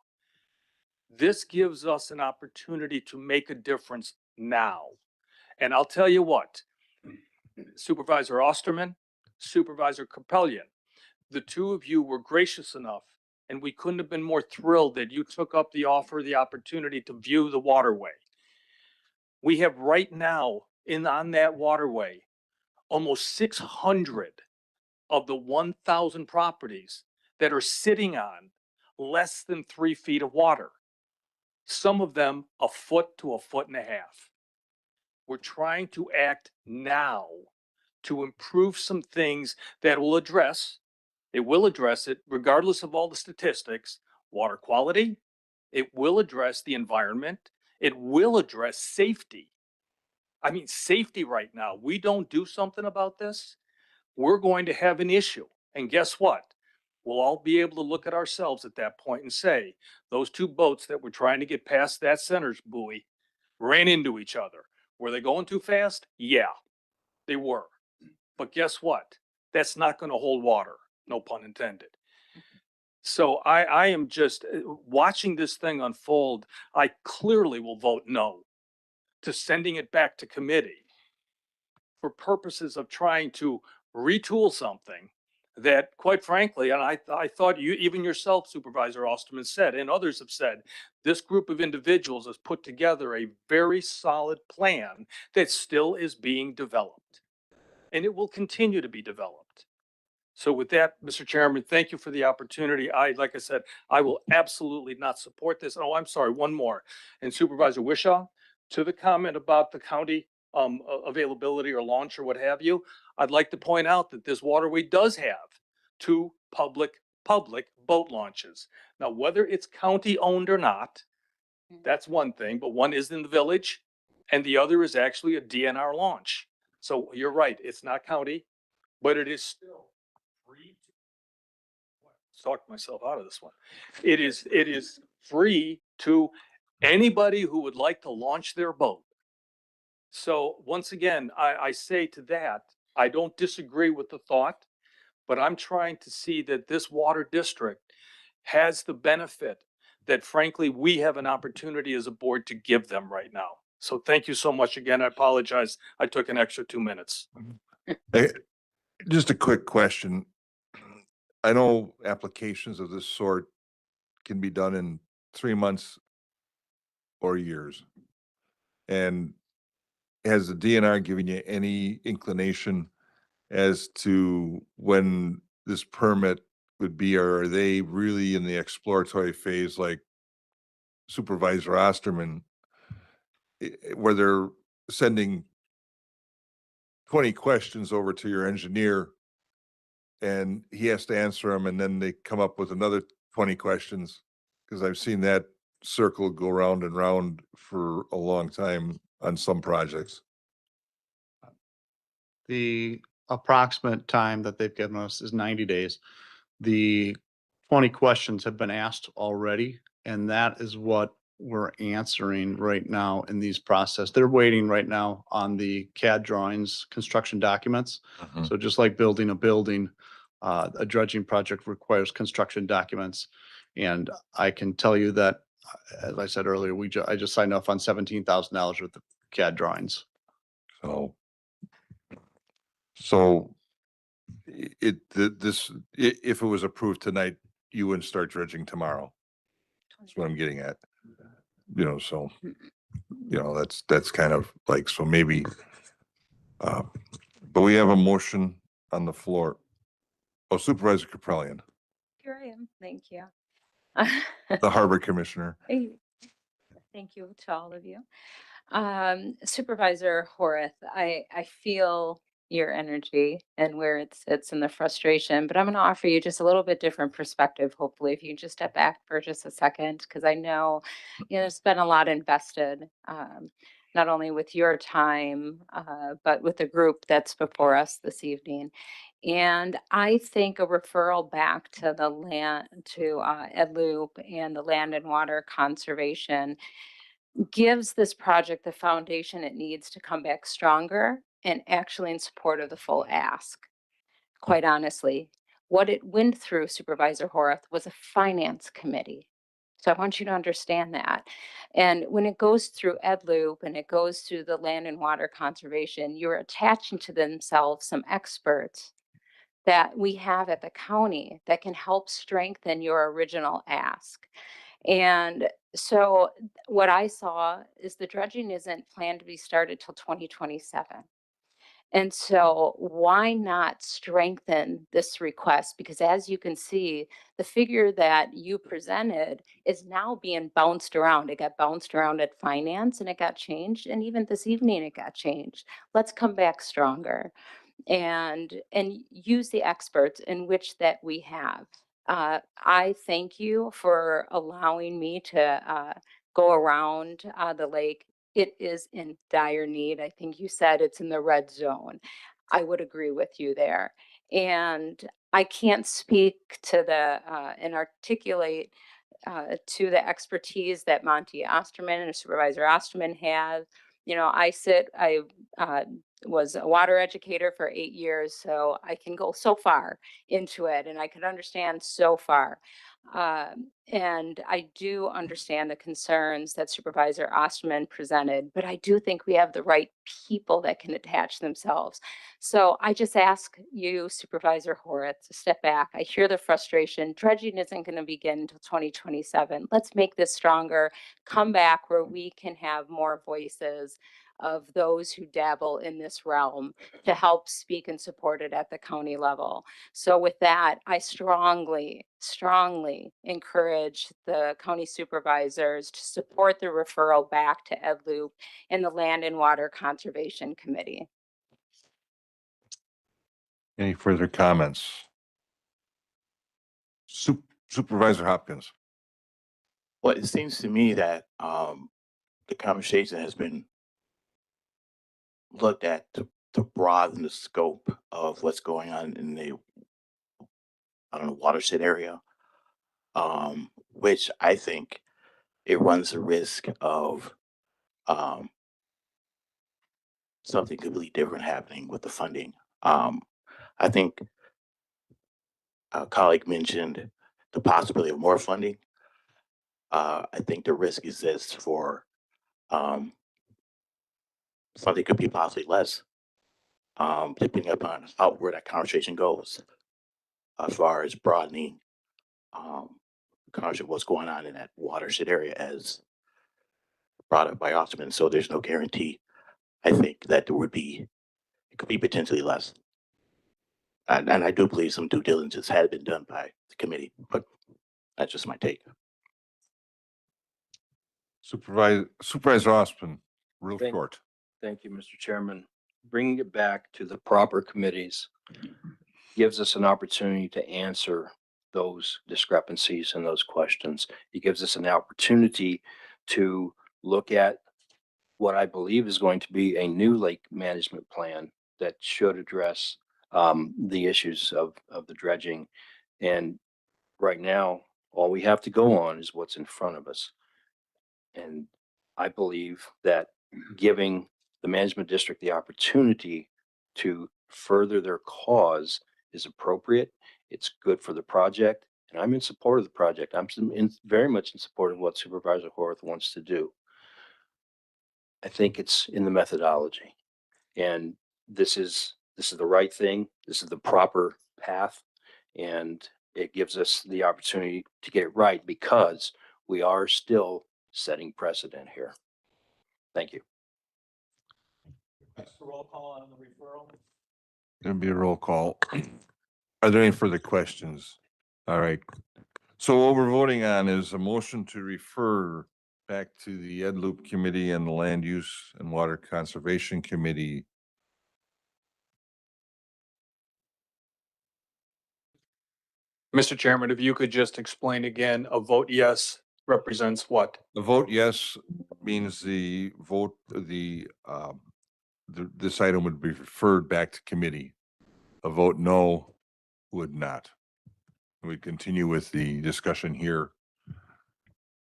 This gives us an opportunity to make a difference now. And I'll tell you what, Supervisor Osterman, Supervisor Capellion, the two of you were gracious enough, and we couldn't have been more thrilled that you took up the offer, the opportunity to view the waterway. We have right now on that waterway, almost 600 of the 1,000 properties that are sitting on less than 3 feet of water. Some of them a foot to a foot and a half. We're trying to act now to improve some things that will address it regardless of all the statistics, water quality. It will address the environment. It will address safety. I mean, safety right now. We don't do something about this, we're going to have an issue. And guess what? We'll all be able to look at ourselves at that point and say, those two boats that were trying to get past that center's buoy ran into each other. Were they going too fast? Yeah, they were. But guess what? That's not going to hold water, no pun intended. So I am just watching this thing unfold. I clearly will vote no to sending it back to committee for purposes of trying to retool something that, quite frankly, and I thought you, even yourself, Supervisor Osterman, said, and others have said, this group of individuals has put together a very solid plan that still is being developed, and it will continue to be developed. So with that, Mr. Chairman, thank you for the opportunity. Like I said, I will absolutely not support this. Oh, I'm sorry, one more. And Supervisor Wishaw, to the comment about the county availability or launch or what have you, I'd like to point out that this waterway does have two public boat launches. Now, whether it's county owned or not, that's one thing, but one is in the village and the other is actually a DNR launch. So you're right, it's not county, but it is still free. Talked myself out of this one. It is free to anybody who would like to launch their boat. So once again, I say to that, I don't disagree with the thought, but I'm trying to see that this water district has the benefit that frankly, we have an opportunity as a board to give them right now. So thank you so much again. I apologize. I took an extra 2 minutes. Hey, just a quick question. I know applications of this sort can be done in 3 months or years. And has the DNR given you any inclination as to when this permit would be, or are they really in the exploratory phase like Supervisor Osterman, where they're sending 20 questions over to your engineer and he has to answer them and then they come up with another 20 questions? Because I've seen that circle go round and round for a long time on some projects. The approximate time that they've given us is 90 days. The 20 questions have been asked already, and that is what we're answering right now in these process. They're waiting right now on the CAD drawings, construction documents. So just like building a building, a dredging project requires construction documents. And I can tell you that, as I said earlier, I just signed off on $17,000 worth of CAD drawings. So if it was approved tonight, you wouldn't start dredging tomorrow. That's what I'm getting at. So, that's kind of like, so maybe, but we have a motion on the floor. Oh, Supervisor Capellion, Here I am. Thank you. the Harbor Commissioner. Thank you to all of you. Supervisor Horace, I feel your energy and where it sits and the frustration, but I'm going to offer you just a little bit different perspective. Hopefully, if you can just step back for just a second, because I know, it's been a lot invested. not only with your time, but with the group that's before us this evening. And I think a referral back to the land, to Ed Loop and the Land and Water Conservation gives this project the foundation it needs to come back stronger and actually in support of the full ask. Quite honestly, what it went through, Supervisor Horath, was a finance committee. So I want you to understand that. And when it goes through Ed Loop and it goes through the Land and Water Conservation, you're attaching to themselves some experts that we have at the county that can help strengthen your original ask. And so what I saw is the dredging isn't planned to be started till 2027. And so why not strengthen this request? Because as you can see, the figure that you presented is now being bounced around. It got bounced around at finance and it got changed. And even this evening it got changed. Let's come back stronger and use the experts in which that we have. I thank you for allowing me to go around the lake. It is in dire need. I think you said it's in the red zone. I would agree with you there. And I can't speak to the and articulate to the expertise that Monty Osterman and Supervisor Osterman has. You know, I was a water educator for 8 years, so I can go so far into it and I can understand so far. And I do understand the concerns that Supervisor Osterman presented, but I do think we have the right people that can attach themselves. So I just ask you, Supervisor Horath, to step back. I hear the frustration. Dredging isn't going to begin until 2027. Let's make this stronger. Come back where we can have more voices of those who dabble in this realm to help speak and support it at the county level. So with that, I strongly, strongly encourage the county supervisors to support the referral back to Ed Loop and the Land and Water Conservation Committee. Any further comments? Supervisor Hopkins. Well, it seems to me that the conversation has been looked at to broaden the scope of what's going on in the watershed area, which I think it runs the risk of something completely different happening with the funding. I think a colleague mentioned the possibility of more funding. I think the risk exists for funding could be possibly less, depending upon where that conversation goes, as far as broadening conversation what's going on in that watershed area as brought up by Osman. So there's no guarantee. I think that it could be potentially less. And I do believe some due diligence had been done by the committee, but that's just my take. Supervisor Osman, real short. Thank you, Mr. Chairman. Bringing it back to the proper committees gives us an opportunity to answer those discrepancies and those questions. It gives us an opportunity to look at what I believe is going to be a new lake management plan that should address the issues of the dredging. And right now, all we have to go on is what's in front of us. And I believe that giving the management district the opportunity to further their cause is appropriate. It's good for the project, and I'm in support of the project. I'm very much in support of what Supervisor Horath wants to do. I think it's in the methodology, and this is the right thing. This is the proper path, and it gives us the opportunity to get it right because we are still setting precedent here. Thank you. Roll call on the referral. Gonna be a roll call. Are there any further questions? All right. So what we're voting on is a motion to refer back to the Ed Loop Committee and the Land Use and Water Conservation Committee. Mr. Chairman, if you could just explain again, a vote yes represents what? The vote yes means the vote, this item would be referred back to committee. A vote no would not. We continue with the discussion here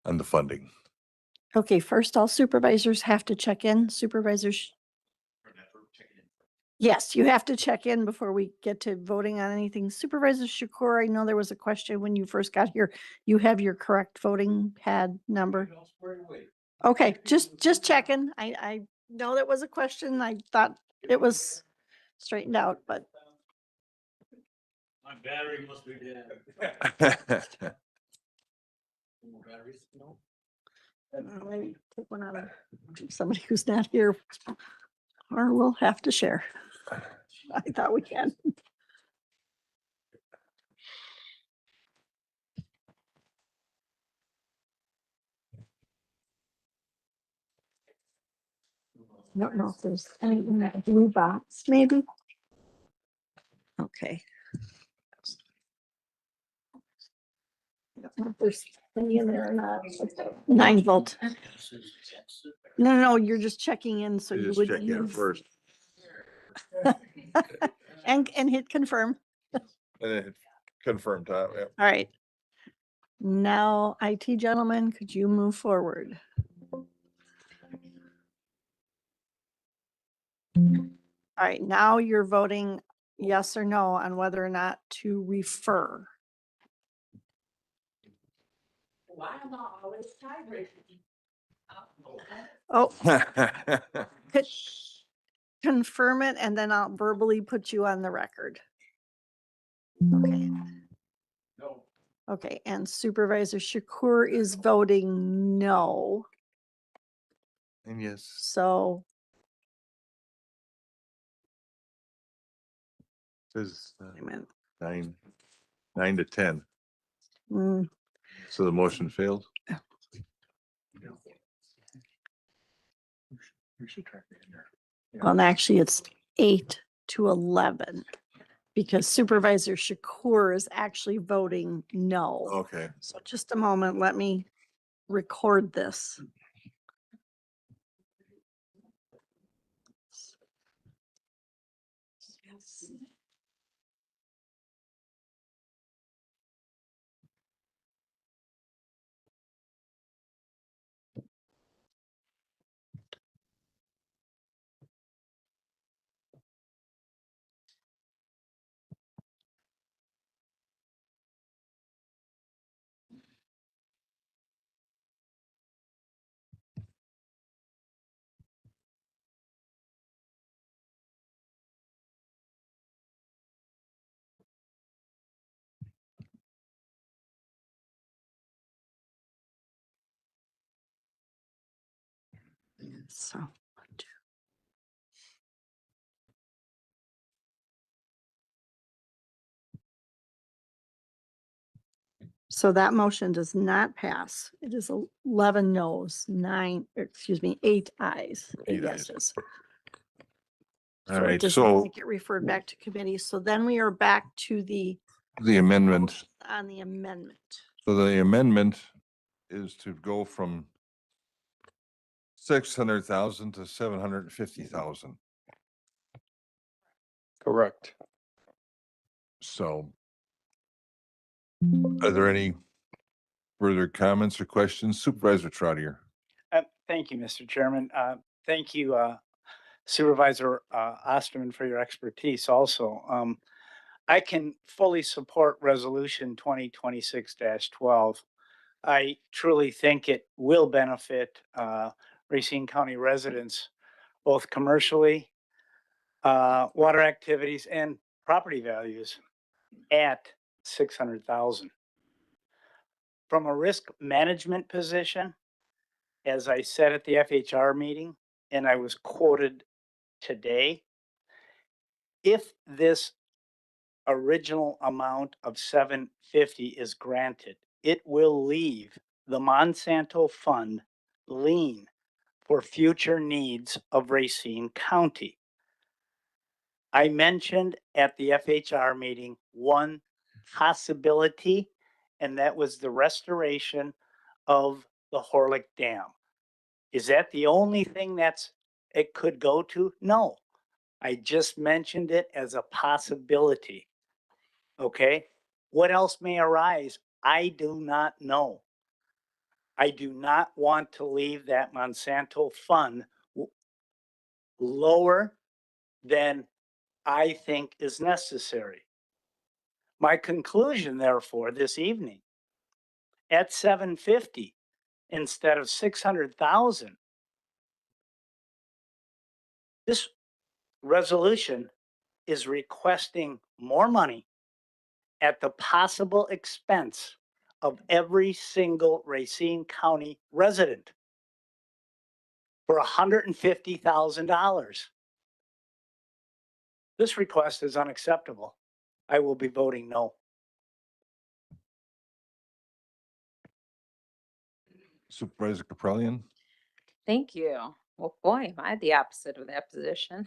on the funding. Okay, first all supervisors have to check in. Supervisors. Yes, you have to check in before we get to voting on anything. Supervisor Shakur, I know there was a question when you first got here. You have your correct voting pad number. Okay, just checking. I know that was a question. I thought it was straightened out, but My battery must be dead. let me take one out of somebody who's not here, or we'll have to share. I thought we can. I don't know if there's any in that blue box, maybe. Okay. I don't know if there's any in there or not. 9 volt. No, you're just checking in, so you Just would check in use- first. and hit confirm. And then confirm time. Yeah. All right. Now, IT gentlemen, could you move forward? All right, now you're voting yes or no on whether or not to refer. Why am I always tired? Oh, could confirm it and then I'll verbally put you on the record. Okay. No. Okay, and Supervisor Shakur is voting no. And yes. So Says wait a minute. 9 to 10. Mm, So the motion failed. well, and actually it's 8 to 11 because Supervisor Shakur is actually voting no. Okay. So just a moment, let me record this. So. So that motion does not pass. It is 11 noes, 8 ayes, 8 8 ayes. yeses. All So it right, does so not get referred back to committee. So then we are back to the the amendment, on the amendment. so the amendment is to go from 600,000 to 750,000. Correct. So are there any further comments or questions? Supervisor Trotter? Thank you, Mr. Chairman. Thank you, Supervisor Osterman, for your expertise also. I can fully support Resolution 2026-12. I truly think it will benefit Racine County residents, both commercially, water activities, and property values at 600,000. From a risk management position, as I said at the FHR meeting, and I was quoted today, if this original amount of 750 is granted, it will leave the Monsanto Fund lean for future needs of Racine County. I mentioned at the FHR meeting one possibility, and that was the restoration of the Horlick Dam. Is that the only thing it could go to? No. I just mentioned it as a possibility. Okay? What else may arise? I do not know. I do not want to leave that Monsanto fund lower than I think is necessary. My conclusion, therefore, this evening, at 750 instead of 600,000, this resolution is requesting more money at the possible expense of every single Racine County resident for $150,000. This request is unacceptable. I will be voting no. Supervisor Caprellian. Thank you. Well, boy, am I the opposite of that position.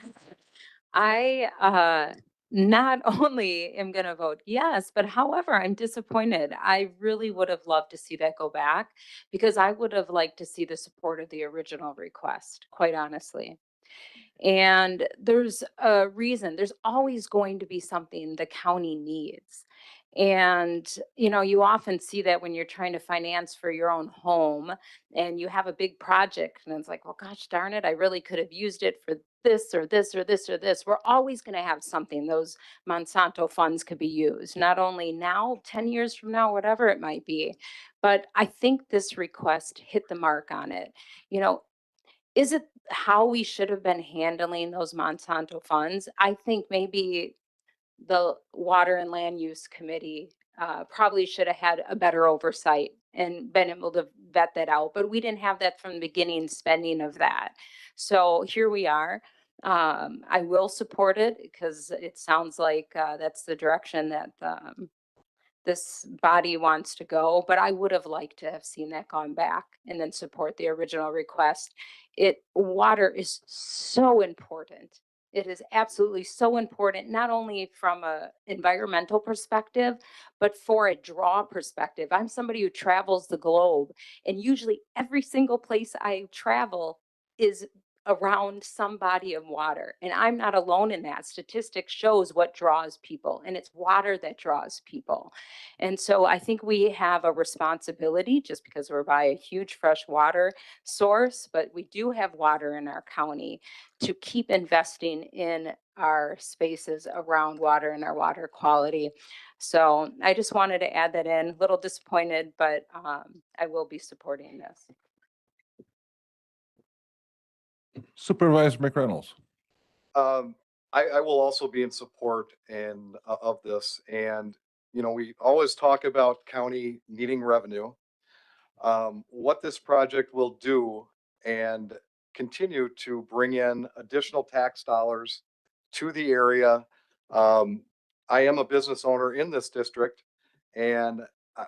I not only am going to vote yes, but however, I'm disappointed. I really would have loved to see that go back because I would have liked to see the support of the original request, quite honestly. And there's a reason, there's always going to be something the county needs. And, you know, you often see that when you're trying to finance for your own home and you have a big project and it's like, well, gosh darn it, I really could have used it for this or this or this or this. We're always going to have something. Those Monsanto funds could be used, not only now, 10 years from now, whatever it might be. But I think this request hit the mark on it. You know, is it how we should have been handling those Monsanto funds? I think maybe the Water and Land Use Committee probably should have had a better oversight and been able to vet that out. But we didn't have that from the beginning, spending of that. So here we are. I will support it because it sounds like that's the direction that this body wants to go, but I would have liked to have seen that gone back and then support the original request. Water is so important. It is absolutely so important, not only from a environmental perspective, but for a draw perspective. I'm somebody who travels the globe, and usually every single place I travel is around some body of water. And I'm not alone in that. Statistics shows what draws people, and it's water that draws people. And so I think we have a responsibility just because we're by a huge fresh water source, but we do have water in our county to keep investing in our spaces around water and our water quality. So I just wanted to add that in. A little disappointed, but I will be supporting this. Supervisor McReynolds. I will also be in support of this. And, you know, we always talk about county needing revenue. What this project will do and continue to bring in additional tax dollars to the area. I am a business owner in this district, and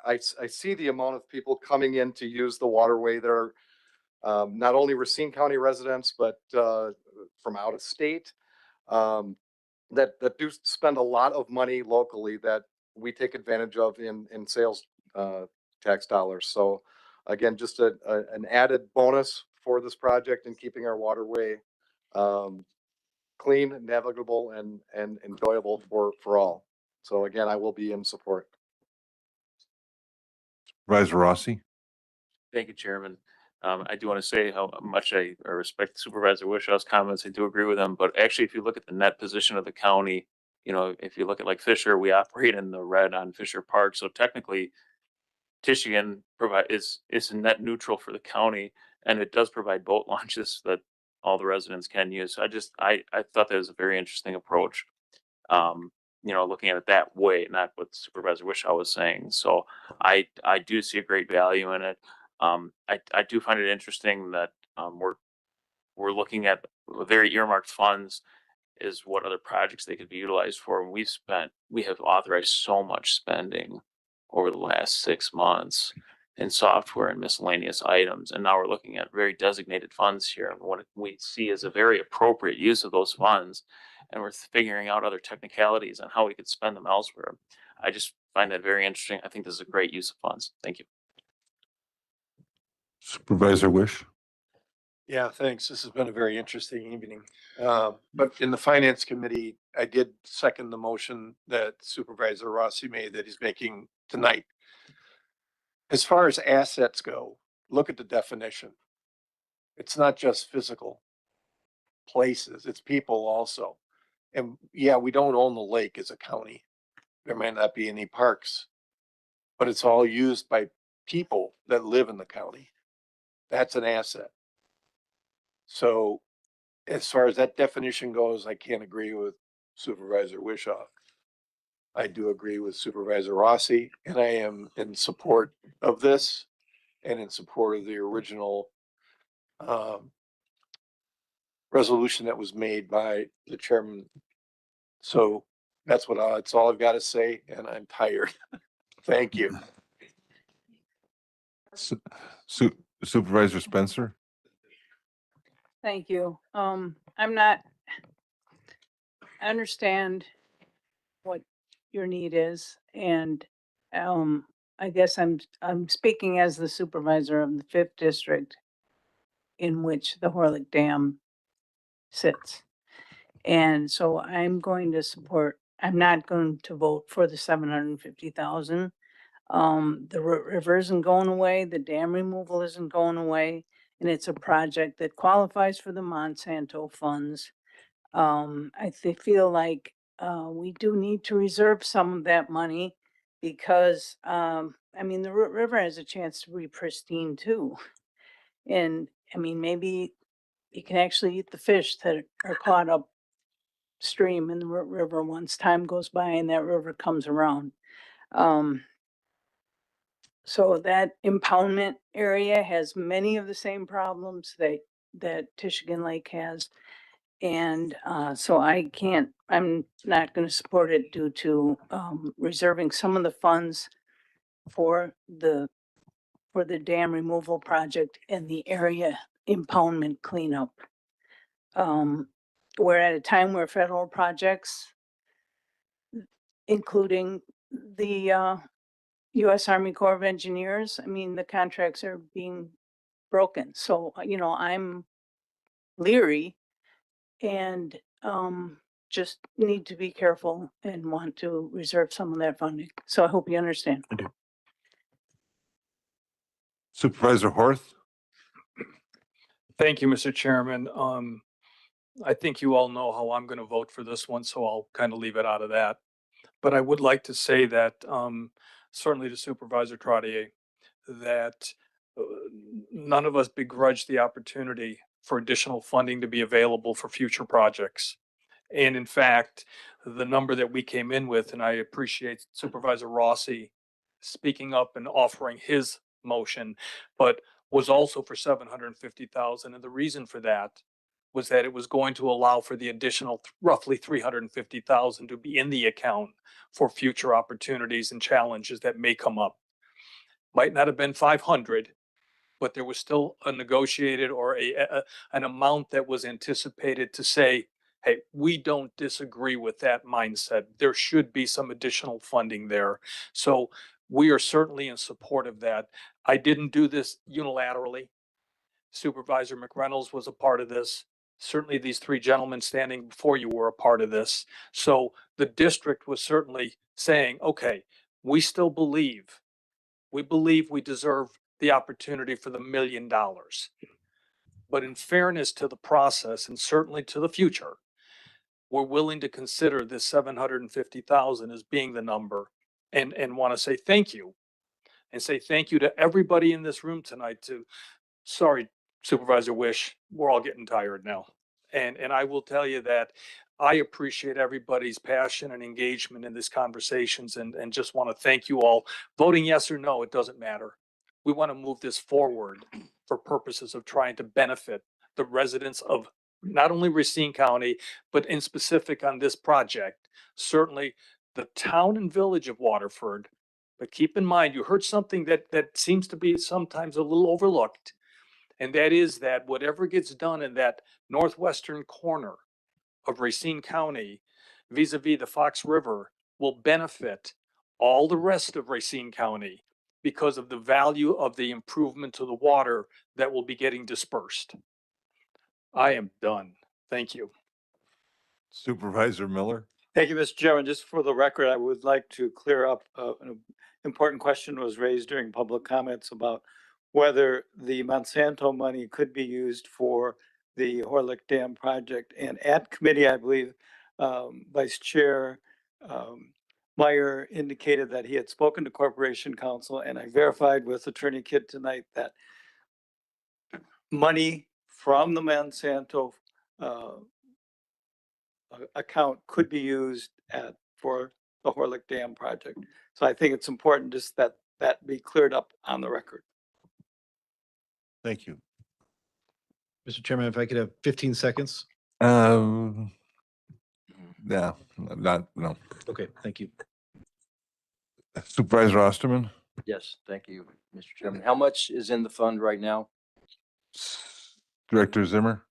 I see the amount of people coming in to use the waterway. There are not only Racine County residents, but from out of state that do spend a lot of money locally that we take advantage of in sales tax dollars. So again, just an added bonus for this project and keeping our waterway clean, navigable, and enjoyable for all. So again, I will be in support. Supervisor Rossi. Thank you, Chairman. I do want to say how much I respect Supervisor Wishaw's comments. I do agree with them, but actually, if you look at the net position of the county, you know, if you look at like Fisher, we operate in the red on Fisher Park. So technically, Michigan is net neutral for the county, and it does provide boat launches that all the residents can use. So I thought that was a very interesting approach. You know, looking at it that way, not what Supervisor Wishaw was saying. So I do see a great value in it. I do find it interesting that we're looking at very earmarked funds is what other projects they could be utilized for. And we have authorized so much spending over the last 6 months in software and miscellaneous items. And now we're looking at very designated funds here. And what we see is a very appropriate use of those funds. And we're figuring out other technicalities on how we could spend them elsewhere. I just find that very interesting. I think this is a great use of funds. Thank you. Supervisor Wish. Yeah, thanks. This has been a very interesting evening. But in the finance committee, I did second the motion that Supervisor Rossi made that he's making tonight. As far as assets go, look at the definition. It's not just physical places, it's people also. And yeah, we don't own the lake as a county. There may not be any parks, but it's all used by people that live in the county. That's an asset. So as far as that definition goes, I can't agree with Supervisor Wishaw. I do agree with Supervisor Rossi, and I am in support of this and in support of the original resolution that was made by the chairman. So that's that's all I've got to say, and I'm tired. Thank you. Supervisor Spencer? Thank you. I understand what your need is, and I guess I'm speaking as the supervisor of the 5th district in which the Horlick Dam sits. And so I'm not going to vote for the 750,000. The river isn't going away, the dam removal isn't going away, and it's a project that qualifies for the Monsanto funds. Feel like we do need to reserve some of that money because, I mean, the river has a chance to be pristine too. And I mean, maybe you can actually eat the fish that are caught upstream in the river once time goes by and that river comes around. So that impoundment area has many of the same problems that Tishigan Lake has. And so I'm not going to support it due to reserving some of the funds for the dam removal project and the area impoundment cleanup. We're at a time where federal projects, including the U.S. Army Corps of Engineers, I mean, the contracts are being broken. So, I'm leery and just need to be careful and want to reserve some of that funding. So I hope you understand. Supervisor Horth? Thank you, Mr. Chairman. I think you all know how I'm going to vote for this one, so I'll kind of leave it out of that. But I would like to say that certainly to Supervisor Trottier, that none of us begrudge the opportunity for additional funding to be available for future projects. And in fact, the number that we came in with, and I appreciate Supervisor Rossi speaking up and offering his motion, but was also for 750,000. And the reason for that was that it was going to allow for the additional roughly 350,000 to be in the account for future opportunities and challenges that may come up. Might not have been 500, but there was still a negotiated or an amount that was anticipated to say, hey, we don't disagree with that mindset. There should be some additional funding there. So we are certainly in support of that. I didn't do this unilaterally. Supervisor McReynolds was a part of this. Certainly these 3 gentlemen standing before you were a part of this. So the district was certainly saying, okay, we still believe we deserve the opportunity for the $1 million. But in fairness to the process and certainly to the future, we're willing to consider this 750,000 as being the number and want to say thank you and say thank you to everybody in this room tonight sorry, Supervisor Wish, we're all getting tired now. And I will tell you that I appreciate everybody's passion and engagement in these conversations and just want to thank you all. Voting yes or no, it doesn't matter. We want to move this forward for purposes of trying to benefit the residents of not only Racine County, but in specific on this project, certainly the town and village of Waterford. But keep in mind, you heard something that seems to be sometimes a little overlooked. And that is that whatever gets done in that northwestern corner of Racine County vis-a-vis the Fox River will benefit all the rest of Racine County because of the value of the improvement to the water that will be getting dispersed. I am done. Thank you. Supervisor Miller. Thank you, Mr. Chairman. Just for the record, I would like to clear up an important question was raised during public comments about whether the Monsanto money could be used for the Horlick Dam project. And at committee, I believe, Vice Chair Meyer indicated that he had spoken to Corporation Counsel, and I verified with Attorney Kidd tonight that money from the Monsanto account could be used for the Horlick Dam project. So I think it's important just that that be cleared up on the record. Thank you. Mr. Chairman, if I could have 15 seconds. Yeah, no. Okay, thank you. Supervisor Osterman. Yes, thank you, Mr. Chairman. How much is in the fund right now? Director Zimmer.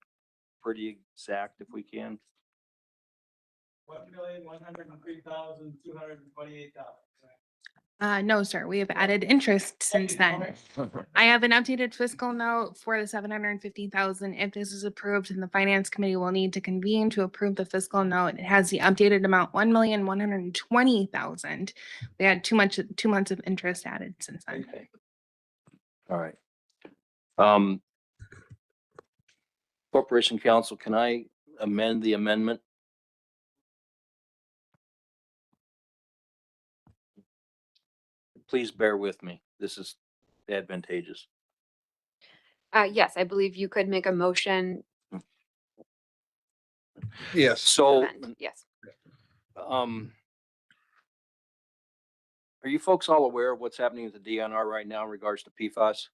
Pretty exact if we can. $1,103,228. No, sir, we have added interest since then. I have an updated fiscal note for the 750,000. If this is approved, then the finance committee will need to convene to approve the fiscal note. It has the updated amount, 1,120,000. We had 2 months of interest added since then. Okay. All right. Corporation Counsel, can I amend the amendment? Please bear with me. This is advantageous. Yes, I believe you could make a motion. Yes. So, Yes. are you folks all aware of what's happening with the DNR right now in regards to PFAS?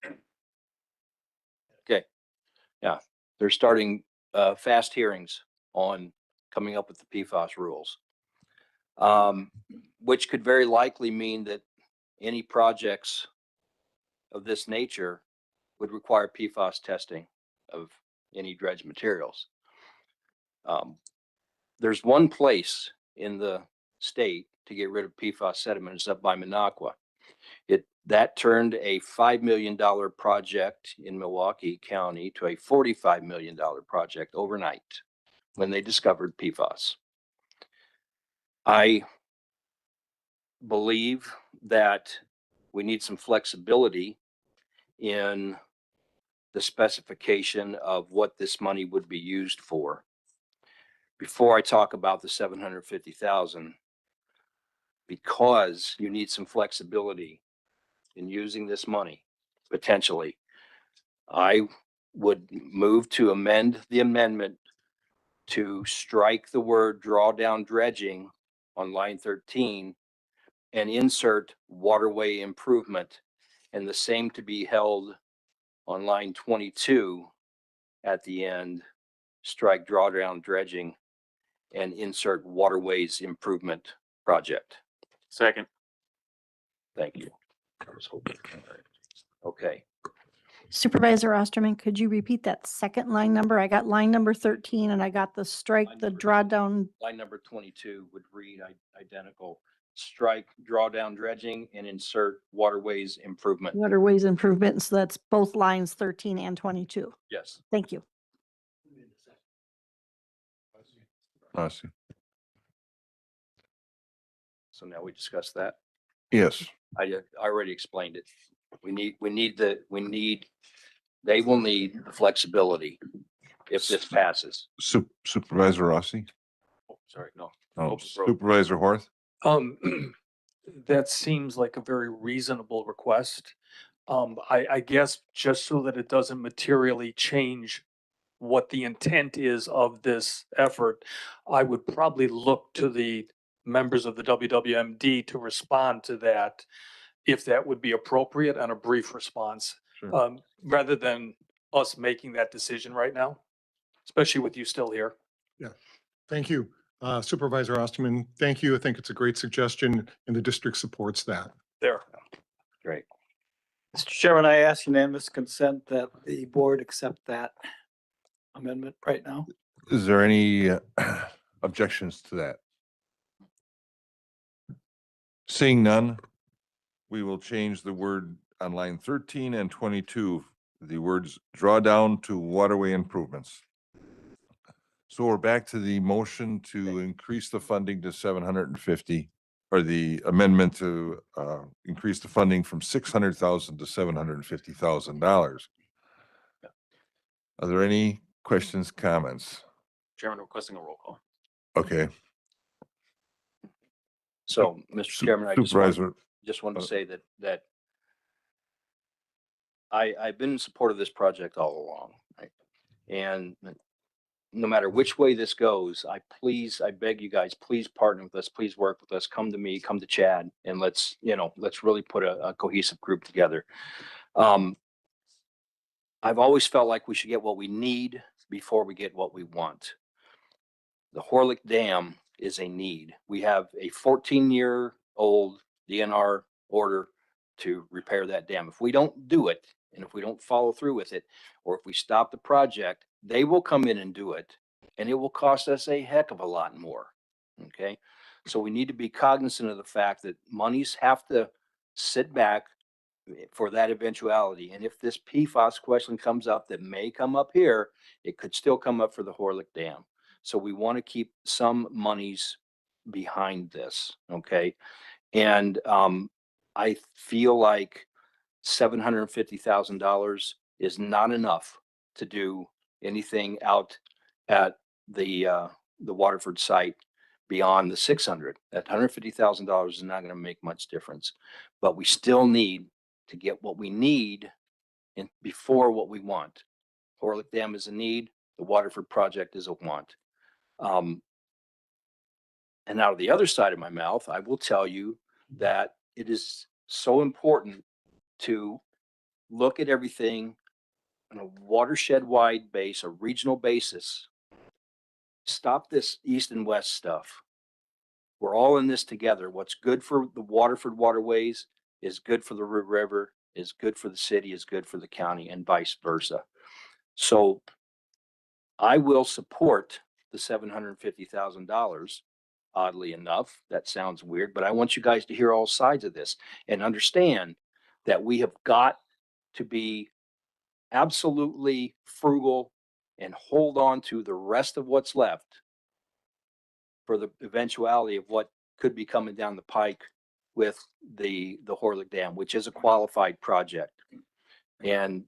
Okay. Yeah, they're starting fast hearings on coming up with the PFAS rules, which could very likely mean that any projects of this nature would require PFAS testing of any dredge materials. There's one place in the state to get rid of PFAS sediment. It's up by Minocqua. That turned a $5 million project in Milwaukee County to a $45 million project overnight when they discovered PFAS. I believe that we need some flexibility in the specification of what this money would be used for. Before I talk about the 750,000, because you need some flexibility in using this money, potentially, I would move to amend the amendment to strike the word drawdown dredging on line 13 and insert waterway improvement, and the same to be held on line 22 at the end, strike drawdown dredging and insert waterways improvement project. Second. Thank you. I was hoping. Okay. Supervisor Osterman, could you repeat that second line number? I got line number 13 and I got the strike, the drawdown. Line number 22 would read identical. Strike drawdown dredging and insert waterways improvement. Waterways improvement. So that's both lines 13 and 22. Yes. Thank you. I see. So now we discuss that. Yes. I already explained it. They will need the flexibility if this passes. Supervisor Rossi. Oh, sorry, no. Oh, Supervisor Horth. That seems like a very reasonable request. I guess just so that it doesn't materially change what the intent is of this effort, I would probably look to the members of the WWMD to respond to that, if that would be appropriate, on a brief response, Sure. Rather than us making that decision right now, especially with you still here. Yeah, thank you. Supervisor Osterman, thank you. I think it's a great suggestion and the district supports that. There. Great. Mr. Chairman, I ask unanimous consent that the board accept that amendment right now. Is there any objections to that? Seeing none, we will change the word on line 13 and 22, the words drawdown to waterway improvements. So we're back to the motion to increase the funding to 750, or the amendment to increase the funding from 600,000 to $750,000. Are there any questions, comments? Chairman requesting a roll call. Okay. So, Mr. Chairman, I just Supervisor, wanted to say that I've been in support of this project all along. Right? And no matter which way this goes, I beg you guys, please partner with us, please work with us, come to me, come to Chad, and let's really put a cohesive group together. I've always felt like we should get what we need before we get what we want. The Horlick Dam is a need. We have a 14-year-old DNR order to repair that dam. If we don't do it, and if we don't follow through with it, or if we stop the project, they will come in and do it, and it will cost us a heck of a lot more. Okay? So we need to be cognizant of the fact that monies have to sit back for that eventuality. And if this PFAS question comes up, that may come up here, it could still come up for the Horlick Dam. So we want to keep some monies behind this, okay? And I feel like $750,000 is not enough to do anything out at the Waterford site beyond the 600. That $150,000 is not going to make much difference, but we still need to get what we need and before what we want. Horlick Dam is a need. The Waterford project is a want. And out of the other side of my mouth, I will tell you that it is so important to look at everything on a watershed-wide base, a regional basis. Stop this east and west stuff. We're all in this together. What's good for the Waterford waterways is good for the river, is good for the city, is good for the county, and vice versa. So I will support the $750,000. Oddly enough, that sounds weird, but I want you guys to hear all sides of this and understand that we have got to be absolutely frugal and hold on to the rest of what's left for the eventuality of what could be coming down the pike with the Horlick Dam, which is a qualified project. And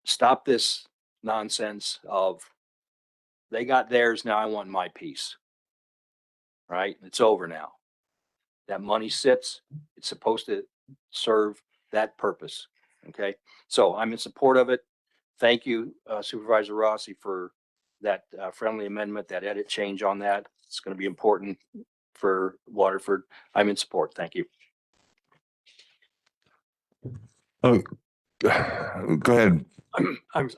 stop this nonsense of they got theirs, now I want my piece. Right? It's over now. That money sits, it's supposed to serve that purpose. Okay? So I'm in support of it. Thank you, Supervisor Rossi, for that friendly amendment, that edit change on that. It's going to be important for Waterford. I'm in support. Thank you. oh, go ahead.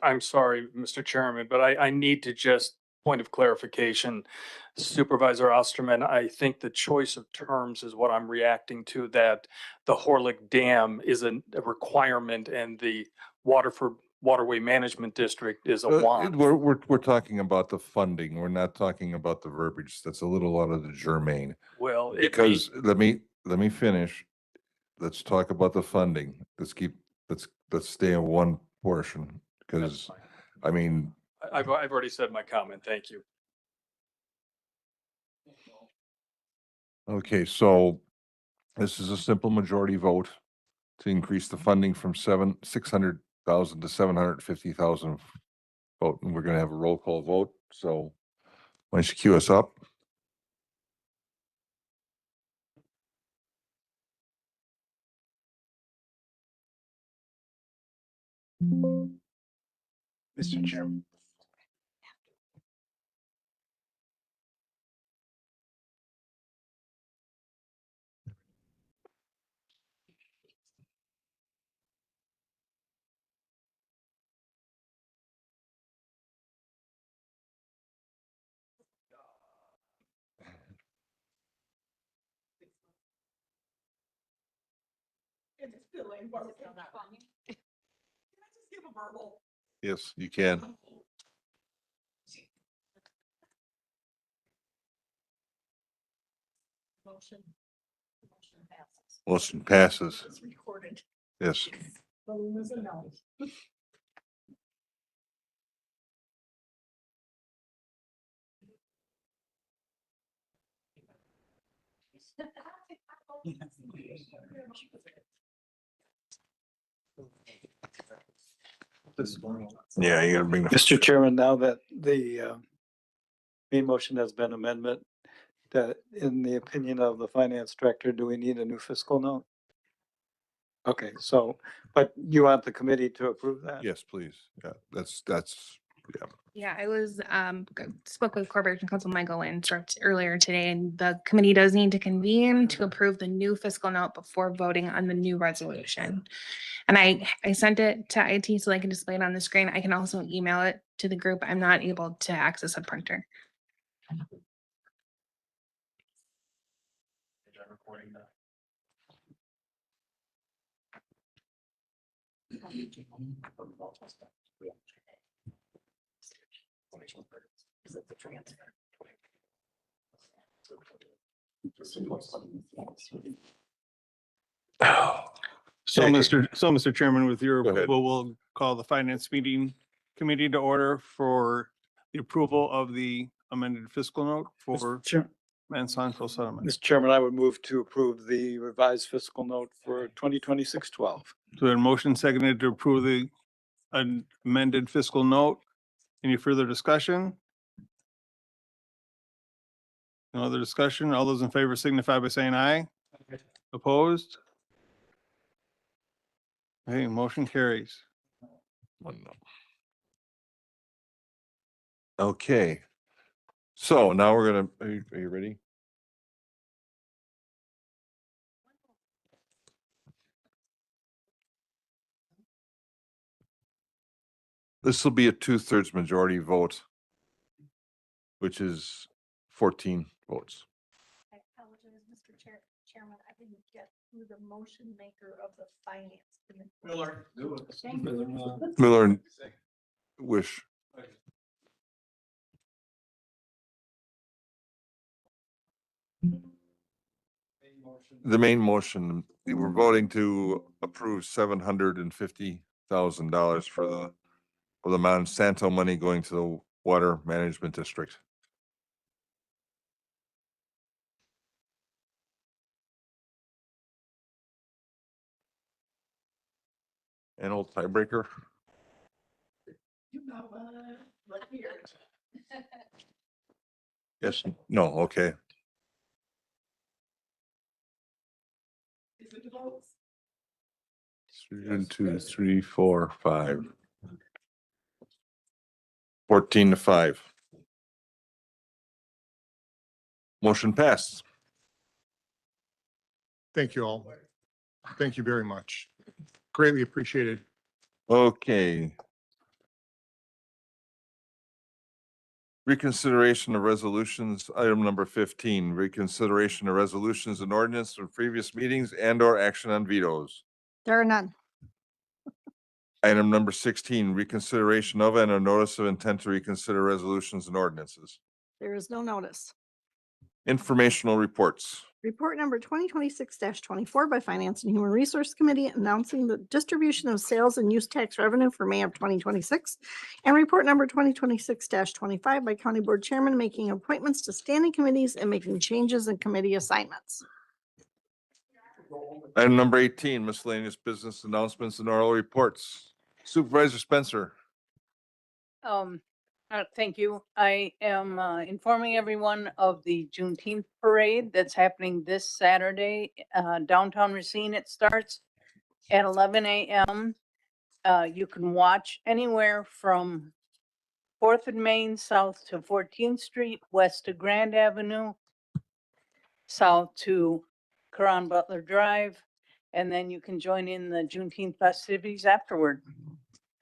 I'm sorry, Mr. Chairman, but I need to just point of clarification. Supervisor Osterman, I think the choice of terms is what I'm reacting to, that the Horlick Dam is a requirement and the Waterford Waterway Management District is a want. We're talking about the funding. We're not talking about the verbiage. That's a little out of the germane. Well, Because let me finish. Let's talk about the funding. Let's stay in one portion, because I mean, I've already said my comment. Thank you. okay, so this is a simple majority vote to increase the funding from 600,000 to 750,000 vote, and we're gonna have a roll call vote. So why don't you cue us up? Mr. Chairman. Yes, you can. Motion passes. It's recorded. Yes. Boom is a no. Yeah, you gotta bring the. Mr. Chairman, now that the main motion has been amended, that in the opinion of the finance director, do we need a new fiscal note? Okay, so, but you want the committee to approve that? Yes, please. Yeah, that's, yeah. Yeah, I was, spoke with Corporation Counsel Michael Landstrup earlier today, and the committee does need to convene to approve the new fiscal note before voting on the new resolution. And I sent it to IT so I can display it on the screen. I can also email it to the group. I'm not able to access a printer. So, Mr. Chairman, with your Go ahead. approval, we'll call the finance meeting committee to order for the approval of the amended fiscal note for Monsanto settlement. Mr. Chairman, I would move to approve the revised fiscal note for 2026-12. So a motion seconded to approve the amended fiscal note. Any further discussion? No other discussion? All those in favor signify by saying aye. Opposed? Hey, motion carries. One no. Okay. So now we're gonna, are you ready? This will be a 2/3 majority vote, which is 14 votes. I apologize, Mr. Chairman, I didn't get who the motion maker of the finance. Miller. Thank you. Miller and Wish. The main motion, we're voting to approve $750,000 for the Monsanto money going to the Water Management District. An old tiebreaker. Yes, no, okay. One, two, three, four, 5. 14-5. Motion passed. Thank you all. Thank you very much. Greatly appreciated. Okay. Reconsideration of resolutions, item number 15, reconsideration of resolutions and ordinance from previous meetings and or action on vetoes. There are none. Item number 16, reconsideration of and a notice of intent to reconsider resolutions and ordinances. There is no notice. Informational reports. Report number 2026-24 by Finance and Human Resource Committee announcing the distribution of sales and use tax revenue for May of 2026. And report number 2026-25 by County Board Chairman making appointments to standing committees and making changes in committee assignments. Item number 18, miscellaneous business announcements and oral reports. Supervisor Spencer. Thank you. I am informing everyone of the Juneteenth parade that's happening this Saturday, downtown Racine. It starts at 11 a.m. You can watch anywhere from 4th and Main south to 14th Street, west to Grand Avenue, south to Karan Butler Drive, and then you can join in the Juneteenth festivities afterward.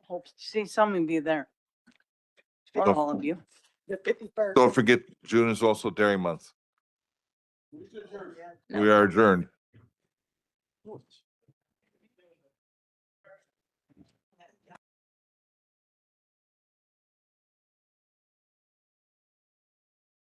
Hope to see some of you there. For all of you. The 51st. Don't forget, June is also Dairy Month. We are adjourned.